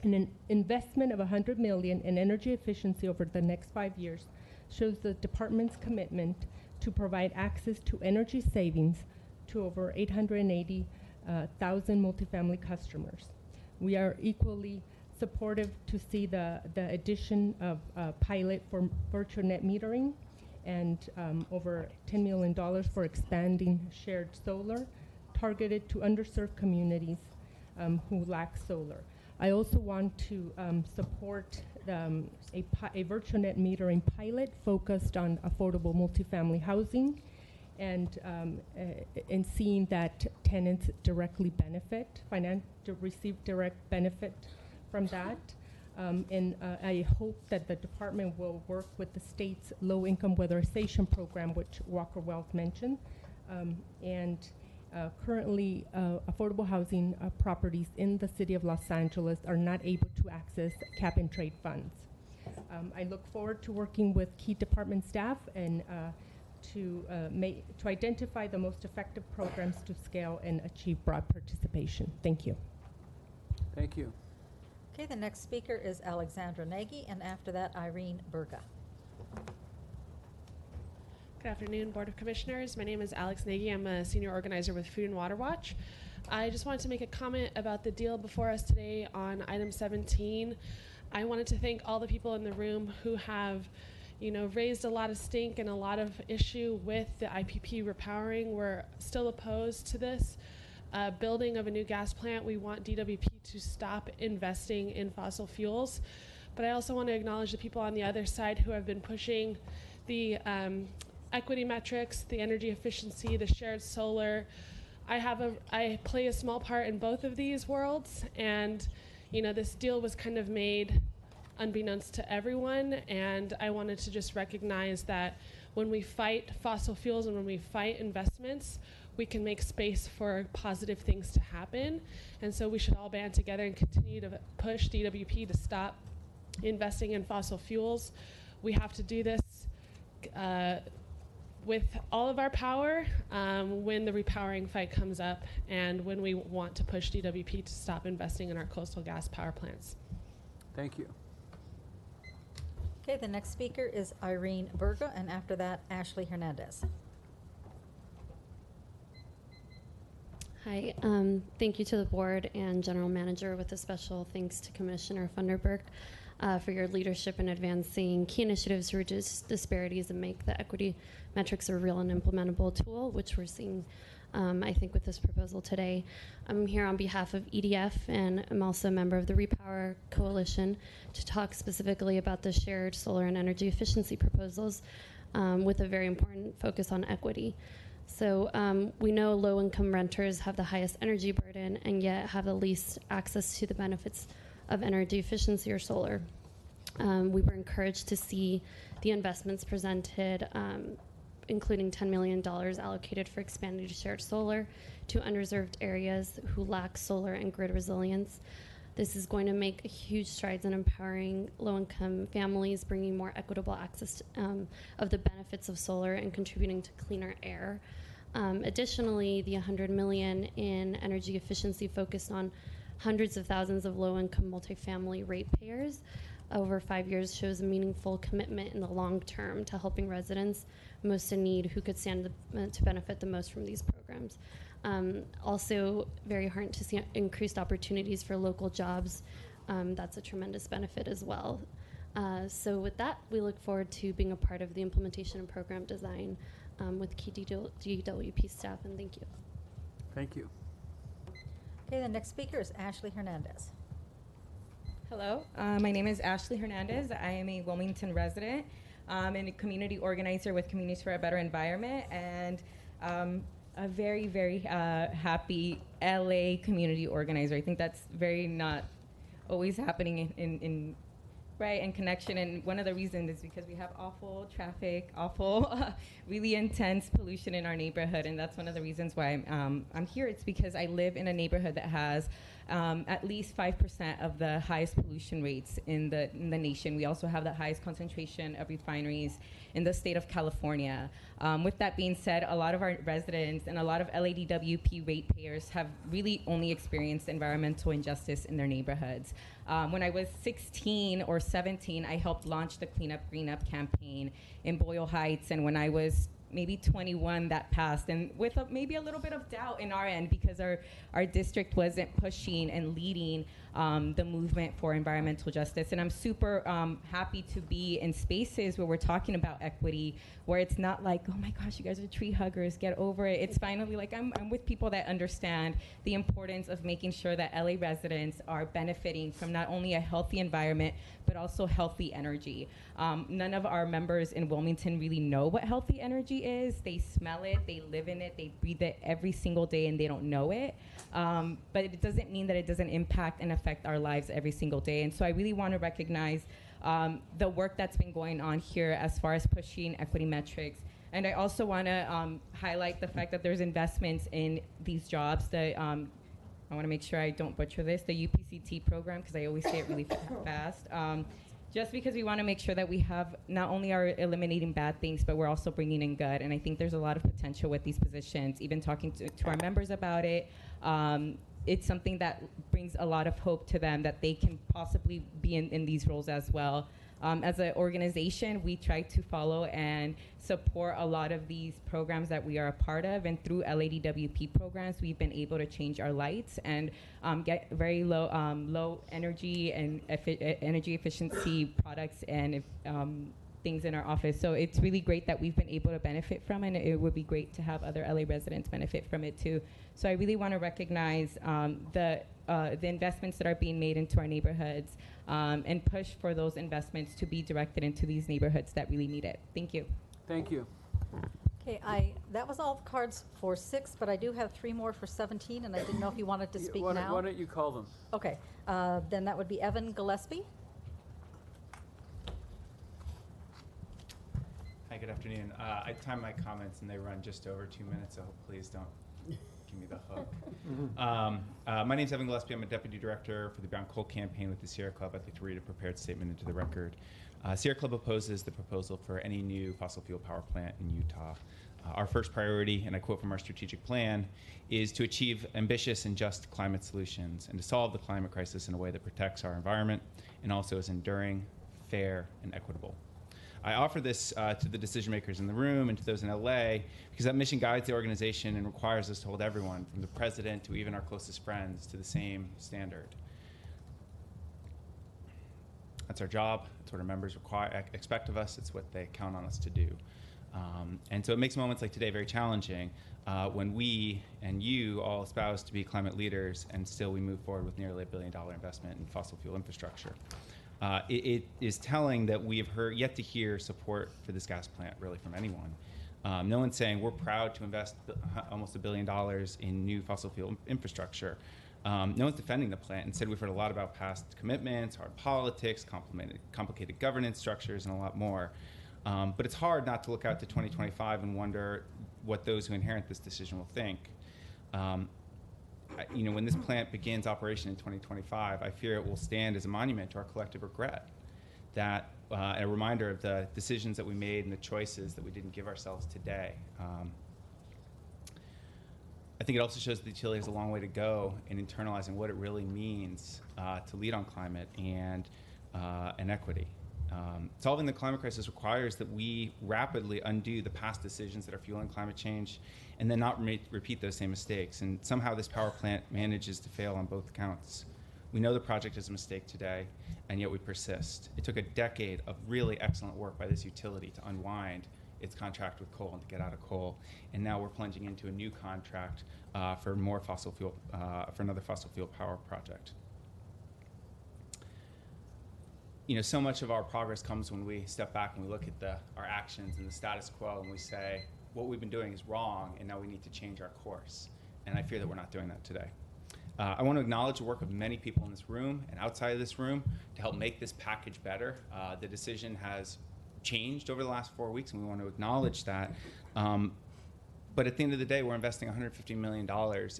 Speaker 5: An investment of $100 million in energy efficiency over the next 5 years shows the department's commitment to provide access to energy savings to over 880,000 multifamily customers. We are equally supportive to see the addition of a pilot for virtual net metering and over $10 million for expanding shared solar targeted to underserved communities who lack solar. I also want to support a virtual net metering pilot focused on affordable multifamily housing and seeing that tenants directly benefit, receive direct benefit from that. I hope that the department will work with the state's low-income weatherization program, which Walker Wells mentioned. Currently, affordable housing properties in the city of Los Angeles are not able to access cap-and-trade funds. I look forward to working with key department staff and to identify the most effective programs to scale and achieve broad participation. Thank you.
Speaker 2: Thank you.
Speaker 3: Okay, the next speaker is Alexandra Nagy, and after that, Irene Burga.
Speaker 22: Good afternoon, Board of Commissioners. My name is Alex Nagy. I'm a senior organizer with Food and Water Watch. I just wanted to make a comment about the deal before us today on item 17. I wanted to thank all the people in the room who have, raised a lot of stink and a lot of issue with the IPP repowering. We're still opposed to this building of a new gas plant. We want DWP to stop investing in fossil fuels. But I also want to acknowledge the people on the other side who have been pushing the equity metrics, the energy efficiency, the shared solar. I play a small part in both of these worlds, and this deal was kind of made unbeknownst to everyone, and I wanted to just recognize that when we fight fossil fuels and when we fight investments, we can make space for positive things to happen. And so we should all band together and continue to push DWP to stop investing in fossil fuels. We have to do this with all of our power when the repowering fight comes up and when we want to push DWP to stop investing in our coastal gas power plants.
Speaker 2: Thank you.
Speaker 3: Okay, the next speaker is Irene Burga, and after that, Ashley Hernandez.
Speaker 23: Hi, thank you to the board and general manager, with a special thanks to Commissioner Funderburk for your leadership in advancing key initiatives to reduce disparities and make the equity metrics a real and implementable tool, which we're seeing, I think, with this proposal today. I'm here on behalf of EDF, and I'm also a member of the Repower Coalition to talk specifically about the shared solar and energy efficiency proposals with a very important focus on equity. So we know low-income renters have the highest energy burden and yet have the least access to the benefits of energy efficiency or solar. We were encouraged to see the investments presented, including $10 million allocated for expanded shared solar to underserved areas who lack solar and grid resilience. This is going to make huge strides in empowering low-income families, bringing more equitable access of the benefits of solar and contributing to cleaner air. Additionally, the $100 million in energy efficiency focused on hundreds of thousands of low-income multifamily ratepayers over 5 years shows a meaningful commitment in the long term to helping residents most in need who could stand to benefit the most from these programs. Also, very heartened to see increased opportunities for local jobs. That's a tremendous benefit as well. So with that, we look forward to being a part of the implementation and program design with key DWP staff, and thank you.
Speaker 2: Thank you.
Speaker 3: Okay, the next speaker is Ashley Hernandez.
Speaker 24: Hello, my name is Ashley Hernandez. I am a Wilmington resident and a community organizer with Communities for a Better Environment, and a very, very happy LA community organizer. I think that's very not always happening in connection. And one of the reasons is because we have awful traffic, awful, really intense pollution in our neighborhood. And that's one of the reasons why I'm here. It's because I live in a neighborhood that has at least 5% of the highest pollution rates in the nation. We also have the highest concentration of refineries in the state of California. With that being said, a lot of our residents and a lot of LADWP ratepayers have really only experienced environmental injustice in their neighborhoods. When I was 16 or 17, I helped launch the Clean Up, Green Up campaign in Boyle Heights, and when I was maybe 21, that passed, and with maybe a little bit of doubt in our end because our district wasn't pushing and leading the movement for environmental justice. And I'm super happy to be in spaces where we're talking about equity, where it's not like, oh my gosh, you guys are tree huggers, get over it. It's finally like I'm with people that understand the importance of making sure that LA residents are benefiting from not only a healthy environment, but also healthy energy. None of our members in Wilmington really know what healthy energy is. They smell it, they live in it, they breathe it every single day, and they don't know it. But it doesn't mean that it doesn't impact and affect our lives every single day. And so I really want to recognize the work that's been going on here as far as pushing equity metrics. And I also want to highlight the fact that there's investments in these jobs. I want to make sure I don't butcher this, the UPCT program, because I always say it really fast. Just because we want to make sure that we have not only are eliminating bad things, but we're also bringing in good. And I think there's a lot of potential with these positions. Even talking to our members about it, it's something that brings a lot of hope to them that they can possibly be in these roles as well. As an organization, we try to follow and support a lot of these programs that we are a part of, and through LADWP programs, we've been able to change our lights and get very low energy and energy efficiency products and things in our office. So it's really great that we've been able to benefit from it, and it would be great to have other LA residents benefit from it too. So I really want to recognize the investments that are being made into our neighborhoods and push for those investments to be directed into these neighborhoods that really need it. Thank you.
Speaker 2: Thank you.
Speaker 3: Okay, that was all the cards for 6, but I do have 3 more for 17, and I didn't know if you wanted to speak now.
Speaker 2: Why don't you call them?
Speaker 3: Okay, then that would be Evan Gillespie.
Speaker 6: Hi, good afternoon. I timed my comments and they run just over 2 minutes, so please don't give me the hook. My name is Evan Gillespie. I'm a deputy director for the Brown Coal Campaign with the Sierra Club. I'd like to read a prepared statement into the record. Sierra Club opposes the proposal for any new fossil fuel power plant in Utah. Our first priority, and I quote from our strategic plan, is to achieve ambitious and just climate solutions and to solve the climate crisis in a way that protects our environment and also is enduring, fair, and equitable. I offer this to the decision makers in the room and to those in LA because that mission guides the organization and requires us to hold everyone, from the president to even our closest friends, to the same standard. That's our job. It's what our members expect of us. It's what they count on us to do. And so it makes moments like today very challenging when we and you all espouse to be climate leaders and still we move forward with nearly $1 billion investment in fossil fuel infrastructure. It is telling that we have yet to hear support for this gas plant really from anyone. No one's saying we're proud to invest almost $1 billion in new fossil fuel infrastructure. No one's defending the plant. Instead, we've heard a lot about past commitments, hard politics, complicated governance structures, and a lot more. But it's hard not to look out to 2025 and wonder what those who inherit this decision will think. When this plant begins operation in 2025, I fear it will stand as a monument to our collective regret, that a reminder of the decisions that we made and the choices that we didn't give ourselves today. I think it also shows the utility has a long way to go in internalizing what it really means to lead on climate and equity. Solving the climate crisis requires that we rapidly undo the past decisions that are fueling climate change and then not repeat those same mistakes. And somehow this power plant manages to fail on both counts. We know the project is a mistake today, and yet we persist. It took a decade of really excellent work by this utility to unwind its contract with coal and to get out of coal. And now we're plunging into a new contract for more fossil fuel, for another fossil fuel power project. So much of our progress comes when we step back and we look at our actions and the status quo and we say, what we've been doing is wrong and now we need to change our course. And I fear that we're not doing that today. I want to acknowledge the work of many people in this room and outside of this room to help make this package better. The decision has changed over the last 4 weeks and we want to acknowledge that. But at the end of the day, we're investing $150 million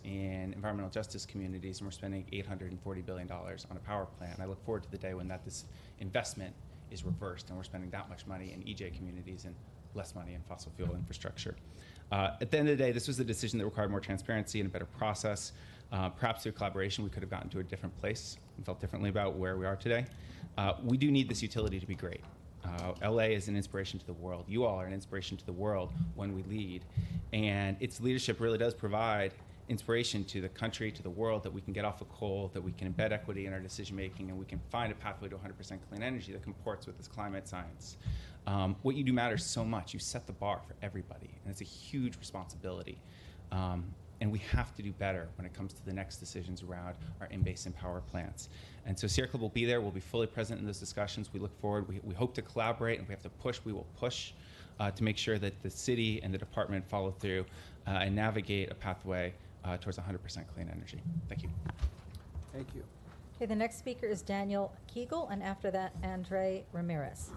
Speaker 6: in environmental justice communities, and we're spending $840 billion on a power plant. And I look forward to the day when this investment is reversed and we're spending that much money in EJ communities and less money in fossil fuel infrastructure. At the end of the day, this was a decision that required more transparency and a better process. Perhaps through collaboration, we could have gotten to a different place and felt differently about where we are today. We do need this utility to be great. LA is an inspiration to the world. You all are an inspiration to the world when we lead. And its leadership really does provide inspiration to the country, to the world, that we can get off of coal, that we can embed equity in our decision making, and we can find a pathway to 100% clean energy that comports with this climate science. What you do matters so much. You set the bar for everybody, and it's a huge responsibility. And we have to do better when it comes to the next decisions around our in-basin power plants. And so Sierra Club will be there. We'll be fully present in those discussions. We look forward. We hope to collaborate, and if we have to push, we will push to make sure that the city and the department follow through and navigate a pathway towards 100% clean energy. Thank you.
Speaker 2: Thank you.
Speaker 3: Okay, the next speaker is Daniel Kegel, and after that, Andre Ramirez.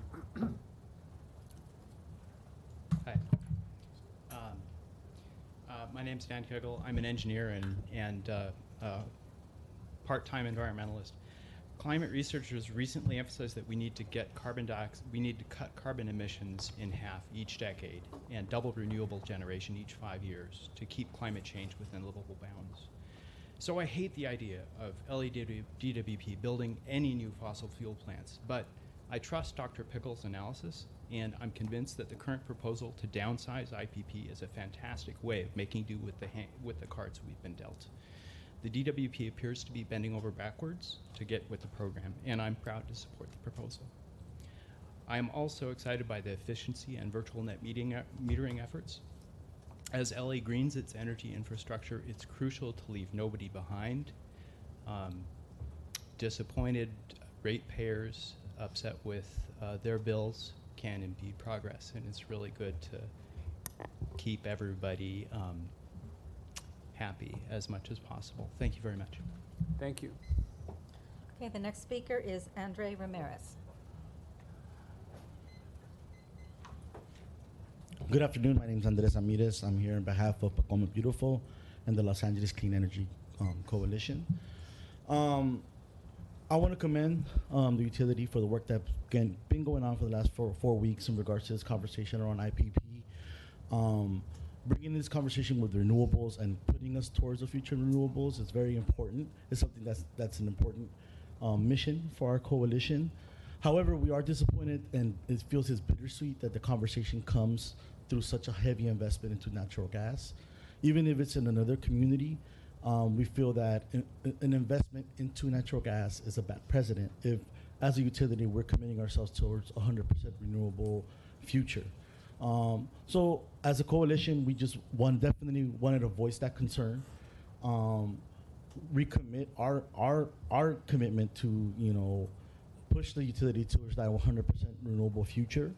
Speaker 1: Hi. My name's Dan Kegel. I'm an engineer and part-time environmentalist. Climate researchers recently emphasized that we need to cut carbon emissions in half each decade and double renewable generation each 5 years to keep climate change within livable bounds. So I hate the idea of LADWP building any new fossil fuel plants, but I trust Dr. Pickle's analysis, and I'm convinced that the current proposal to downsize IPP is a fantastic way of making do with the cards we've been dealt. The DWP appears to be bending over backwards to get with the program, and I'm proud to support the proposal. I am also excited by the efficiency and virtual net metering efforts. As LA greens its energy infrastructure, it's crucial to leave nobody behind. Disappointed ratepayers upset with their bills can impede progress, and it's really good to keep everybody happy as much as possible. Thank you very much.
Speaker 2: Thank you.
Speaker 3: Okay, the next speaker is Andre Ramirez.
Speaker 7: Good afternoon. My name is Andres Ramirez. I'm here on behalf of Pacoma Beautiful and the Los Angeles Clean Energy Coalition. I want to commend the utility for the work that's been going on for the last four weeks in regards to this conversation around IPP. Bringing this conversation with renewables and putting us towards the future renewables is very important. It's something that's an important mission for our coalition. However, we are disappointed, and it feels it's bittersweet that the conversation comes through such a heavy investment into natural gas. Even if it's in another community, we feel that an investment into natural gas is a bad precedent if, as a utility, we're committing ourselves towards 100% renewable future. So as a coalition, we just definitely wanted to voice that concern, recommit our commitment to, push the utility towards that 100% renewable future,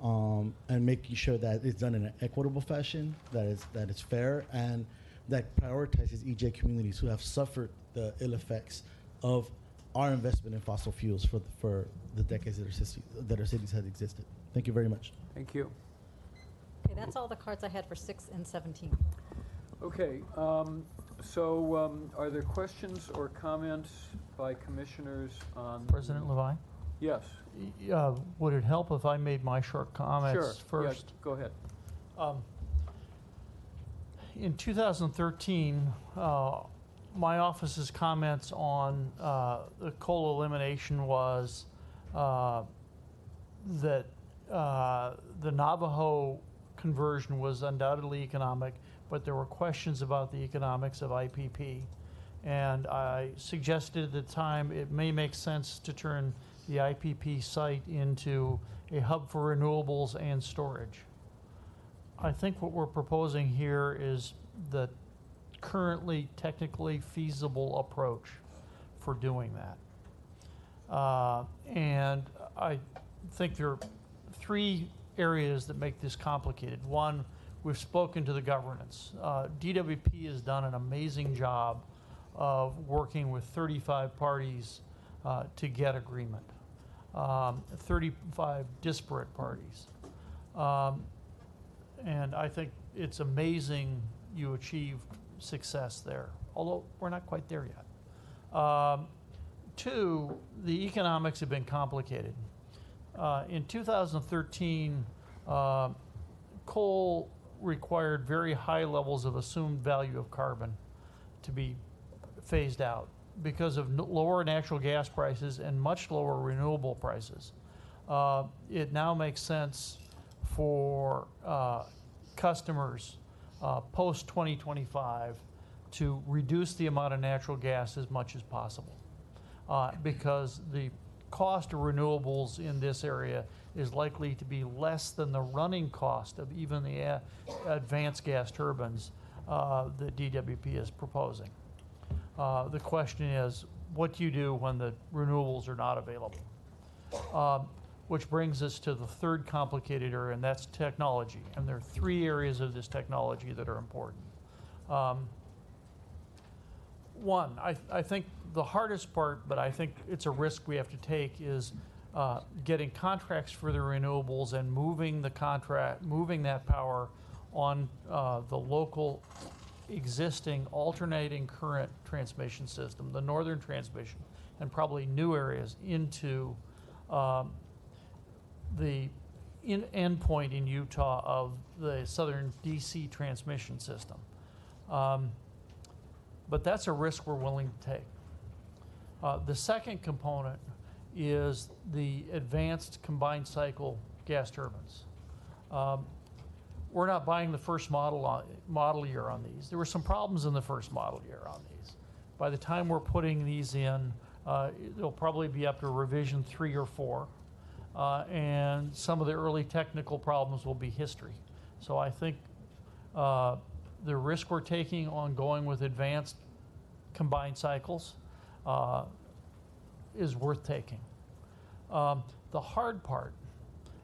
Speaker 7: and making sure that it's done in an equitable fashion, that is fair, and that prioritizes EJ communities who have suffered the ill effects of our investment in fossil fuels for the decades that our cities have existed. Thank you very much.
Speaker 2: Thank you.
Speaker 3: Okay, that's all the cards I had for 6 and 17.
Speaker 2: Okay, so are there questions or comments by commissioners on?
Speaker 13: President Levine?
Speaker 2: Yes.
Speaker 13: Would it help if I made my short comments first?
Speaker 2: Yes, go ahead.
Speaker 13: In 2013, my office's comments on the coal elimination was that the Navajo conversion was undoubtedly economic, but there were questions about the economics of IPP. And I suggested at the time it may make sense to turn the IPP site into a hub for renewables and storage. I think what we're proposing here is the currently technically feasible approach for doing that. And I think there are 3 areas that make this complicated. One, we've spoken to the governance. DWP has done an amazing job of working with 35 parties to get agreement, 35 disparate parties. And I think it's amazing you achieved success there, although we're not quite there yet. Two, the economics have been complicated. In 2013, coal required very high levels of assumed value of carbon to be phased out because of lower natural gas prices and much lower renewable prices. It now makes sense for customers post 2025 to reduce the amount of natural gas as much as possible because the cost of renewables in this area is likely to be less than the running cost of even the advanced gas turbines that DWP is proposing. The question is, what do you do when the renewables are not available? Which brings us to the third complicated area, and that's technology. And there are three areas of this technology that are important. One, I think the hardest part, but I think it's a risk we have to take, is getting contracts for the renewables and moving that power on the local existing alternating current transmission system, the northern transmission, and probably new areas into the endpoint in Utah of the southern DC transmission system. But that's a risk we're willing to take. The second component is the advanced combined cycle gas turbines. We're not buying the first model year on these. There were some problems in the first model year on these. By the time we're putting these in, they'll probably be up to revision 3 or 4. And some of the early technical problems will be history. So I think the risk we're taking on going with advanced combined cycles is worth taking. The hard part,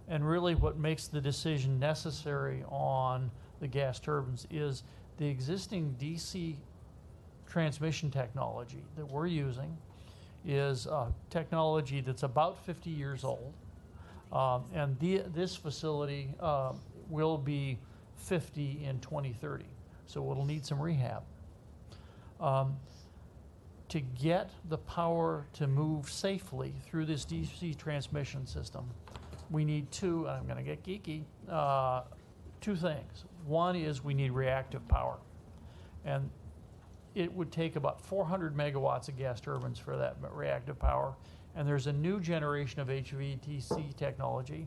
Speaker 13: and really what makes the decision necessary on the gas turbines, is the existing DC transmission technology that we're using is technology that's about 50 years old. And this facility will be 50 in 2030, so it'll need some rehab. To get the power to move safely through this DC transmission system, we need two, I'm going to get geeky, two things. One is we need reactive power. And it would take about 400 megawatts of gas turbines for that reactive power. And there's a new generation of HVDC technology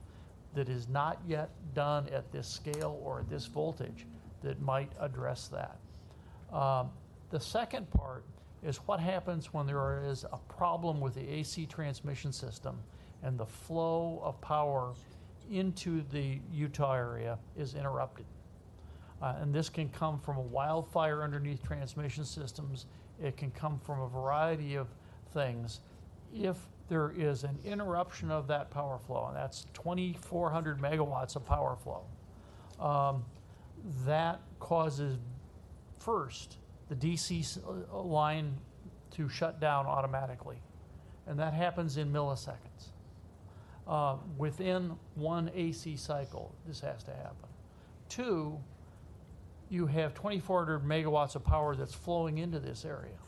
Speaker 13: that is not yet done at this scale or at this voltage that might address that. The second part is what happens when there is a problem with the AC transmission system and the flow of power into the Utah area is interrupted. And this can come from a wildfire underneath transmission systems. It can come from a variety of things. If there is an interruption of that power flow, and that's 2,400 megawatts of power flow, that causes first the DC line to shut down automatically. And that happens in milliseconds. Within one AC cycle, this has to happen. Two, you have 2,400 megawatts of power that's flowing into this area.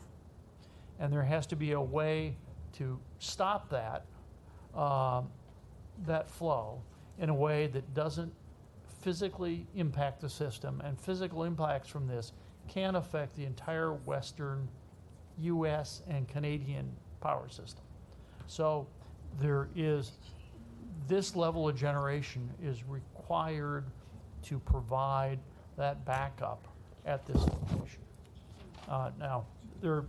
Speaker 13: And there has to be a way to stop that, that flow in a way that doesn't physically impact the system. And physical impacts from this can affect the entire Western US and Canadian power system. So there is, this level of generation is required to provide that backup at this location. Now, there are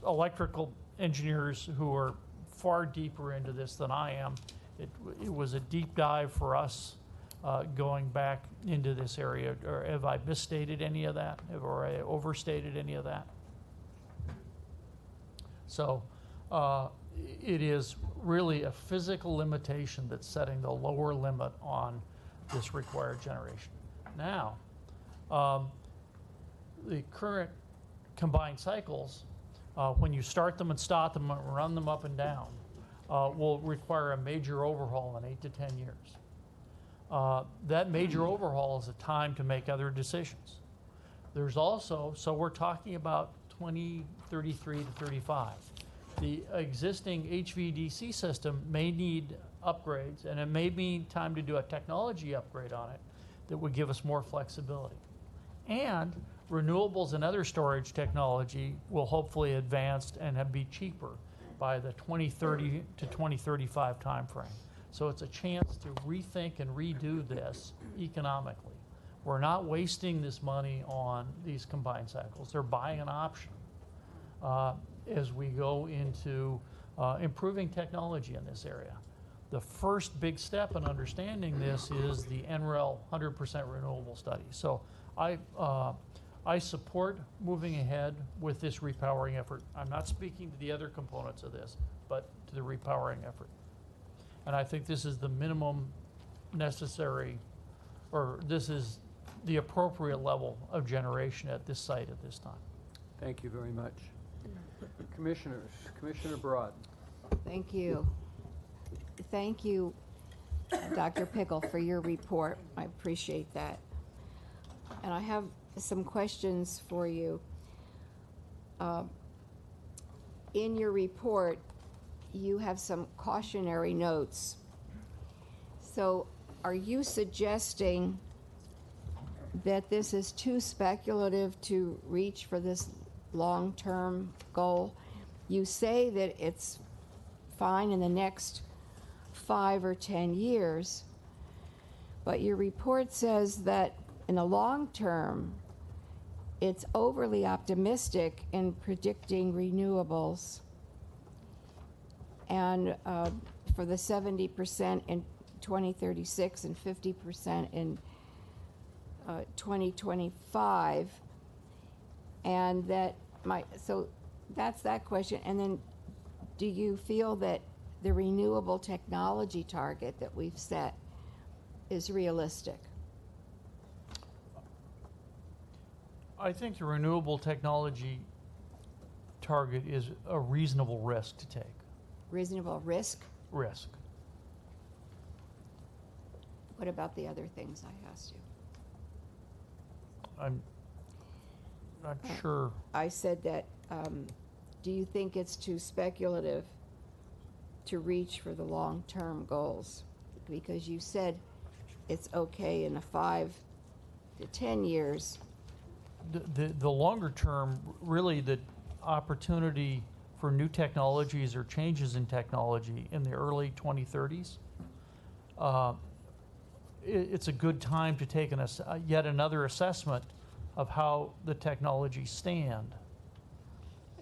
Speaker 13: electrical engineers who are far deeper into this than I am. It was a deep dive for us going back into this area. Or have I misstated any of that? Or I overstated any of that? So it is really a physical limitation that's setting the lower limit on this required generation. Now, the current combined cycles, when you start them and stop them and run them up and down, will require a major overhaul in 8 to 10 years. that major overhaul is a time to make other decisions. There's also, so we're talking about 2033 to 35. The existing HVDC system may need upgrades, and it may be time to do a technology upgrade on it that would give us more flexibility. And renewables and other storage technology will hopefully advance and be cheaper by the 2030 to 2035 timeframe. So it's a chance to rethink and redo this economically. We're not wasting this money on these combined cycles. They're buying an option as we go into improving technology in this area. The first big step in understanding this is the NREL 100% renewable study. So I support moving ahead with this repowering effort. I'm not speaking to the other components of this, but to the repowering effort. And I think this is the minimum necessary, or this is the appropriate level of generation at this site at this time.
Speaker 2: Thank you very much. Commissioners, Commissioner Broad.
Speaker 9: Thank you. Thank you, Dr. Pickle, for your report. I appreciate that. And I have some questions for you. In your report, you have some cautionary notes. So are you suggesting that this is too speculative to reach for this long-term goal? You say that it's fine in the next 5 or 10 years, but your report says that in the long term, it's overly optimistic in predicting renewables. And for the 70% in 2036 and 50% in 2025. And that so that's that question. And then do you feel that the renewable technology target that we've set is realistic?
Speaker 13: I think the renewable technology target is a reasonable risk to take.
Speaker 9: Reasonable risk?
Speaker 13: Risk.
Speaker 9: What about the other things I asked you?
Speaker 13: I'm not sure.
Speaker 9: I said that, do you think it's too speculative to reach for the long-term goals? Because you said it's okay in the 5 to 10 years.
Speaker 13: The longer term, really the opportunity for new technologies or changes in technology in the early 2030s, it's a good time to take yet another assessment of how the technologies stand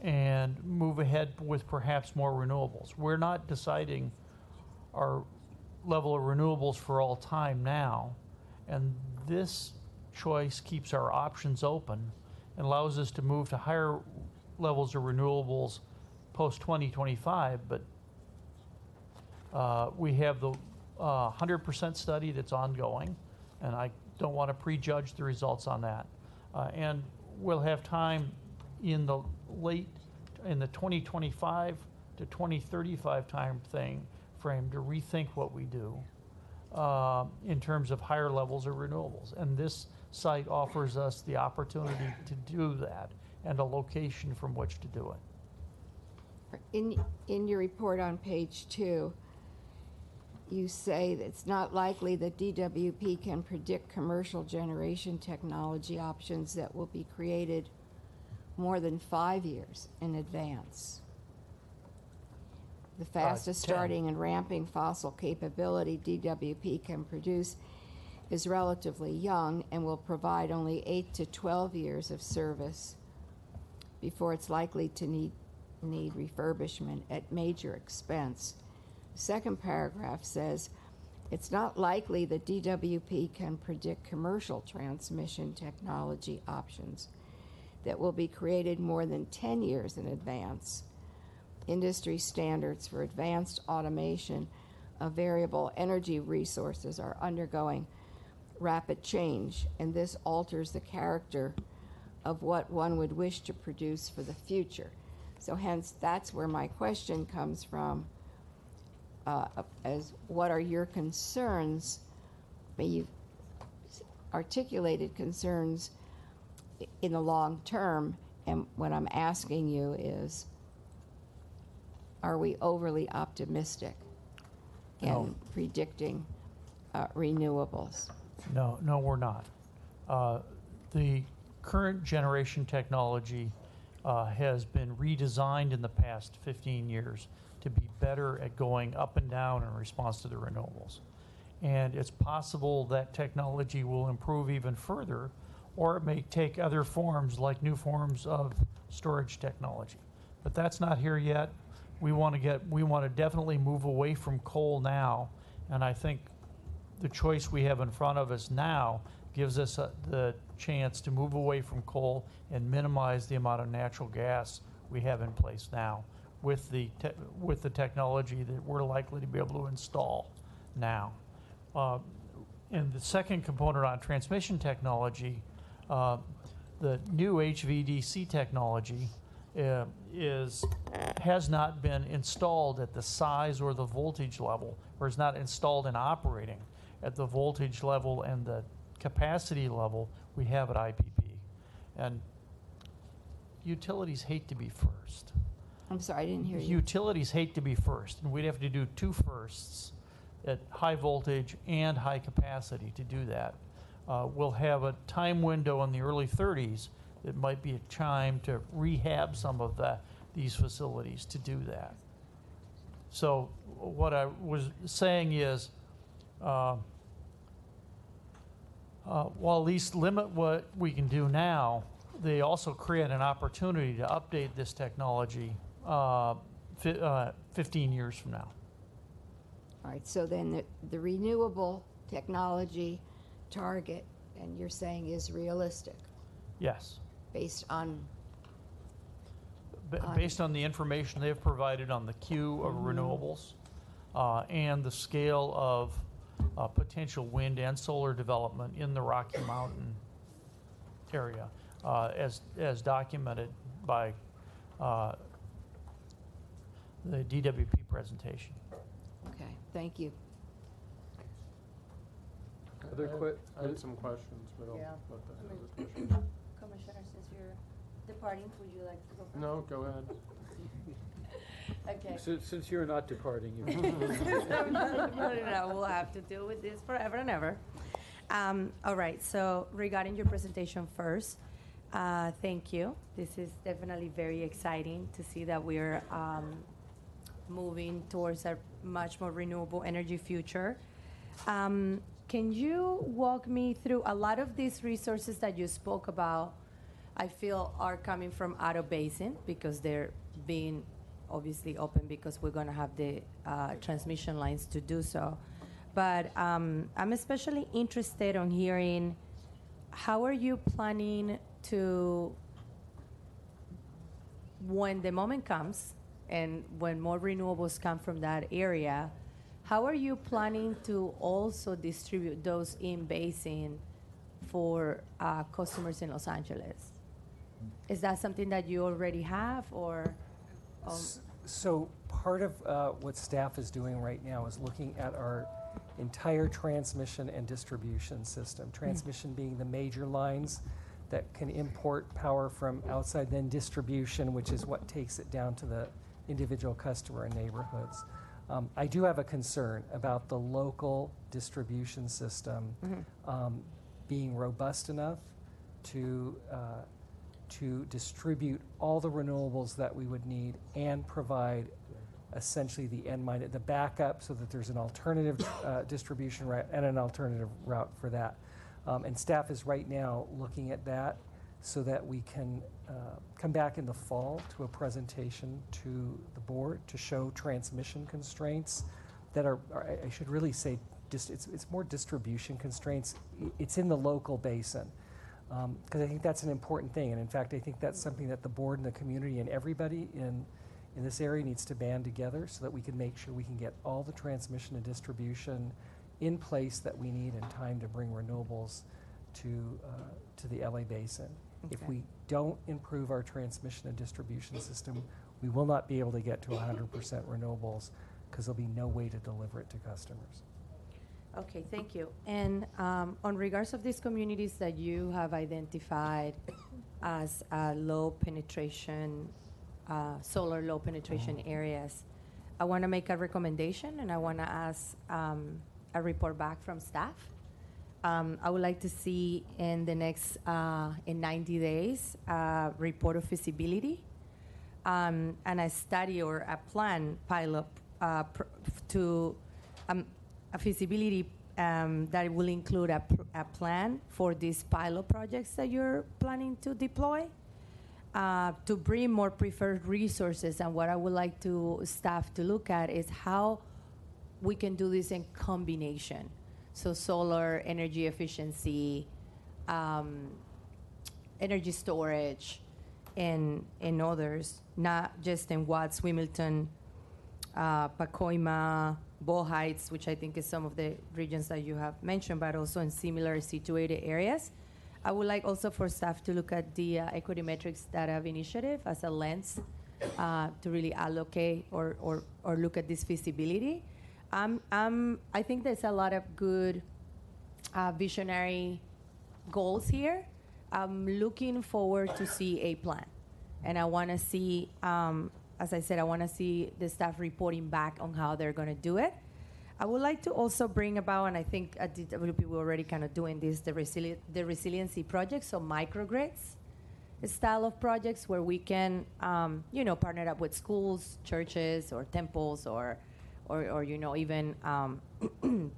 Speaker 13: and move ahead with perhaps more renewables. We're not deciding our level of renewables for all time now, and this choice keeps our options open and allows us to move to higher levels of renewables post 2025, but we have the 100% study that's ongoing, and I don't want to prejudge the results on that. And we'll have time in the 2025 to 2035 frame to rethink what we do in terms of higher levels of renewables. And this site offers us the opportunity to do that and a location from which to do it.
Speaker 9: In your report on page 2, you say that it's not likely that DWP can predict commercial generation technology options that will be created more than 5 years in advance. The fastest starting and ramping fossil capability DWP can produce is relatively young and will provide only 8 to 12 years of service before it's likely to need refurbishment at major expense. The second paragraph says, it's not likely that DWP can predict commercial transmission technology options that will be created more than 10 years in advance. Industry standards for advanced automation of variable energy resources are undergoing rapid change, and this alters the character of what one would wish to produce for the future. So hence, that's where my question comes from, as what are your concerns but you've articulated concerns in the long term, and what I'm asking you is, are we overly optimistic in predicting renewables?
Speaker 13: No, we're not. The current generation technology has been redesigned in the past 15 years to be better at going up and down in response to the renewables. And it's possible that technology will improve even further, or it may take other forms, like new forms of storage technology. But that's not here yet. We want to definitely move away from coal now, and I think the choice we have in front of us now gives us the chance to move away from coal and minimize the amount of natural gas we have in place now with the technology that we're likely to be able to install now. And the second component on transmission technology, the new HVDC technology has not been installed at the size or the voltage level, or is not installed and operating at the voltage level and the capacity level we have at IPP. And utilities hate to be first.
Speaker 9: I'm sorry, I didn't hear you.
Speaker 13: Utilities hate to be first, and we'd have to do two firsts at high voltage and high capacity to do that. We'll have a time window in the early 30s that might be a time to rehab some of these facilities to do that. So what I was saying is, while these limit what we can do now, they also create an opportunity to update this technology 15 years from now.
Speaker 9: All right, so then the renewable technology target, and you're saying is realistic?
Speaker 13: Yes.
Speaker 9: Based on?
Speaker 13: Based on the information they've provided on the queue of renewables and the scale of potential wind and solar development in the Rocky Mountain area, as documented by the DWP presentation.
Speaker 9: Okay, thank you.
Speaker 11: I had some questions, but I'll let the other questions.
Speaker 12: Commissioner, since you're departing, would you like to go first?
Speaker 11: No, go ahead.
Speaker 12: Okay.
Speaker 2: Since you're not departing, you
Speaker 12: no, we'll have to deal with this forever and ever. All right, so regarding your presentation first, thank you. This is definitely very exciting to see that we're moving towards a much more renewable energy future. Can you walk me through a lot of these resources that you spoke about? I feel are coming from out of basin because they're being obviously open because we're going to have the transmission lines to do so. But I'm especially interested on hearing how are you planning to, when the moment comes and when more renewables come from that area, how are you planning to also distribute those in basin for customers in Los Angeles? Is that something that you already have, or?
Speaker 4: So part of what staff is doing right now is looking at our entire transmission and distribution system. Transmission being the major lines that can import power from outside, then distribution, which is what takes it down to the individual customer and neighborhoods. I do have a concern about the local distribution system being robust enough to distribute all the renewables that we would need and provide essentially the backup so that there's an alternative distribution route and an alternative route for that. And staff is right now looking at that so that we can come back in the fall to a presentation to the board to show transmission constraints that are I should really say, it's more distribution constraints. It's in the local basin. Because I think that's an important thing. And in fact, I think that's something that the board and the community and everybody in this area needs to band together so that we can make sure we can get all the transmission and distribution in place that we need in time to bring renewables to the LA basin. Okay. If we don't improve our transmission and distribution system, we will not be able to get to 100% renewables because there'll be no way to deliver it to customers.
Speaker 12: Okay, thank you. And on regards of these communities that you have identified as low penetration, solar low penetration areas, I want to make a recommendation and I want to ask a report back from staff. I would like to see in the next, in 90 days, a report of feasibility and a study or a plan pilot to a feasibility that will include a plan for these pilot projects that you're planning to deploy to bring more preferred resources. And what I would like to staff to look at is how we can do this in combination. So solar, energy efficiency, energy storage, and others, not just in Watts, Wilmington, Pacoima, Bow Heights, which I think is some of the regions that you have mentioned, but also in similar situated areas. I would like also for staff to look at the Equity Metrics Data Initiative as a lens to really allocate or look at this feasibility. I think there's a lot of good visionary goals here. I'm looking forward to see a plan. And I want to see, as I said, I want to see the staff reporting back on how they're going to do it. I would like to also bring about, and I think at DWP we're already kind of doing this, the resiliency projects, so microgrids style of projects where we can, partner up with schools, churches, or temples, or even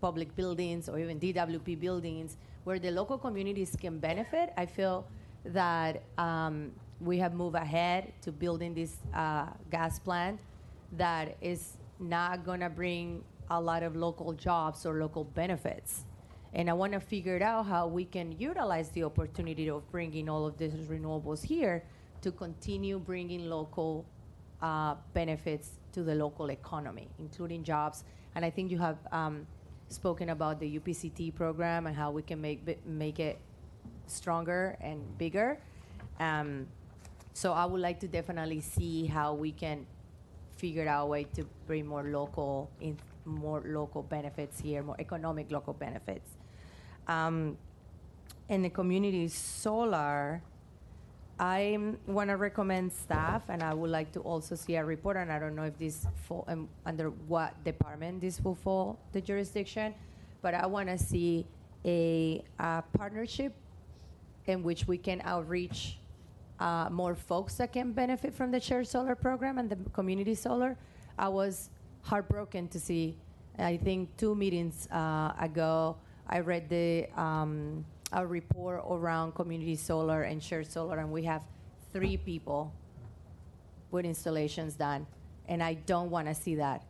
Speaker 12: public buildings, or even DWP buildings, where the local communities can benefit. I feel that we have moved ahead to building this gas plant that is not going to bring a lot of local jobs or local benefits. And I want to figure out how we can utilize the opportunity of bringing all of these renewables here to continue bringing local benefits to the local economy, including jobs. And I think you have spoken about the UPCT program and how we can make it stronger and bigger. So I would like to definitely see how we can figure out a way to bring more local benefits here, more economic local benefits. And the community solar, I want to recommend staff, and I would like to also see a report, and I don't know if this fall under what department this will fall the jurisdiction, but I want to see a partnership in which we can outreach more folks that can benefit from the shared solar program and the community solar. I was heartbroken to see, I think 2 meetings ago, I read a report around community solar and shared solar, and we have 3 people with installations done, and I don't want to see that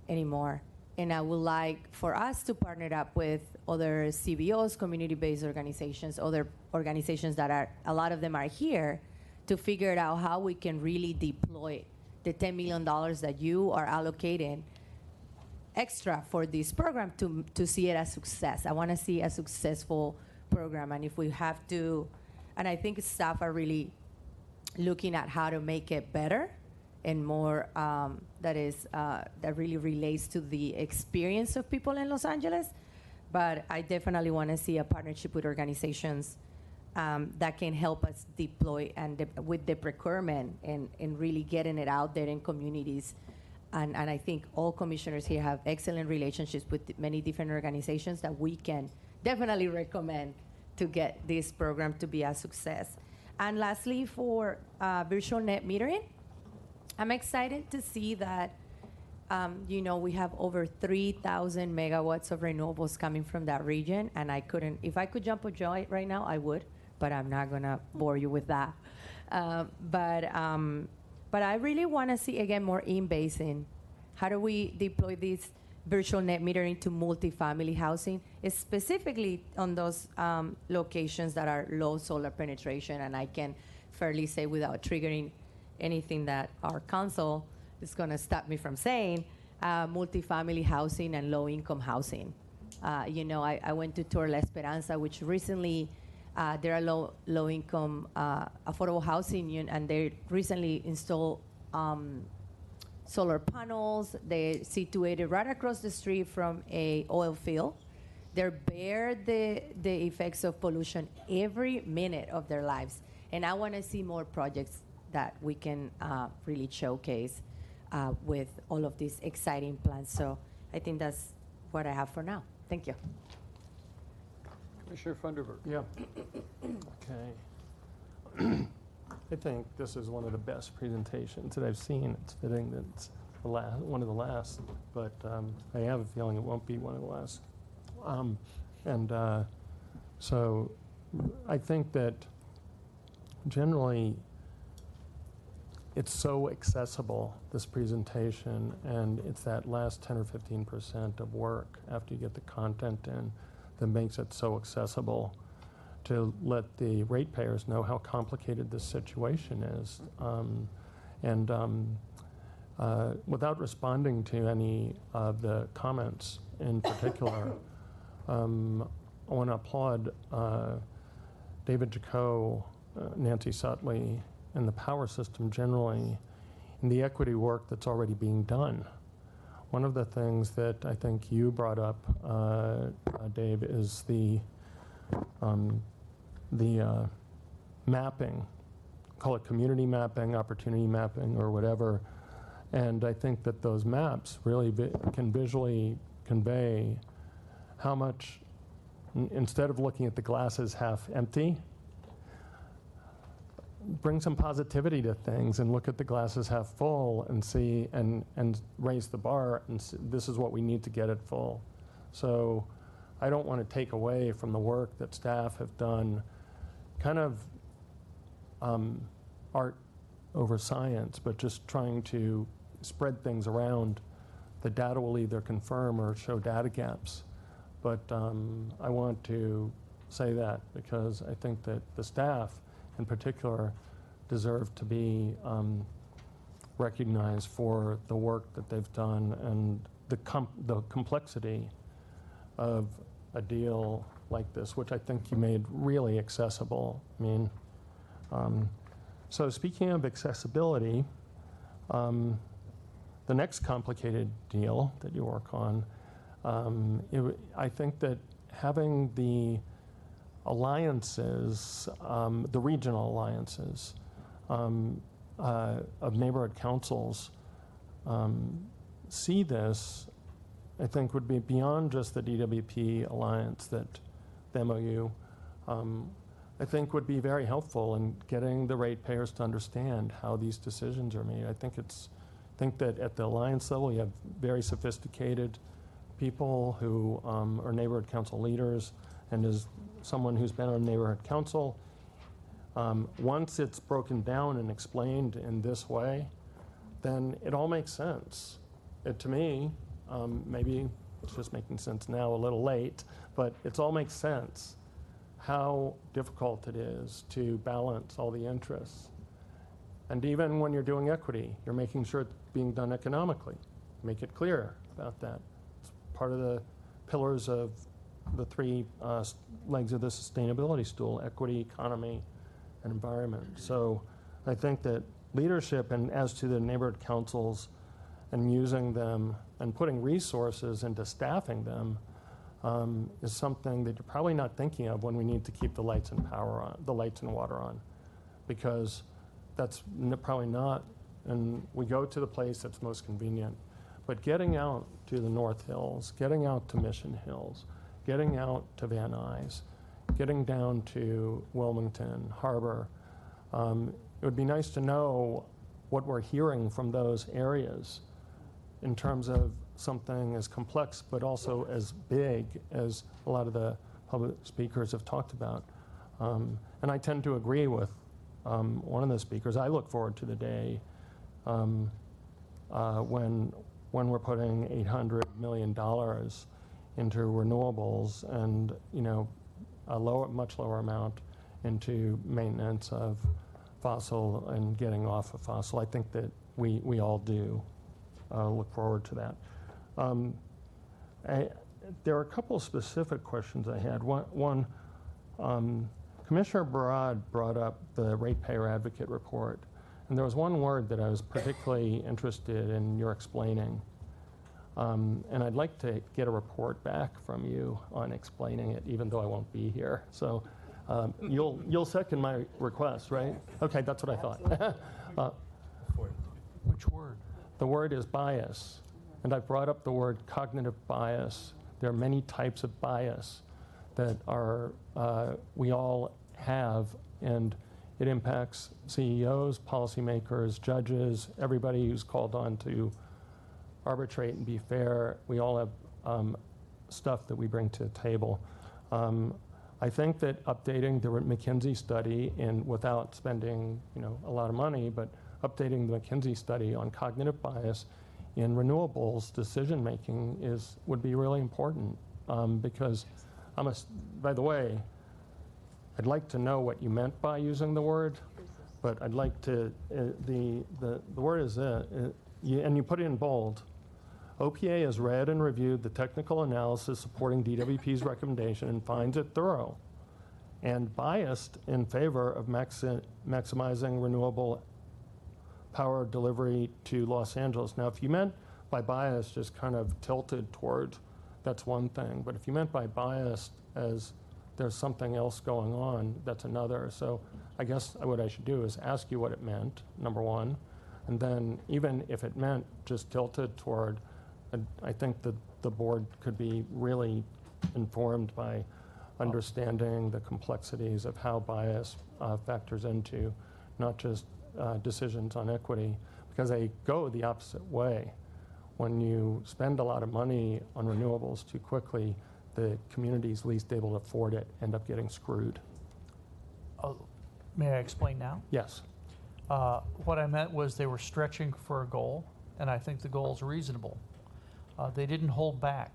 Speaker 12: anymore. And I would like for us to partner up with other CBOs, community-based organizations, other organizations that are, a lot of them are here, to figure out how we can really deploy the $10 million that you are allocating extra for this program to see it as success. I want to see a successful program, and if we have to, and I think staff are really looking at how to make it better and more that really relates to the experience of people in Los Angeles. But I definitely want to see a partnership with organizations that can help us deploy and with the procurement and really getting it out there in communities. And I think all commissioners here have excellent relationships with many different organizations that we can definitely recommend to get this program to be a success. And lastly, for virtual net metering, I'm excited to see that we have over 3,000 megawatts of renewables coming from that region, and if I could jump a joy right now, I would, but I'm not gonna bore you with that. But I really want to see, again, more in-basin. How do we deploy this virtual net metering to multifamily housing, specifically on those locations that are low solar penetration? And I can fairly say, without triggering anything that our council is going to stop me from saying, multifamily housing and low-income housing. I went to tour La Esperanza, which recently there are low-income affordable housing, and they recently installed solar panels. They're situated right across the street from a oil field, They bear the effects of pollution every minute of their lives. And I want to see more projects that we can really showcase with all of these exciting plans. So I think that's what I have for now. Thank you.
Speaker 2: Commissioner Funderburk.
Speaker 11: Yeah. Okay. I think this is one of the best presentations that I've seen. It's fitting that it's the last, one of the last, but I have a feeling it won't be one of the last. So I think that generally it's so accessible, this presentation, and it's that last 10 or 15% of work after you get the content in that makes it so accessible to let the ratepayers know how complicated this situation is. Without responding to any of the comments in particular, I want to applaud David Jaco, Nancy Sutley, and the power system generally in the equity work that's already being done. One of the things that I think you brought up, Dave, is the mapping, call it community mapping, opportunity mapping, or whatever. And I think that those maps really can visually convey how much, instead of looking at the glass as half empty, bring some positivity to things and look at the glasses half full and see and raise the bar and see, this is what we need to get it full. So I don't want to take away from the work that staff have done, kind of art over science, but just trying to spread things around. The data will either confirm or show data gaps. But I want to say that because I think that the staff in particular deserve to be recognized for the work that they've done and the complexity of a deal like this, which I think you made really accessible. I mean, so speaking of accessibility, the next complicated deal that you work on, I think that having the alliances, the regional alliances of neighborhood councils see this, I think would be beyond just the DWP alliance that the MOU, I think would be very helpful in getting the ratepayers to understand how these decisions are made. I think that at the alliance level you have very sophisticated people who are neighborhood council leaders, and as someone who's been on a neighborhood council, once it's broken down and explained in this way, then it all makes sense. To me, maybe it's just making sense now a little late, but it all makes sense how difficult it is to balance all the interests. And even when you're doing equity, you're making sure it's being done economically. Make it clear about that. It's part of the pillars of the three legs of the sustainability stool: equity, economy, and environment. So I think that leadership, and as to the neighborhood councils and using them and putting resources into staffing them, is something that you're probably not thinking of when we need to keep the lights and power on, the lights and water on, because that's probably not, and we go to the place that's most convenient. But getting out to the North Hills, getting out to Mission Hills, getting out to Van Nuys, getting down to Wilmington, Harbor, it would be nice to know what we're hearing from those areas in terms of something as complex but also as big as a lot of the public speakers have talked about. And I tend to agree with one of the speakers. I look forward to the day when we're putting $800 million into renewables and a much lower amount into maintenance of fossil and getting off of fossil. I think that we all do look forward to that. There are a couple of specific questions I had. One, Commissioner Barad brought up the Ratepayer Advocate Report, and there was one word that I was particularly interested in your explaining. And I'd like to get a report back from you on explaining it, even though I won't be here. So you'll second my request, right? Okay, that's what I thought.
Speaker 13: Which word?
Speaker 11: The word is bias. And I brought up the word cognitive bias. There are many types of bias that we all have, and it impacts CEOs, policymakers, judges, everybody who's called on to arbitrate and be fair. We all have stuff that we bring to the table. I think that updating the McKinsey study, and without spending a lot of money, but updating the McKinsey study on cognitive bias in renewables decision making would be really important, because by the way, I'd like to know what you meant by using the word, but I'd like to the word is and you put it in bold. OPA has read and reviewed the technical analysis supporting DWP's recommendation and finds it thorough and biased in favor of maximizing renewable power delivery to Los Angeles. Now, if you meant by bias just kind of tilted toward, that's one thing. But if you meant by bias as there's something else going on, that's another. So I guess what I should do is ask you what it meant, number one. And then even if it meant just tilted toward, I think that the board could be really informed by understanding the complexities of how bias factors into not just decisions on equity, because they go the opposite way. When you spend a lot of money on renewables too quickly, the communities least able to afford it end up getting screwed.
Speaker 13: May I explain now?
Speaker 11: Yes.
Speaker 13: What I meant was they were stretching for a goal, and I think the goal is reasonable. They didn't hold back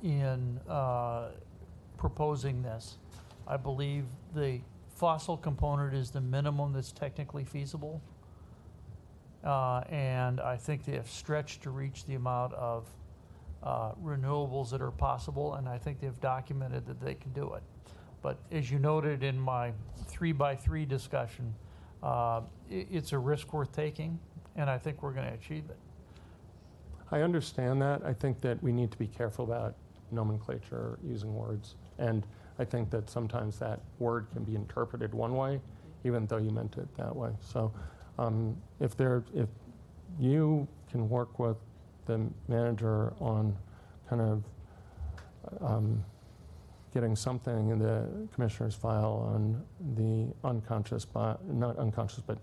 Speaker 13: in proposing this. I believe the fossil component is the minimum that's technically feasible, and I think they have stretched to reach the amount of renewables that are possible, and I think they've documented that they can do it. But as you noted in my 3x3 discussion, it's a risk worth taking, and I think we're going to achieve it.
Speaker 11: I understand that. I think that we need to be careful about nomenclature, using words. And I think that sometimes that word can be interpreted one way, even though you meant it that way. So if you can work with the manager on kind of getting something in the commissioner's file on the not unconscious, but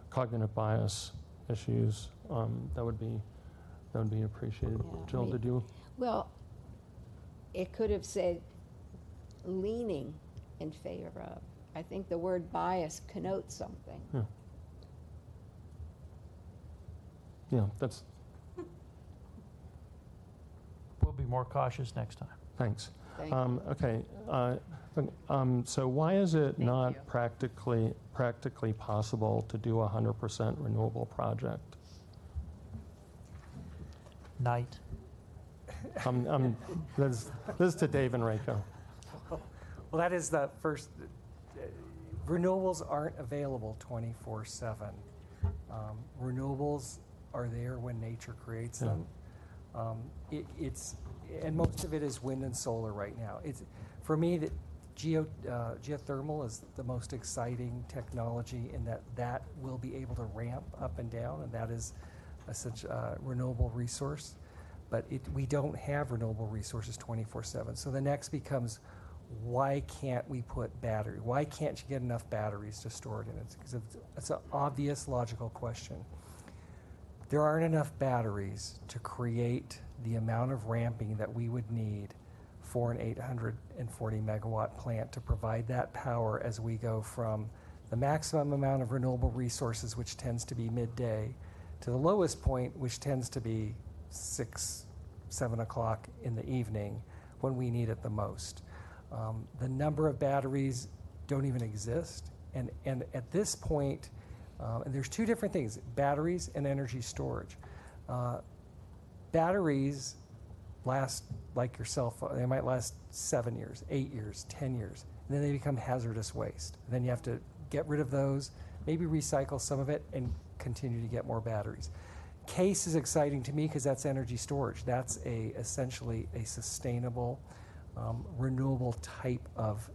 Speaker 11: cognitive bias issues, that would be appreciated.
Speaker 9: Yeah,
Speaker 11: Jill, did you?
Speaker 9: Well, it could have said leaning in favor of. I think the word bias connotes something.
Speaker 11: Yeah. Yeah, that's.
Speaker 13: We'll be more cautious next time.
Speaker 11: Thanks.
Speaker 9: Thank you.
Speaker 11: Okay. So why is it not practically possible to do a 100% renewable project?
Speaker 13: Night.
Speaker 11: This is to Dave and Reiko.
Speaker 4: Well, that is the first. Renewables aren't available 24/7. Renewables are there when nature creates them. And most of it is wind and solar right now. For me, geothermal is the most exciting technology in that will be able to ramp up and down, and that is such a renewable resource. But we don't have renewable resources 24/7. So the next becomes, why can't we put battery? Why can't you get enough batteries to store it in it? Because it's an obvious logical question. There aren't enough batteries to create the amount of ramping that we would need for an 840 megawatt plant to provide that power as we go from the maximum amount of renewable resources, which tends to be midday, to the lowest point, which tends to be 6, 7 o'clock in the evening when we need it the most. The number of batteries don't even exist. And at this point, and there's two different things, batteries and energy storage. Batteries last, like your cell phone, they might last 7 years, 8 years, 10 years. And then they become hazardous waste. And then you have to get rid of those, maybe recycle some of it, and continue to get more batteries. CASE is exciting to me because that's energy storage. That's essentially a sustainable, renewable type of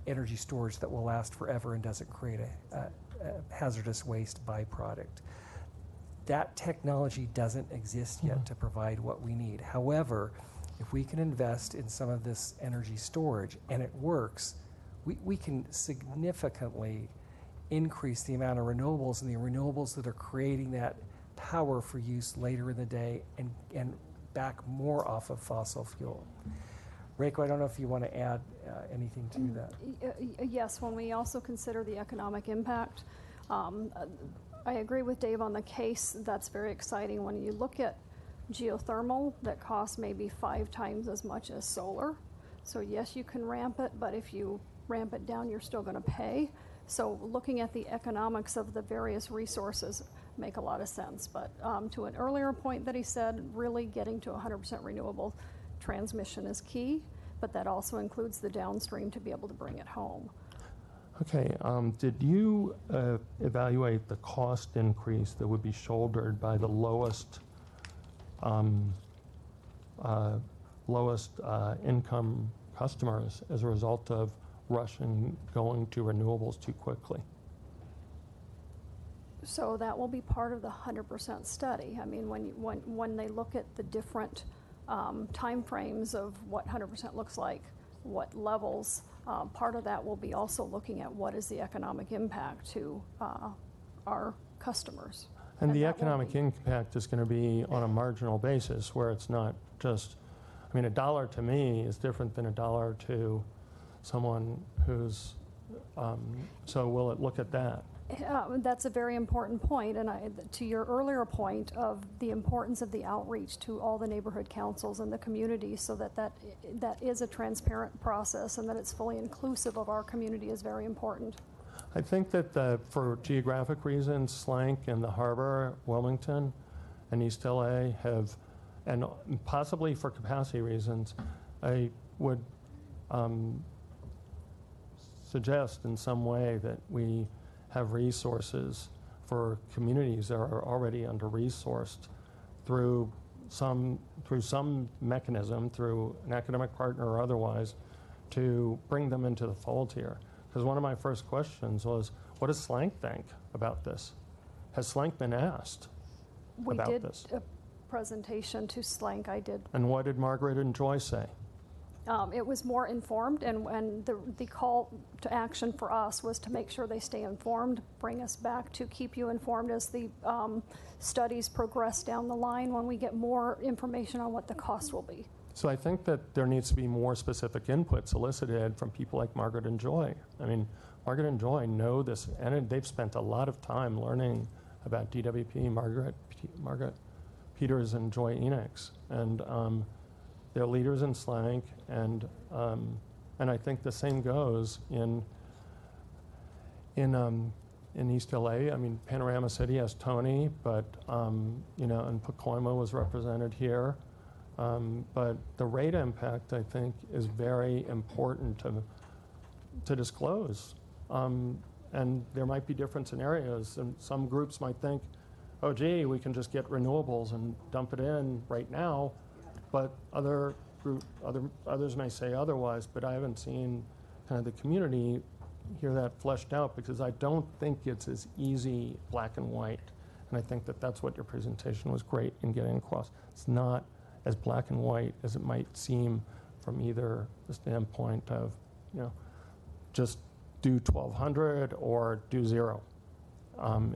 Speaker 4: energy storage that will last forever and doesn't create a hazardous waste byproduct. That technology doesn't exist yet to provide what we need. However, if we can invest in some of this energy storage and it works, we can significantly increase the amount of renewables, and the renewables that are creating that power for use later in the day and back more off of fossil fuel. Reiko, I don't know if you want to add anything to that.
Speaker 10: Yes, when we also consider the economic impact, I agree with Dave on the CASE. That's very exciting. When you look at geothermal, that costs maybe 5 times as much as solar. So yes, you can ramp it, but if you ramp it down, you're still going to pay. So looking at the economics of the various resources make a lot of sense. But to an earlier point that he said, really getting to 100% renewable transmission is key, but that also includes the downstream to be able to bring it home.
Speaker 11: Okay, did you evaluate the cost increase that would be shouldered by the lowest income customers as a result of rushing going to renewables too quickly?
Speaker 10: So that will be part of the 100% study. I mean, when they look at the different time frames of what 100% looks like, what levels, part of that will be also looking at what is the economic impact to our customers.
Speaker 11: And the economic impact is going to be on a marginal basis, where it's not just, I mean, $1 to me is different than $1 to someone who's, so will it look at that?
Speaker 10: That's a very important point, and to your earlier point of the importance of the outreach to all the neighborhood councils and the community, so that is a transparent process and that it's fully inclusive of our community is very important.
Speaker 11: I think that for geographic reasons, Slank and the Harbor, Wilmington, and East LA have, and possibly for capacity reasons, I would suggest in some way that we have resources for communities that are already under-resourced through some mechanism, through an academic partner or otherwise, to bring them into the fold here. Because one of my first questions was, what does Slank think about this? Has Slank been asked about this?
Speaker 10: We did a presentation to Slank, I did.
Speaker 11: And what did Margaret and Joy say?
Speaker 10: It was more informed, and the call to action for us was to make sure they stay informed, bring us back to keep you informed as the studies progress down the line when we get more information on what the cost will be.
Speaker 11: So I think that there needs to be more specific input solicited from people like Margaret and Joy. I mean, Margaret and Joy know this, and they've spent a lot of time learning about DWP, Margaret Peters and Joy Enix. And they're leaders in Slank, and I think the same goes in East LA. I mean, Panorama City has Tony, but you know, and Pacoima was represented here. But the rate impact, I think, is very important to disclose. And there might be different scenarios, and some groups might think, oh, gee, we can just get renewables and dump it in right now. But others may say otherwise, but I haven't seen kind of the community hear that fleshed out, because I don't think it's as easy black and white. And I think that that's what your presentation was great in getting across. It's not as black and white as it might seem from either the standpoint of, you know, just do 1,200 or do 0.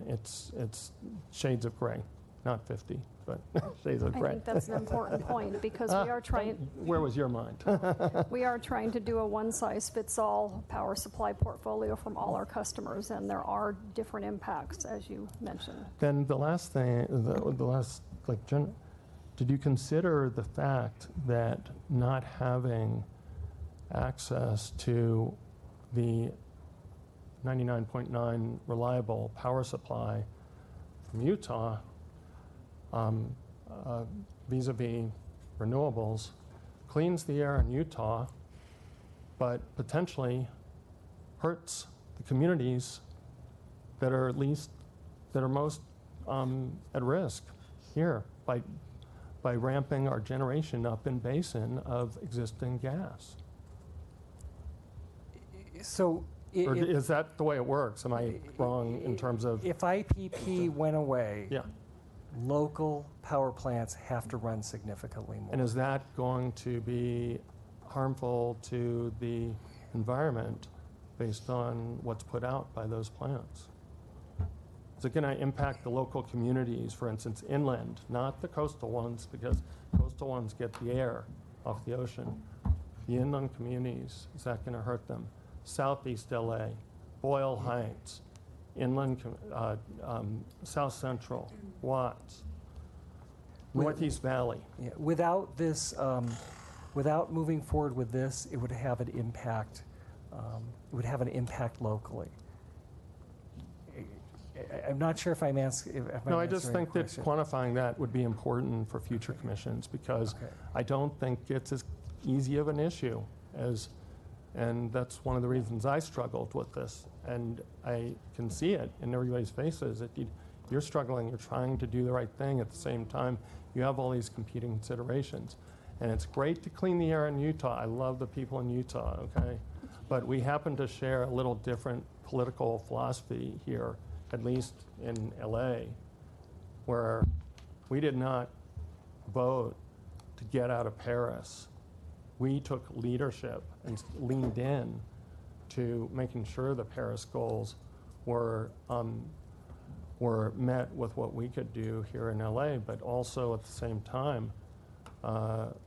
Speaker 11: It's shades of gray, not 50. But shades of gray.
Speaker 10: I think that's an important point, because we are trying.
Speaker 11: Where was your mind?
Speaker 10: We are trying to do a one-size-fits-all power supply portfolio from all our customers, and there are different impacts, as you mentioned.
Speaker 11: Then the last thing, did you consider the fact that not having access to the 99.9 reliable power supply from Utah, vis-a-vis renewables, cleans the air in Utah, but potentially hurts the communities that are most at risk here by ramping our generation up in basin of existing gas.
Speaker 4: So
Speaker 11: Or is that the way it works? Am I wrong in terms of?
Speaker 4: if IPP went away,
Speaker 11: Yeah.
Speaker 4: local power plants have to run significantly more.
Speaker 11: And is that going to be harmful to the environment based on what's put out by those plants? Is it going to impact the local communities, for instance, inland, not the coastal ones, because coastal ones get the air off the ocean. The inland communities, is that going to hurt them? Southeast LA, Boyle Heights, inland, South Central, Watts, Northeast Valley.
Speaker 4: Yeah, without this, without moving forward with this, it would have an impact. It would have an impact locally. I'm not sure if I'm asking.
Speaker 11: No, I just think that quantifying that would be important for future commissions, because I don't think it's as easy of an issue as, and that's one of the reasons I struggled with this. And I can see it in everybody's faces that you're struggling, you're trying to do the right thing at the same time. You have all these competing considerations. And it's great to clean the air in Utah. I love the people in Utah, okay? But we happen to share a little different political philosophy here, at least in LA, where we did not vote to get out of Paris. We took leadership and leaned in to making sure the Paris goals were met with what we could do here in LA, but also at the same time,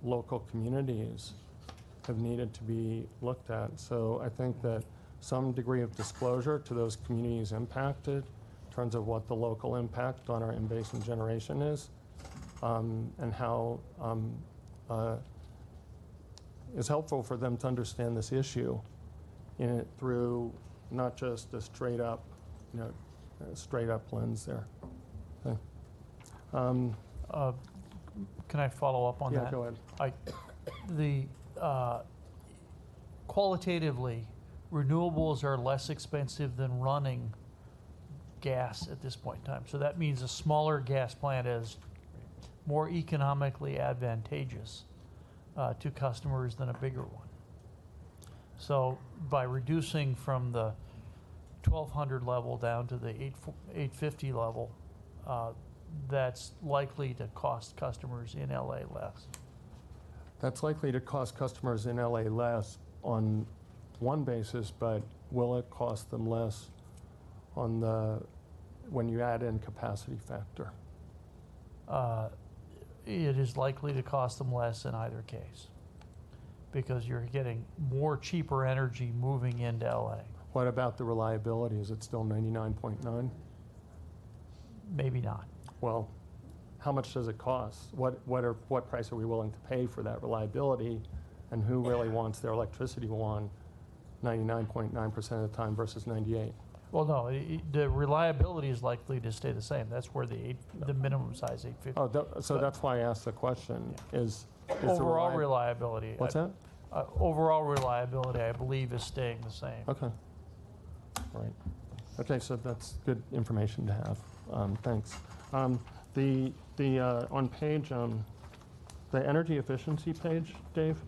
Speaker 11: local communities have needed to be looked at. So I think that some degree of disclosure to those communities impacted in terms of what the local impact on our in-basin generation is, and how is helpful for them to understand this issue in it through not just a straight up lens there. Okay.
Speaker 13: Can I follow up on that?
Speaker 11: Yeah, go ahead.
Speaker 13: Qualitatively, renewables are less expensive than running gas at this point in time. So that means a smaller gas plant is more economically advantageous to customers than a bigger one. So by reducing from the 1200 level down to the 850 level, that's likely to cost customers in LA less.
Speaker 11: That's likely to cost customers in LA less on one basis, but will it cost them less on when you add in capacity factor?
Speaker 13: It is likely to cost them less in either case, because you're getting more cheaper energy moving into LA.
Speaker 11: What about the reliability? Is it still 99.9?
Speaker 13: Maybe not.
Speaker 11: Well, how much does it cost? What price are we willing to pay for that reliability? And who really wants their electricity on 99.9% of the time versus 98?
Speaker 13: Well, no, the reliability is likely to stay the same. That's where the minimum size 850.
Speaker 11: Oh, so that's why I asked the question. Is
Speaker 13: overall reliability?
Speaker 11: What's that?
Speaker 13: Overall reliability, I believe, is staying the same.
Speaker 11: Okay. Right. Okay, so that's good information to have. Thanks. On page, the energy efficiency page, Dave.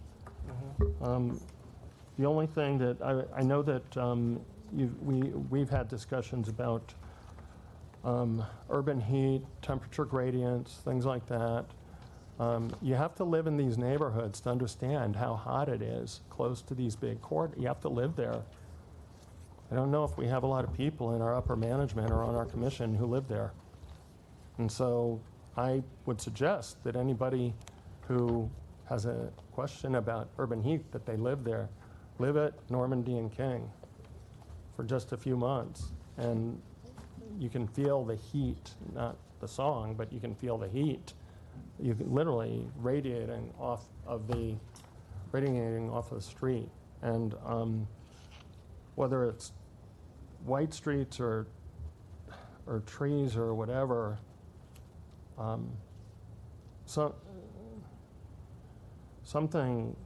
Speaker 11: The only thing that I know that we've had discussions about urban heat, temperature gradients, things like that. You have to live in these neighborhoods to understand how hot it is close to these big corridors. You have to live there. I don't know if we have a lot of people in our upper management or on our commission who live there. And so I would suggest that anybody who has a question about urban heat, that they live there, live at Normandy and King for just a few months. And you can feel the heat, not the song, but you can feel the heat. You can literally radiating off of the street. And whether it's white streets or trees or whatever, something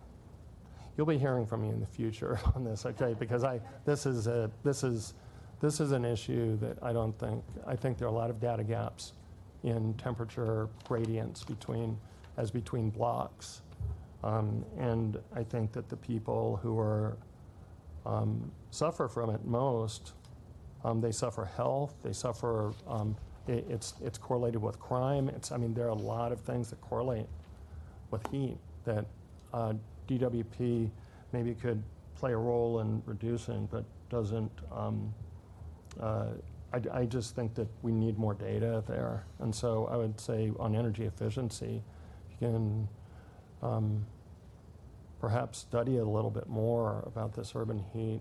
Speaker 11: you'll be hearing from me in the future on this, okay? Because this is an issue that I think there are a lot of data gaps in temperature gradients between blocks. And I think that the people who are suffer from it most, they suffer health, they suffer, it's correlated with crime. There are a lot of things that correlate with heat that DWP maybe could play a role in reducing, but doesn't. I just think that we need more data there. And so I would say on energy efficiency, you can perhaps study a little bit more about this urban heat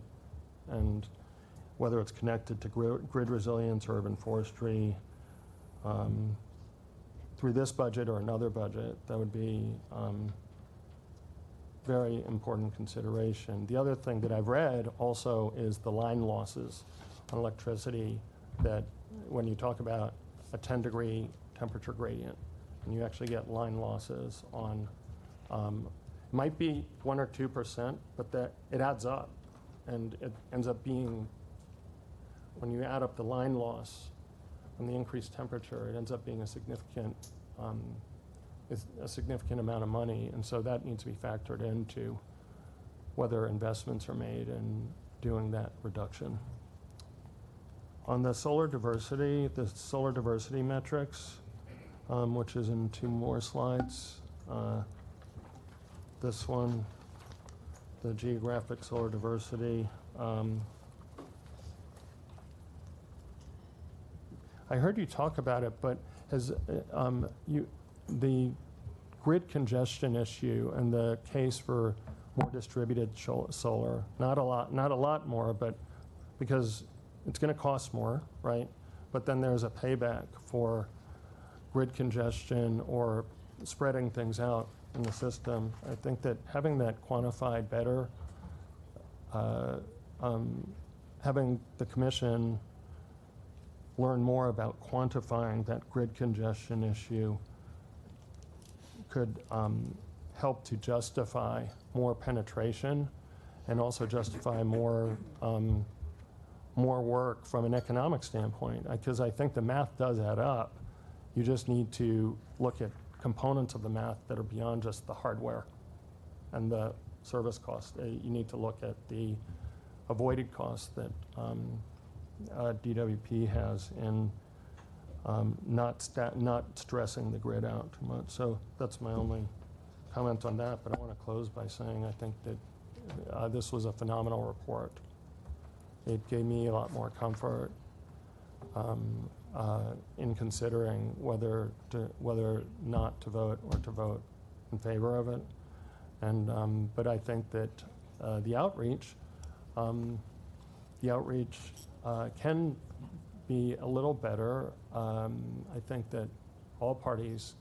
Speaker 11: and whether it's connected to grid resilience, urban forestry, through this budget or another budget. That would be very important consideration. The other thing that I've read also is the line losses on electricity, that when you talk about a 10-degree temperature gradient, and you actually get line losses on, it might be 1 or 2%, but that it adds up, and it ends up being, when you add up the line loss and the increased temperature, it ends up being a significant amount of money, and so that needs to be factored into whether investments are made in doing that reduction. On the solar diversity metrics, which is in 2 more slides. This one, the geographic solar diversity. I heard you talk about it, but has the grid congestion issue and the case for more distributed solar, not a lot more, but because it's going to cost more, right? But then there's a payback for grid congestion or spreading things out in the system. I think that having that quantified better, having the commission learn more about quantifying that grid congestion issue could help to justify more penetration and also justify more work from an economic standpoint, because I think the math does add up. You just need to look at components of the math that are beyond just the hardware and the service cost. You need to look at the avoided costs that DWP has in not stressing the grid out too much. So that's my only comment on that, but I want to close by saying I think that this was a phenomenal report. It gave me a lot more comfort in considering whether not to vote or to vote in favor of it. And but I think that the outreach can be a little better. I think that all parties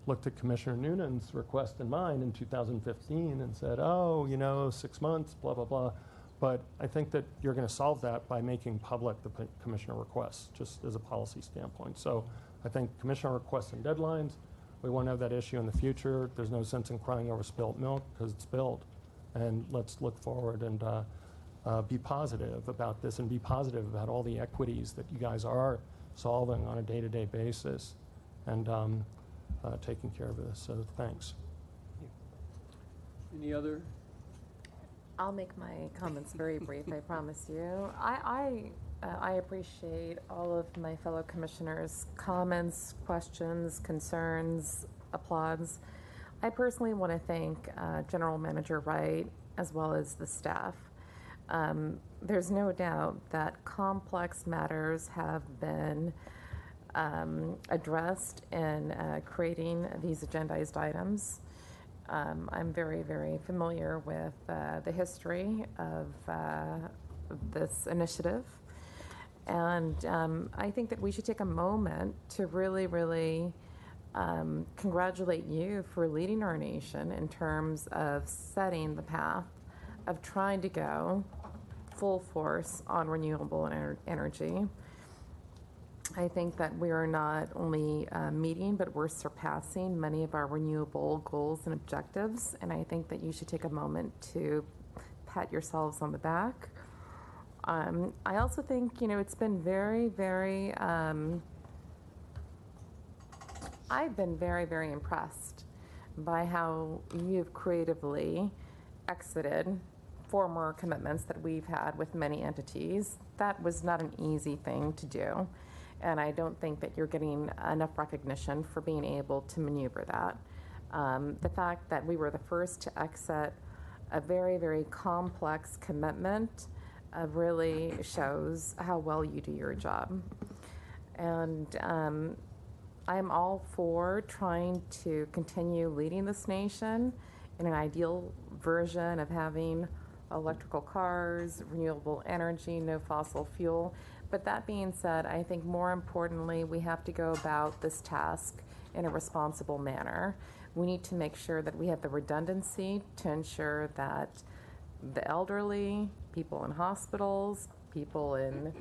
Speaker 11: looked at Commissioner Noonan's request in mind in 2015 and said, oh, 6 months, blah, blah, blah. But I think that you're going to solve that by making public the commissioner requests, just as a policy standpoint. So I think commissioner requests and deadlines, we won't have that issue in the future. There's no sense in crying over spilt milk because it's spilled. And let's look forward and be positive about this and be positive about all the equities that you guys are solving on a day-to-day basis and taking care of this. So thanks.
Speaker 2: Any other?
Speaker 8: I'll make my comments very brief, I promise you. I appreciate all of my fellow commissioners' comments, questions, concerns, applauds. I personally want to thank General Manager Wright as well as the staff. There's no doubt that complex matters have been addressed in creating these agendized items. I'm very, very familiar with the history of this initiative. And I think that we should take a moment to really, really congratulate you for leading our nation in terms of setting the path of trying to go full force on renewable energy. I think that we are not only meeting, but we're surpassing many of our renewable goals and objectives. And I think that you should take a moment to pat yourselves on the back. I also think, it's been very, very I've been very, very impressed by how you've creatively exited former commitments that we've had with many entities. That was not an easy thing to do, and I don't think that you're getting enough recognition for being able to maneuver that. The fact that we were the first to exit a very, very complex commitment really shows how well you do your job. And I'm all for trying to continue leading this nation in an ideal version of having electrical cars, renewable energy, no fossil fuel. But that being said, I think more importantly, we have to go about this task in a responsible manner. We need to make sure that we have the redundancy to ensure that the elderly, people in hospitals, people in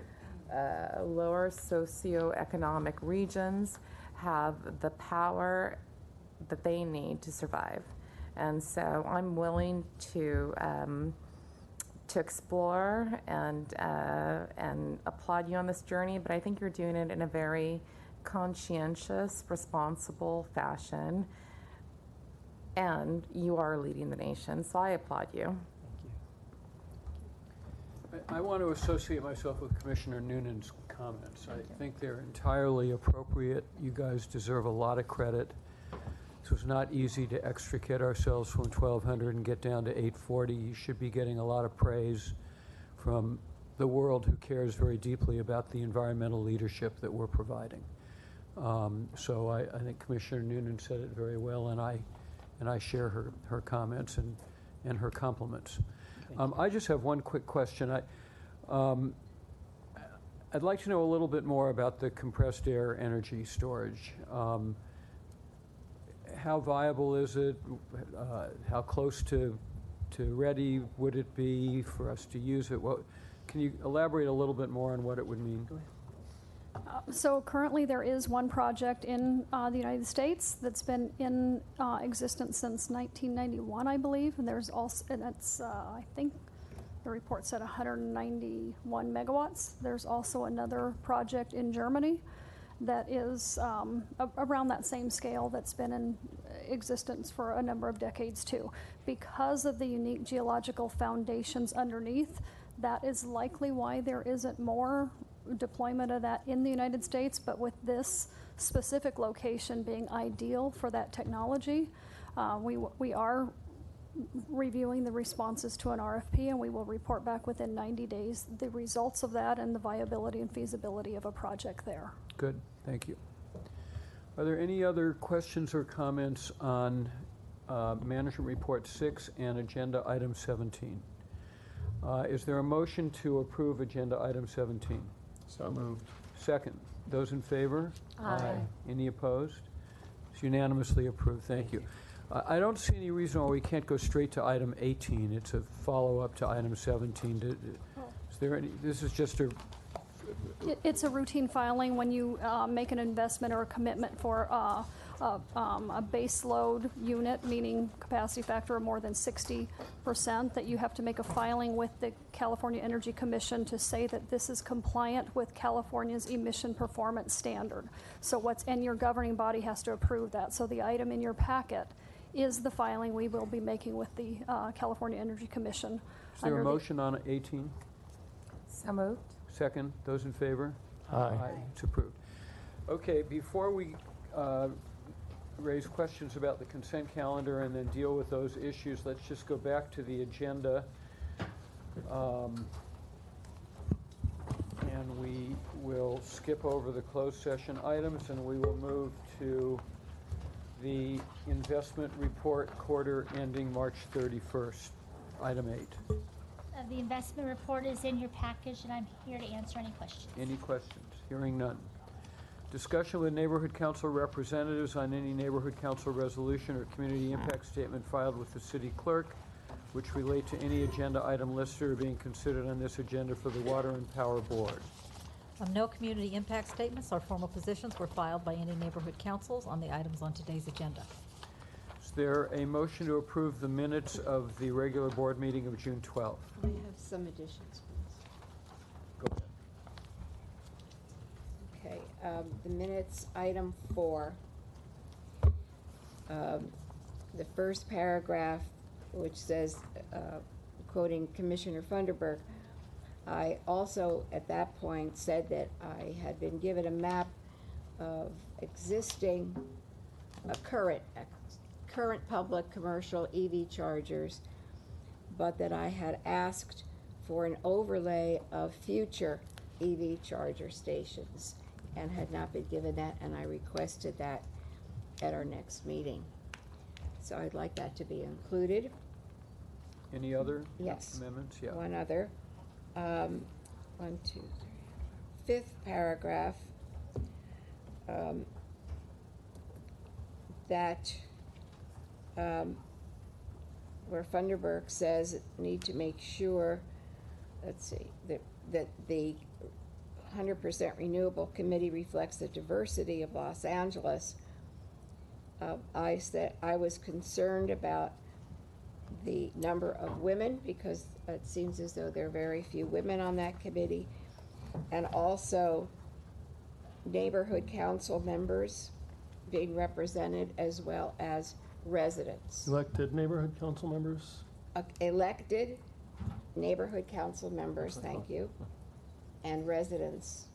Speaker 8: lower socioeconomic regions have the power that they need to survive. And so I'm willing to explore and applaud you on this journey, but I think you're doing it in a very conscientious, responsible fashion, and you are leading the nation, so I applaud you.
Speaker 2: I want to associate myself with Commissioner Noonan's comments. I think they're entirely appropriate. You guys deserve a lot of credit. This was not easy to extricate ourselves from 1,200 and get down to 840. You should be getting a lot of praise from the world who cares very deeply about the environmental leadership that we're providing. So I think Commissioner Noonan said it very well, and I share her comments and her compliments. I just have one quick question. I'd like to know a little bit more about the compressed air energy storage. How viable is it? How close to ready would it be for us to use it? Can you elaborate a little bit more on what it would mean?
Speaker 10: So currently there is one project in the United States that's been in existence since 1991, I believe, and there's also, and it's I think the report said 191 megawatts. There's also another project in Germany that is around that same scale that's been in existence for a number of decades too. Because of the unique geological foundations underneath, that is likely why there isn't more deployment of that in the United States, but with this specific location being ideal for that technology, we are reviewing the responses to an RFP, and we will report back within 90 days the results of that and the viability and feasibility of a project there.
Speaker 2: Good, thank you. Are there any other questions or comments on Management Report 6 and Agenda Item 17? Is there a motion to approve Agenda Item 17?
Speaker 11: So moved.
Speaker 2: Second. Those in favor?
Speaker 8: Aye.
Speaker 2: Any opposed? It's unanimously approved. Thank you. I don't see any reason why we can't go straight to Item 18. It's a follow-up to Item 17. Is there any? This is just a.
Speaker 10: It's a routine filing when you make an investment or a commitment for a base load unit, meaning capacity factor of more than 60%, that you have to make a filing with the California Energy Commission to say that this is compliant with California's emission performance standard. So and your governing body has to approve that. So the item in your packet is the filing we will be making with the California Energy Commission.
Speaker 2: Is there a motion on 18?
Speaker 8: So moved.
Speaker 2: Second. Those in favor?
Speaker 11: Aye.
Speaker 2: It's approved. Okay, before we raise questions about the consent calendar and then deal with those issues, let's just go back to the agenda. And we will skip over the closed session items, and we will move to the investment report quarter ending March 31st, item 8.
Speaker 14: The investment report is in your package, and I'm here to answer any questions.
Speaker 2: Any questions? Hearing none. Discussion with neighborhood council representatives on any neighborhood council resolution or community impact statement filed with the city clerk, which relate to any agenda item listed or being considered on this agenda for the Water and Power Board.
Speaker 3: No community impact statements or formal positions were filed by any neighborhood councils on the items on today's agenda.
Speaker 2: Is there a motion to approve the minutes of the regular board meeting of June 12th?
Speaker 9: I have some additions, please.
Speaker 2: Go ahead.
Speaker 9: Okay, the minutes, item 4. the first paragraph, which says, quoting Commissioner Funderburk, I also at that point said that I had been given a map of existing current public commercial EV chargers, but that I had asked for an overlay of future EV charger stations and had not been given that, and I requested that at our next meeting. So I'd like that to be included.
Speaker 2: Any other
Speaker 9: Yes.
Speaker 2: amendments? Yeah.
Speaker 9: One other. 1, 2, 3. Fifth paragraph. Where Funderburk says need to make sure, let's see, that the 100% renewable committee reflects the diversity of Los Angeles. I said I was concerned about the number of women because it seems as though there are very few women on that committee, and also neighborhood council members being represented as well as residents.
Speaker 11: Elected neighborhood council members?
Speaker 9: Elected neighborhood council members, thank you, and residents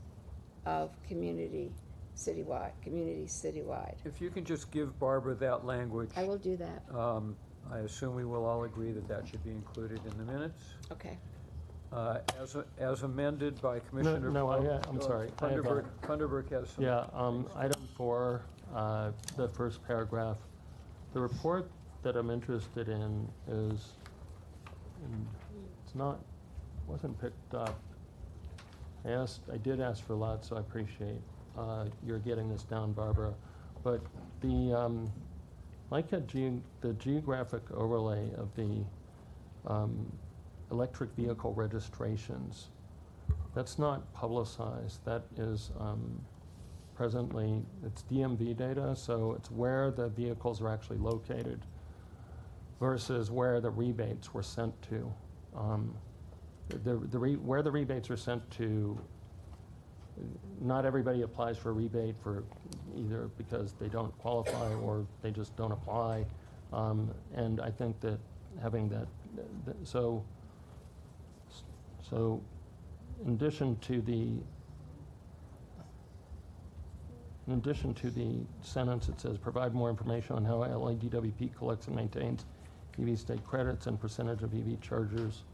Speaker 9: of communities citywide.
Speaker 2: If you can just give Barbara that language.
Speaker 9: I will do that.
Speaker 2: I assume we will all agree that that should be included in the minutes.
Speaker 9: Okay.
Speaker 2: As amended by Commissioner.
Speaker 11: I'm sorry.
Speaker 2: Funderburk has some.
Speaker 11: Yeah, item 4, the first paragraph. The report that I'm interested in is, wasn't picked up. I did ask for a lot, so I appreciate you're getting this down, Barbara. But the geographic overlay of the electric vehicle registrations, that's not publicized. That is presently, it's DMV data, so it's where the vehicles are actually located versus where the rebates were sent to. Where the rebates are sent to, not everybody applies for a rebate for either because they don't qualify or they just don't apply. And I think that having that, so in addition to the sentence that says provide more information on how LADWP collects and maintains EV state credits and percentage of EV chargers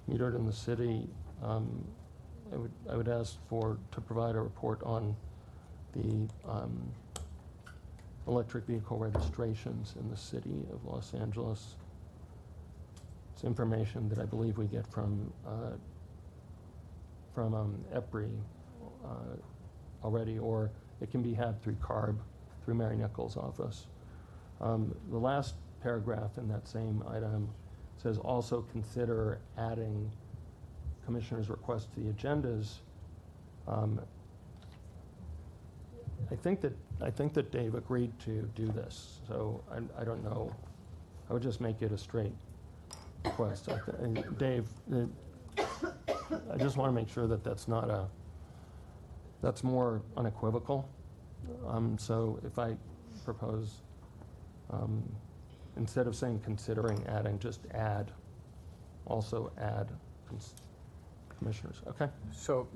Speaker 11: metered in the city, I would ask to provide a report on the electric vehicle registrations in the city of Los Angeles. It's information that I believe we get from EPRI already, or it can be had through CARB, through Mary Nichols' office. The last paragraph in that same item says also consider adding commissioners' requests to the agendas. I think that Dave agreed to do this, so I don't know. I would just make it a straight request. Dave, I just want to make sure that that's more unequivocal. So if I propose, instead of saying considering adding, just also add commissioners, okay?
Speaker 2: So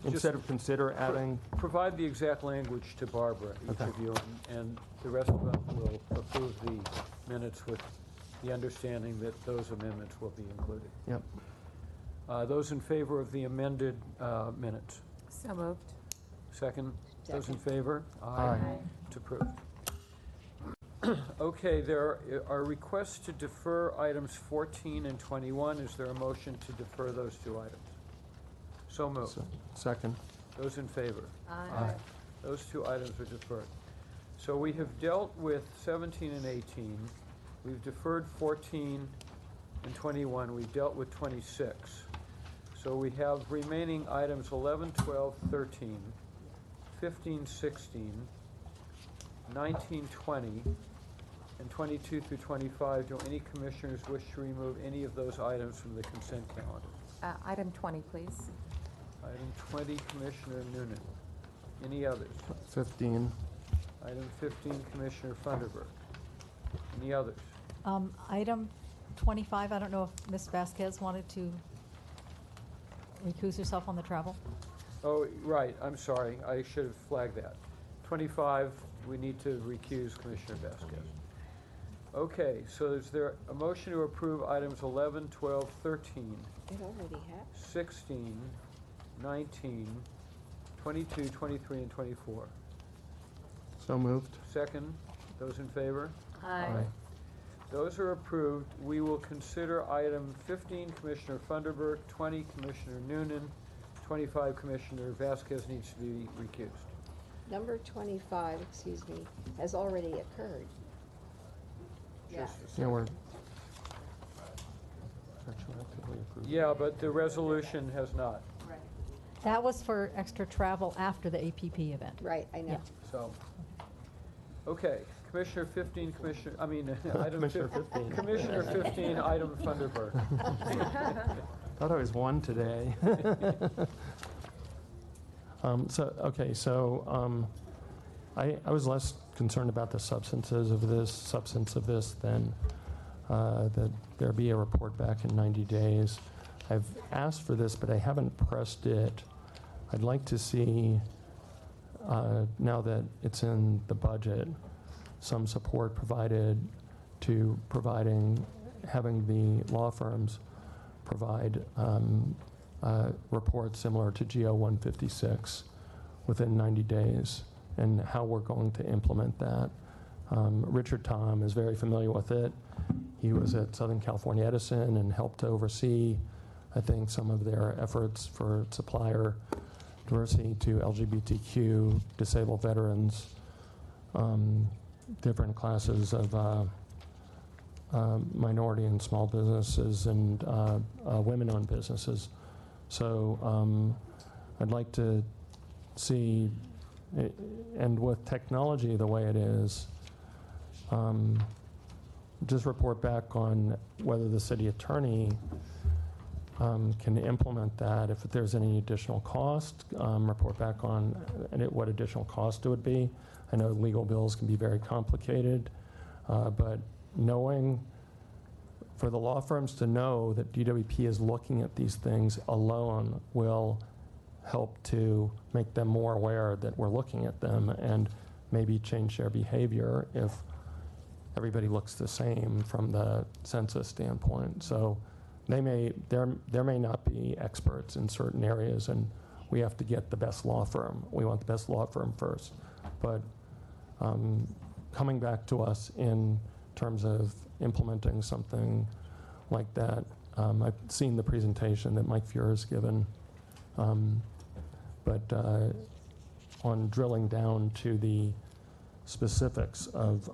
Speaker 11: instead of consider adding.
Speaker 2: Provide the exact language to Barbara, each of you, and the rest of us will approve the minutes with the understanding that those amendments will be included.
Speaker 11: Yep.
Speaker 2: Those in favor of the amended minutes?
Speaker 8: So moved.
Speaker 2: Second? Those in favor?
Speaker 11: Aye.
Speaker 2: It's approved. Okay, there are requests to defer items 14 and 21. Is there a motion to defer those two items? So moved.
Speaker 11: Second.
Speaker 2: Those in favor?
Speaker 9: Aye.
Speaker 2: Those two items are deferred. So we have dealt with 17 and 18. We've deferred 14 and 21. We've dealt with 26. So we have remaining items 11, 12, 13, 15, 16, 19, 20, and 22 through 25. Do any commissioners wish to remove any of those items from the consent calendar?
Speaker 8: Item 20, please.
Speaker 2: Item 20, Commissioner Noonan. Any others?
Speaker 11: 15.
Speaker 2: Item 15, Commissioner Funderburk. Any others?
Speaker 3: Item 25, I don't know if Ms. Vasquez wanted to recuse herself on the travel.
Speaker 2: Oh, right, I'm sorry, I should have flagged that. 25, we need to recuse Commissioner Vasquez. Okay, so is there a motion to approve items 11, 12, 13,
Speaker 9: It already happened.
Speaker 2: 16, 19, 22, 23, and 24?
Speaker 11: So moved.
Speaker 2: Second, those in favor?
Speaker 3: Aye.
Speaker 2: Those are approved. We will consider item 15, Commissioner Funderburk, 20, Commissioner Noonan, 25, Commissioner Vasquez needs to be recused.
Speaker 9: Number 25, excuse me, has already occurred.
Speaker 2: Yeah.
Speaker 11: Yeah, we're retroactively approved.
Speaker 2: Yeah, but the resolution has not.
Speaker 3: That was for extra travel after the APP event.
Speaker 9: Right, I know.
Speaker 3: Yeah.
Speaker 2: So, okay, Commissioner 15, item
Speaker 11: Commissioner 15.
Speaker 2: Commissioner 15, item Funderburk.
Speaker 11: Thought I was one today. I was less concerned about the substance of this than that there be a report back in 90 days. I've asked for this, but I haven't pressed it. I'd like to see, now that it's in the budget, some support provided to having the law firms provide reports similar to GO 156 within 90 days and how we're going to implement that. Richard Tom is very familiar with it. He was at Southern California Edison and helped to oversee, I think, some of their efforts for supplier diversity to LGBTQ, disabled veterans, different classes of minority and small businesses and women-owned businesses. So I'd like to see, and with technology the way it is, just report back on whether the city attorney can implement that. If there's any additional cost, report back on what additional cost it would be. I know legal bills can be very complicated, but knowing, for the law firms to know that DWP is looking at these things alone will help to make them more aware that we're looking at them and maybe change their behavior if everybody looks the same from the census standpoint. So there may not be experts in certain areas, and we have to get the best law firm. We want the best law firm first. But coming back to us in terms of implementing something like that, I've seen the presentation that Mike Fuhr has given, but on drilling down to the specifics of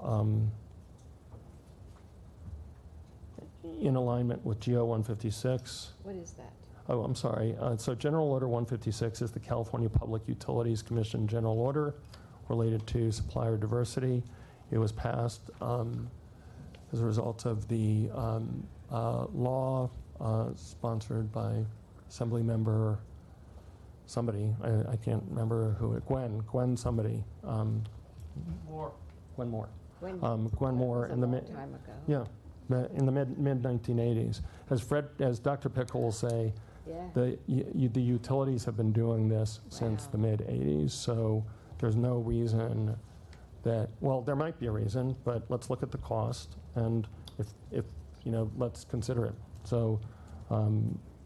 Speaker 11: in alignment with GO 156.
Speaker 9: What is that?
Speaker 11: Oh, I'm sorry. So General Order 156 is the California Public Utilities Commission General Order related to supplier diversity. It was passed as a result of the law sponsored by Assembly Member somebody. I can't remember who it. Gwen somebody.
Speaker 13: Moore.
Speaker 11: Gwen Moore.
Speaker 9: Gwen
Speaker 11: Moore in the
Speaker 9: time ago.
Speaker 11: Yeah. In the mid 1980s, as Dr. Pickle will say,
Speaker 9: Yeah.
Speaker 11: the utilities have been doing this since the mid 80s. So there's no reason that, well, there might be a reason, but let's look at the cost, and if let's consider it. So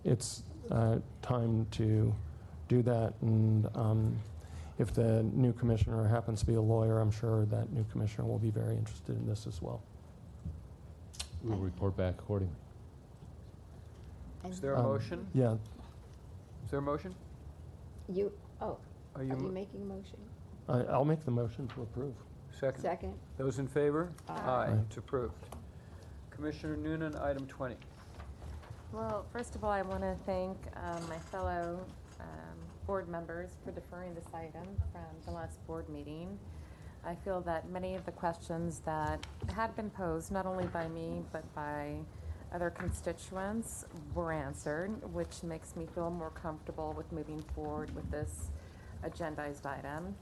Speaker 11: it's time to do that, and if the new commissioner happens to be a lawyer, I'm sure that new commissioner will be very interested in this as well.
Speaker 15: We'll report back accordingly.
Speaker 2: Is there a motion?
Speaker 11: Yeah.
Speaker 2: Is there a motion?
Speaker 9: Are you making a motion?
Speaker 11: I'll make the motion to approve.
Speaker 2: Second.
Speaker 9: Second.
Speaker 2: Those in favor?
Speaker 9: Aye.
Speaker 2: It's approved. Commissioner Noonan, item 20.
Speaker 8: Well, first of all, I want to thank my fellow board members for deferring this item from the last board meeting. I feel that many of the questions that had been posed, not only by me, but by other constituents, were answered, which makes me feel more comfortable with moving forward with this agendized item.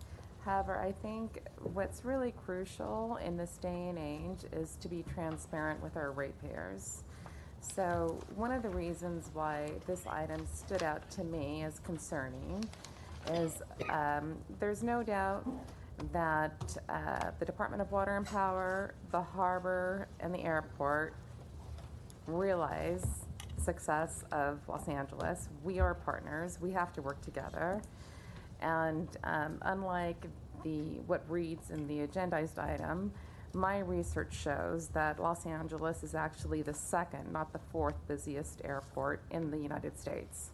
Speaker 8: However, I think what's really crucial in this day and age is to be transparent with our ratepayers. So one of the reasons why this item stood out to me as concerning is there's no doubt that the Department of Water and Power, the harbor, and the airport realize the success of Los Angeles. We are partners. We have to work together. And unlike what reads in the agendized item, my research shows that Los Angeles is actually the second, not the fourth busiest airport in the United States.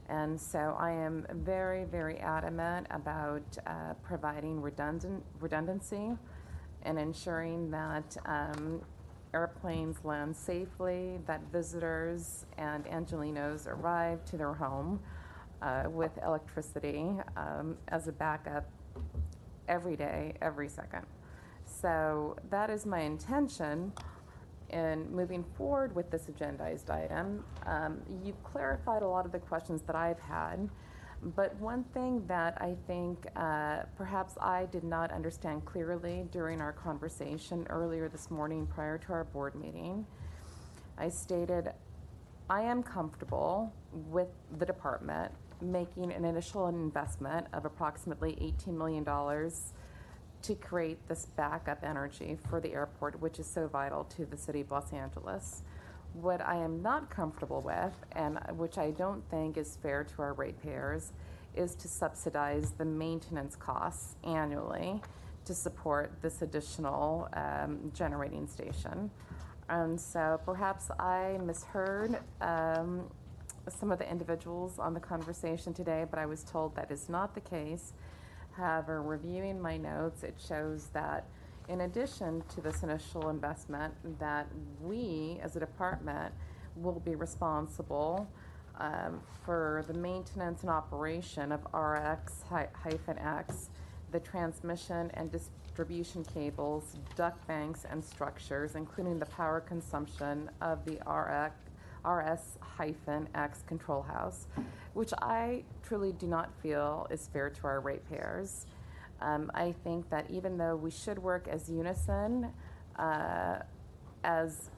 Speaker 8: And so I am very, very adamant about providing redundancy and ensuring that airplanes land safely, that visitors and Angelinos arrive to their home with electricity as a backup every day, every second. So that is my intention in moving forward with this agendized item. You've clarified a lot of the questions that I've had, but one thing that I think perhaps I did not understand clearly during our conversation earlier this morning prior to our board meeting, I stated I am comfortable with the department making an initial investment of approximately $18 million to create this backup energy for the airport, which is so vital to the city of Los Angeles. What I am not comfortable with, and which I don't think is fair to our ratepayers, is to subsidize the maintenance costs annually to support this additional generating station. And so perhaps I misheard some of the individuals on the conversation today, but I was told that is not the case. However, reviewing my notes, it shows that in addition to this initial investment, that we as a department will be responsible for the maintenance and operation of RX-X, the transmission and distribution cables, duct banks, and structures, including the power consumption of the RS-X control house, which I truly do not feel is fair to our ratepayers. I think that even though we should work as unison as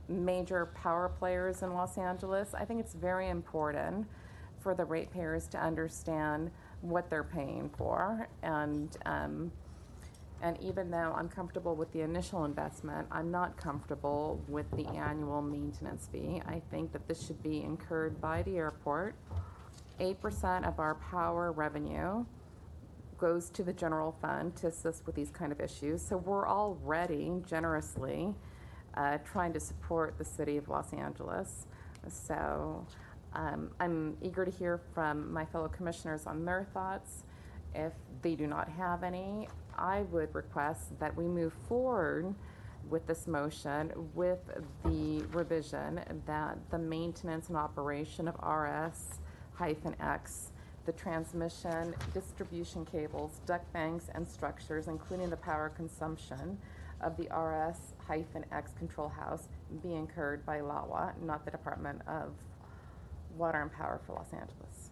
Speaker 8: major power players in Los Angeles, I think it's very important for the ratepayers to understand what they're paying for. And even though I'm comfortable with the initial investment, I'm not comfortable with the annual maintenance fee. I think that this should be incurred by the airport. 8% of our power revenue goes to the general fund to assist with these kind of issues. So we're already generously trying to support the city of Los Angeles. So I'm eager to hear from my fellow commissioners on their thoughts. If they do not have any, I would request that we move forward with this motion with the revision that the maintenance and operation of RS-X, the transmission, distribution cables, duct banks, and structures, including the power consumption of the RS-X control house, be incurred by LAWA, not the Department of Water and Power for Los Angeles.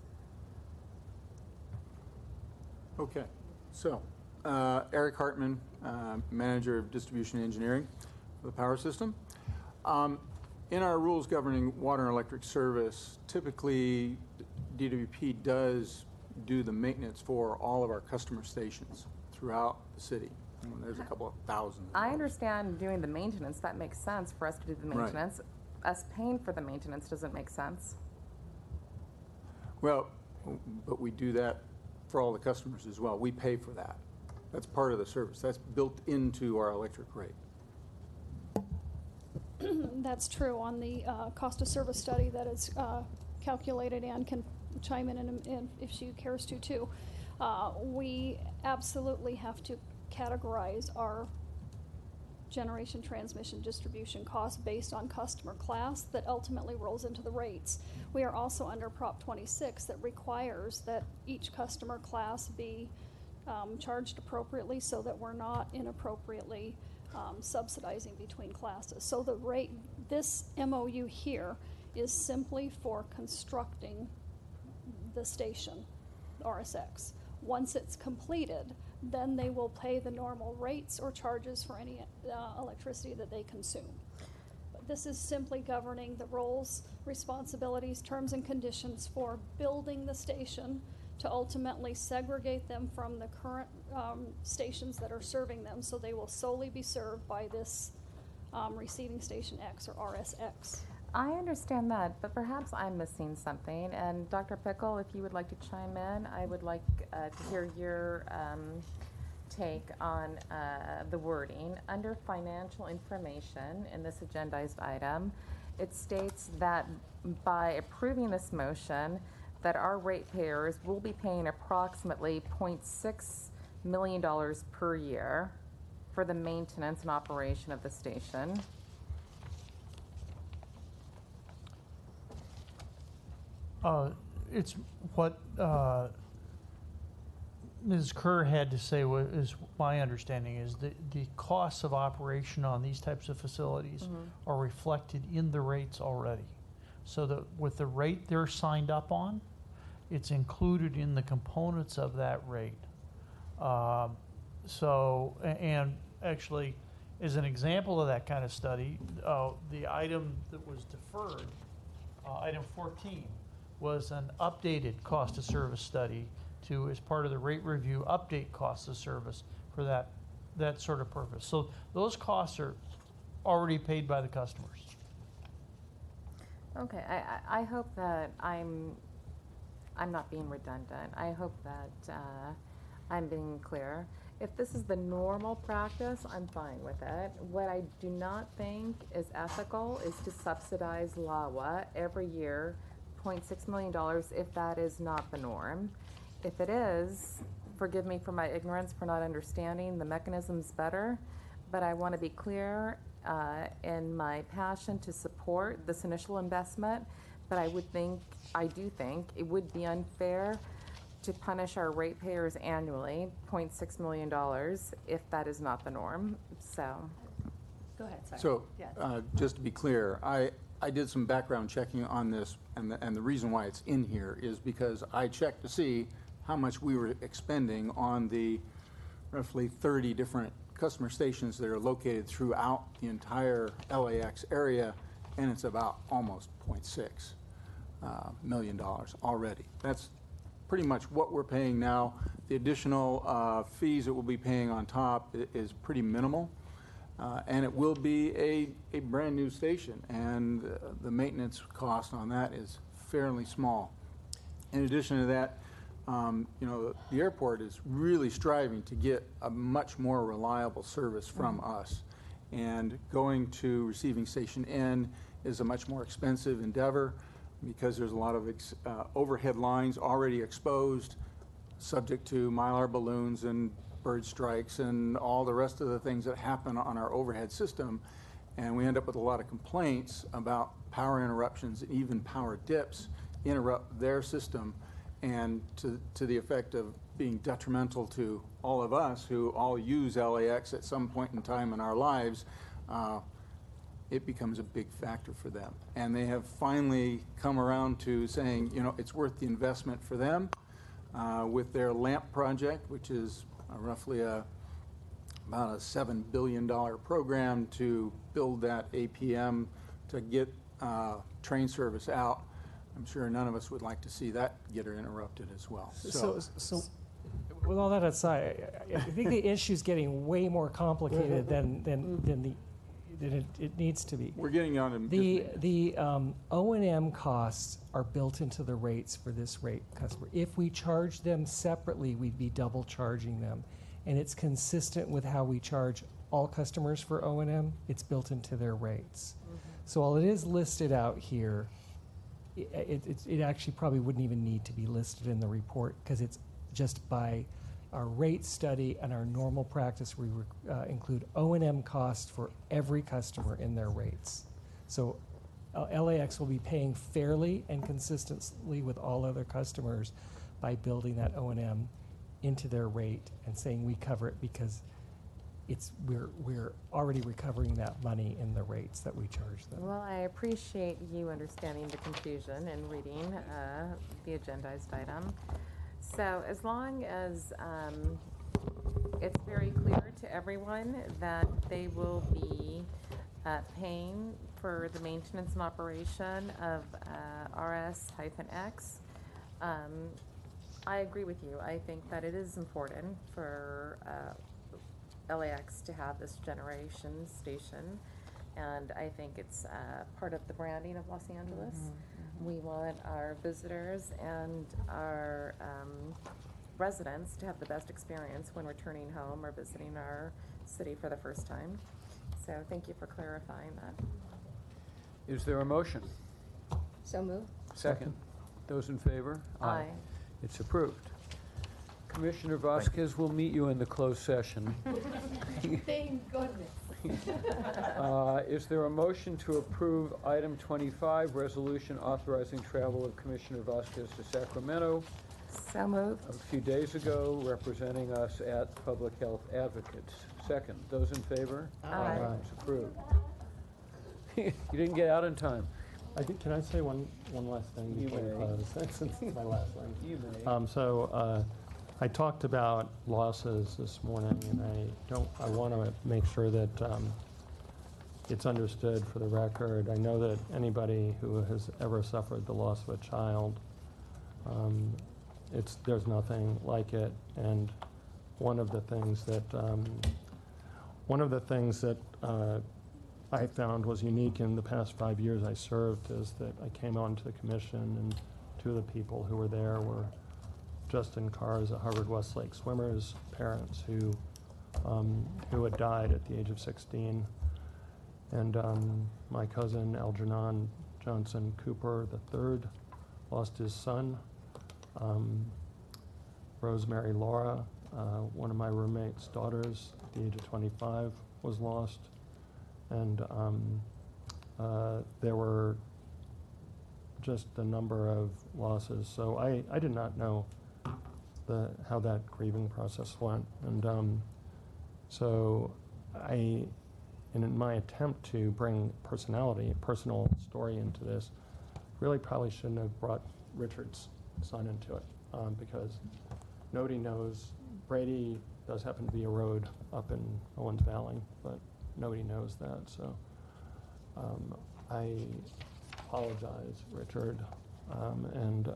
Speaker 16: Okay, so Eric Hartman, Manager of Distribution Engineering for the power system. In our rules governing water and electric service, typically DWP does do the maintenance for all of our customer stations throughout the city. There's a couple of thousand.
Speaker 8: I understand doing the maintenance. That makes sense for us to do the maintenance. Right. Us paying for the maintenance doesn't make sense.
Speaker 16: Well, but we do that for all the customers as well. We pay for that. That's part of the service. That's built into our electric rate.
Speaker 10: That's true. On the cost of service study that is calculated, and can chime in if she cares to too. We absolutely have to categorize our generation, transmission, distribution costs based on customer class that ultimately rolls into the rates. We are also under Prop 26 that requires that each customer class be charged appropriately so that we're not inappropriately subsidizing between classes. So the rate, this MOU here is simply for constructing the station, RSX. Once it's completed, then they will pay the normal rates or charges for any electricity that they consume. But this is simply governing the roles, responsibilities, terms, and conditions for building the station to ultimately segregate them from the current stations that are serving them, so they will solely be served by this receiving station X or RSX.
Speaker 8: I understand that, but perhaps I'm missing something. And Dr. Pickle, if you would like to chime in, I would like to hear your take on the wording. Under financial information in this agendized item, it states that by approving this motion, that our ratepayers will be paying approximately $0.6 million per year for the maintenance and operation of the station.
Speaker 13: It's what Ms. Kerr had to say is my understanding is the costs of operation on these types of facilities are reflected in the rates already. So that with the rate they're signed up on, it's included in the components of that rate. And actually, as an example of that kind of study, the item that was deferred, item 14, was an updated cost of service study to, as part of the rate review, update cost of service for that sort of purpose. So those costs are already paid by the customers.
Speaker 8: Okay, I hope that I'm not being redundant. I hope that I'm being clear. If this is the normal practice, I'm fine with it. What I do not think is ethical is to subsidize LAWA every year, $0.6 million, if that is not the norm. If it is, forgive me for my ignorance for not understanding the mechanisms better, but I want to be clear in my passion to support this initial investment, but I do think it would be unfair to punish our ratepayers annually, $0.6 million, if that is not the norm. So,
Speaker 12: Go ahead, sorry.
Speaker 16: So,
Speaker 12: Yes.
Speaker 16: just to be clear, I did some background checking on this, and the reason why it's in here is because I checked to see how much we were expending on the roughly 30 different customer stations that are located throughout the entire LAX area, and it's about almost $0.6 million already. That's pretty much what we're paying now. The additional fees that we'll be paying on top is pretty minimal. And it will be a brand new station, and the maintenance cost on that is fairly small. In addition to that, the airport is really striving to get a much more reliable service from us. And going to receiving station N is a much more expensive endeavor because there's a lot of overhead lines already exposed, subject to Mylar balloons and bird strikes and all the rest of the things that happen on our overhead system. And we end up with a lot of complaints about power interruptions and even power dips interrupt their system, and to the effect of being detrimental to all of us who all use LAX at some point in time in our lives. It becomes a big factor for them. And they have finally come around to saying, it's worth the investment for them with their LAMP project, which is roughly about a $7 billion program to build that APM to get train service out. I'm sure none of us would like to see that get interrupted as well.
Speaker 4: So with all that aside, I think the issue's getting way more complicated than it needs to be.
Speaker 16: We're getting on
Speaker 4: the O&M costs are built into the rates for this rate customer. If we charge them separately, we'd be double charging them, and it's consistent with how we charge all customers for O&M. It's built into their rates. So while it is listed out here, it actually probably wouldn't even need to be listed in the report because it's just by our rate study and our normal practice, we include O&M costs for every customer in their rates. So LAX will be paying fairly and consistently with all other customers by building that O&M into their rate and saying we cover it because we're already recovering that money in the rates that we charge them.
Speaker 8: Well, I appreciate you understanding the confusion and reading the agendized item. So as long as it's very clear to everyone that they will be paying for the maintenance and operation of RS-X. I agree with you. I think that it is important for LAX to have this generation station, and I think it's part of the branding of Los Angeles. We want our visitors and our residents to have the best experience when returning home or visiting our city for the first time. So thank you for clarifying that.
Speaker 2: Is there a motion?
Speaker 9: So moved.
Speaker 2: Second. Those in favor?
Speaker 8: Aye.
Speaker 2: It's approved. Commissioner Vasquez will meet you in the closed session.
Speaker 9: Thank goodness.
Speaker 2: Is there a motion to approve item 25, resolution authorizing travel of Commissioner Vasquez to Sacramento?
Speaker 8: So moved.
Speaker 2: A few days ago, representing us at Public Health Advocates. Second. Those in favor?
Speaker 8: Aye.
Speaker 2: It's approved. You didn't get out in time.
Speaker 11: Can I say one last thing
Speaker 2: You
Speaker 11: before we
Speaker 2: may.
Speaker 11: close? Since it's my last thing.
Speaker 2: You may.
Speaker 11: I talked about losses this morning, and I want to make sure that it's understood for the record. I know that anybody who has ever suffered the loss of a child, there's nothing like it. And one of the things that I found was unique in the past 5 years I served is that I came onto the commission, and two of the people who were there were Justin Carr's Harvard Westlake swimmers' parents who had died at the age of 16. And my cousin Algernon Johnson Cooper III lost his son. Rosemary Laura, one of my roommate's daughters at the age of 25, was lost. And there were just a number of losses. So I did not know how that grieving process went. And so in my attempt to bring personal story into this, really probably shouldn't have brought Richard's son into it, because nobody knows. Brady does happen to be a road up in Owens Valley, but nobody knows that. So I apologize, Richard, and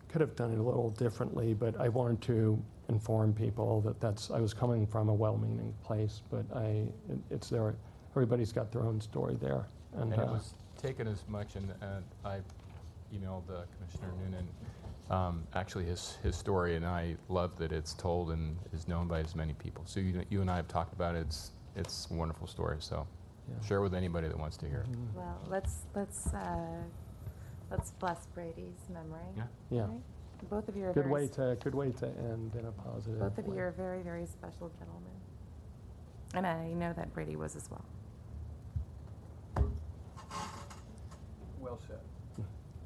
Speaker 11: could have done it a little differently, but I wanted to inform people that I was coming from a well-meaning place, but it's there. Everybody's got their own story there,
Speaker 17: and it was taken as much. And I emailed Commissioner Noonan actually his story, and I love that it's told and is known by as many people. So you and I have talked about it. It's a wonderful story. So share with anybody that wants to hear it.
Speaker 8: Well, let's bless Brady's memory.
Speaker 11: Yeah.
Speaker 8: Right? Both of you are
Speaker 11: good way to end in a positive.
Speaker 8: Both of
Speaker 11: way.
Speaker 8: you are very, very special gentlemen, and I know that Brady was as well.
Speaker 2: Well said.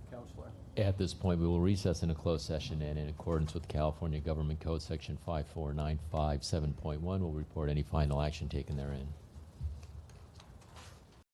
Speaker 2: Counselor.
Speaker 15: At this point, we will recess in a closed session, and in accordance with California Government Code Section 54957.1, we'll report any final action taken therein.